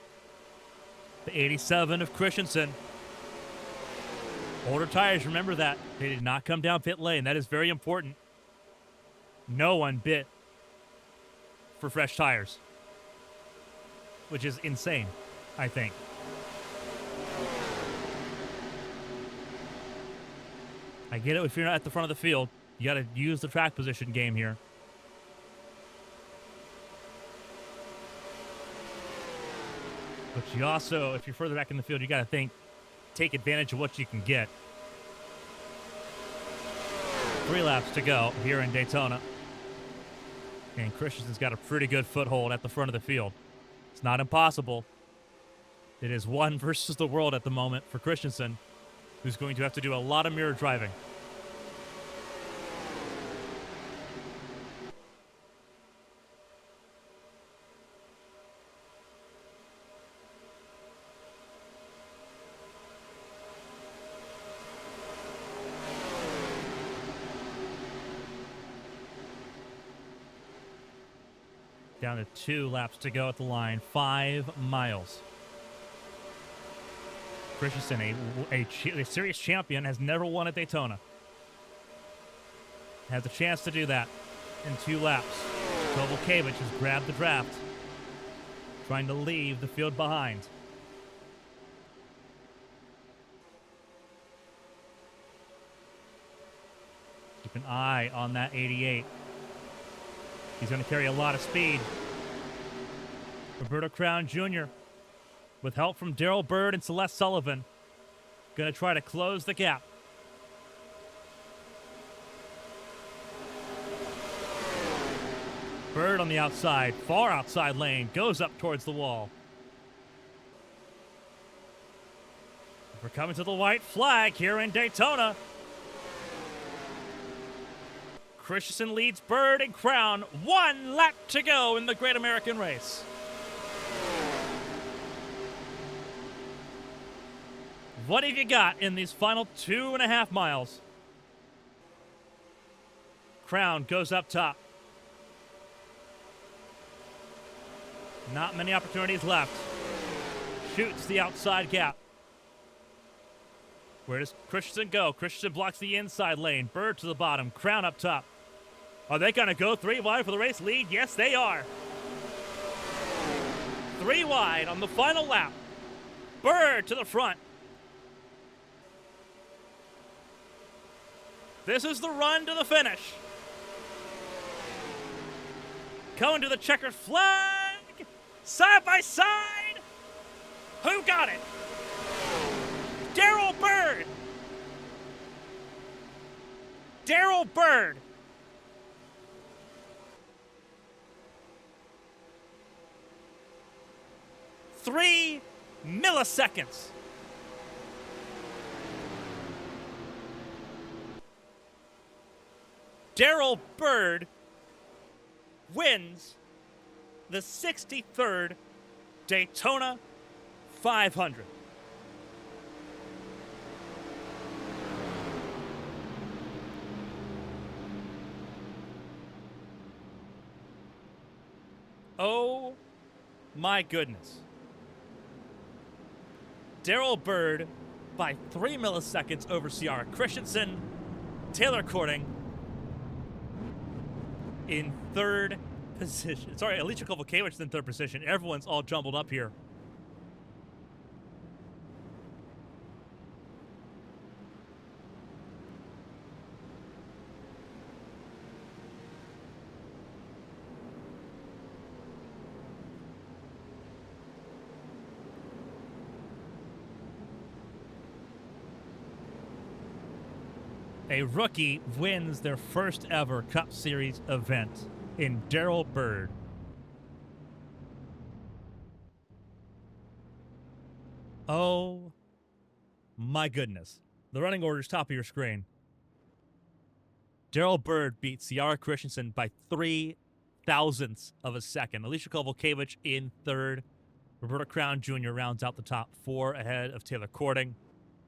the 87 of Christensen? Older tires, remember that. They did not come down pit lane. That is very important. No one bit for fresh tires, which is insane, I think. I get it if you're not at the front of the field. You got to use the track position game here. But you also, if you're further back in the field, you got to take advantage of what you can get. 3 laps to go here in Daytona. And Christensen's got a pretty good foothold at the front of the field. It's not impossible. It is 1 versus the world at the moment for Christensen, who's going to have to do a lot of mirror driving. Down to 2 laps to go at the line. 5 miles. Christensen, a series champion, has never won at Daytona. Has a chance to do that in 2 laps. Kovalkiewicz has grabbed the draft, trying to leave the field behind. Keep an eye on that 88. He's going to carry a lot of speed. Roberto Crown Jr., with help from Darrell Bird and Celeste Sullivan, going to try to close the gap. Bird on the outside, far outside lane, goes up towards the wall. We're coming to the white flag here in Daytona. Christensen leads Bird and Crown. 1 lap to go in the Great American Race. What have you got in these final 2.5 miles? Crown goes up top. Not many opportunities left. Shoots the outside gap. Where does Christensen go? Christensen blocks the inside lane. Bird to the bottom. Crown up top. Are they going to go 3 wide for the race lead? Yes, they are. 3 wide on the final lap. Bird to the front. This is the run to the finish. Going to the checkered flag. Side by side. Who got it? Darrell Bird. Darrell Bird. Three milliseconds. Darrell Bird wins the 63rd Daytona 500. Oh my goodness. Darrell Bird by 3 milliseconds over Ciara Christensen. Taylor Courting in 3rd position. Sorry, Alicia Kovalkiewicz in 3rd position. Everyone's all jumbled up here. A rookie wins their first ever Cup Series event in Darrell Bird. Oh my goodness. The running order is top of your screen. Darrell Bird beat Ciara Christensen by 0.003 of a second. Alicia Kovalkiewicz in 3rd. Roberta Crown Jr. rounds out the top 4 ahead of Taylor Courting.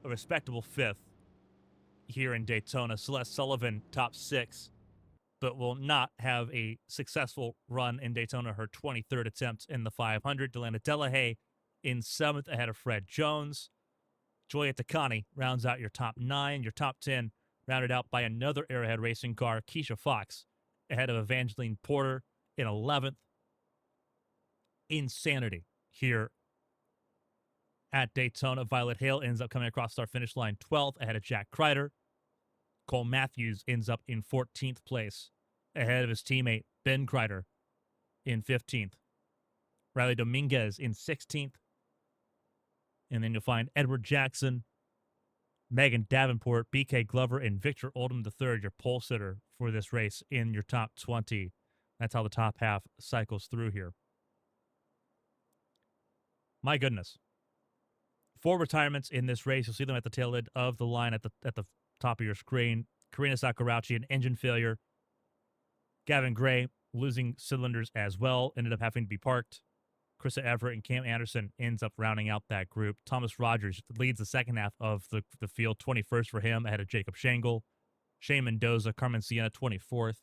A respectable 5th. Here in Daytona. Celeste Sullivan, top 6, but will not have a successful run in Daytona, her 23rd attempt in the 500. Delana Delahaye in 7th ahead of Fred Jones. Joya Takani rounds out your top 9. Your top 10 rounded out by another Arrowhead Racing car, Keisha Fox, ahead of Evangeline Porter in 11th. Insanity here at Daytona. Violet Hale ends up coming across our finish line 12th ahead of Jack Kreider. Cole Matthews ends up in 14th place ahead of his teammate Ben Kreider in 15th. Riley Dominguez in 16th. And then you'll find Edward Jackson, Megan Davenport, BK Glover, and Victor Oldham III, your pole sitter for this race in your top 20. That's how the top half cycles through here. My goodness. 4 retirements in this race. You'll see them at the tail end of the line at the top of your screen. Karina Sakurauchi, an engine failure. Gavin Gray losing cylinders as well, ended up having to be parked. Krista Everett and Cam Anderson ends up rounding out that group. Thomas Rogers leads the second half of the field, 21st for him, ahead of Jacob Shangle. Shane Mendoza, Carmen Sienna, 24th.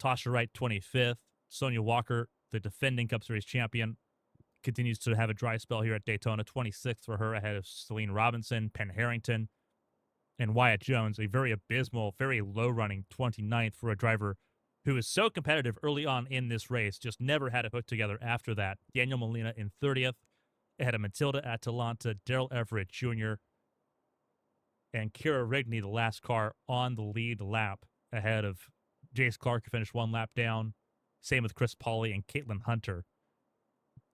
Tasha Wright, 25th. Sonia Walker, the defending Cup Series champion, continues to have a dry spell here at Daytona, 26th for her, ahead of Celine Robinson, Penn Harrington, and Wyatt Jones, a very abysmal, very low-running 29th for a driver who was so competitive early on in this race, just never had it put together after that. Daniel Molina in 30th, ahead of Matilda Atalanta, Daryl Everett Jr., and Kira Rigney, the last car on the lead lap, ahead of Jace Clark, who finished 1 lap down. Same with Chris Pauley and Caitlin Hunter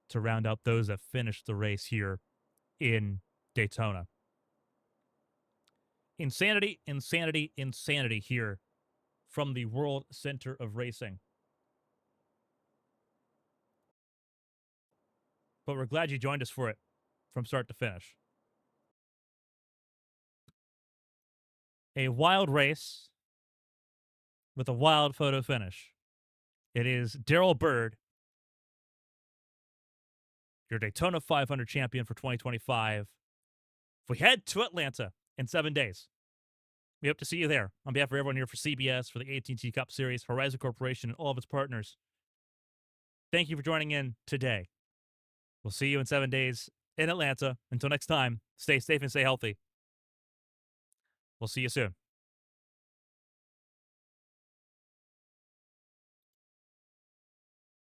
to round out those that finished the race here in Daytona. Insanity, insanity, insanity here from the World Center of Racing. But we're glad you joined us for it from start to finish. A wild race with a wild photo finish. It is Daryl Bird, your Daytona 500 champion for 2025. We head to Atlanta in 7 days. We hope to see you there. On behalf of everyone here for CBS, for the AT&T Cup Series, Horizon Corporation, and all of its partners, thank you for joining in today. We'll see you in 7 days in Atlanta. Until next time, stay safe and stay healthy. We'll see you soon.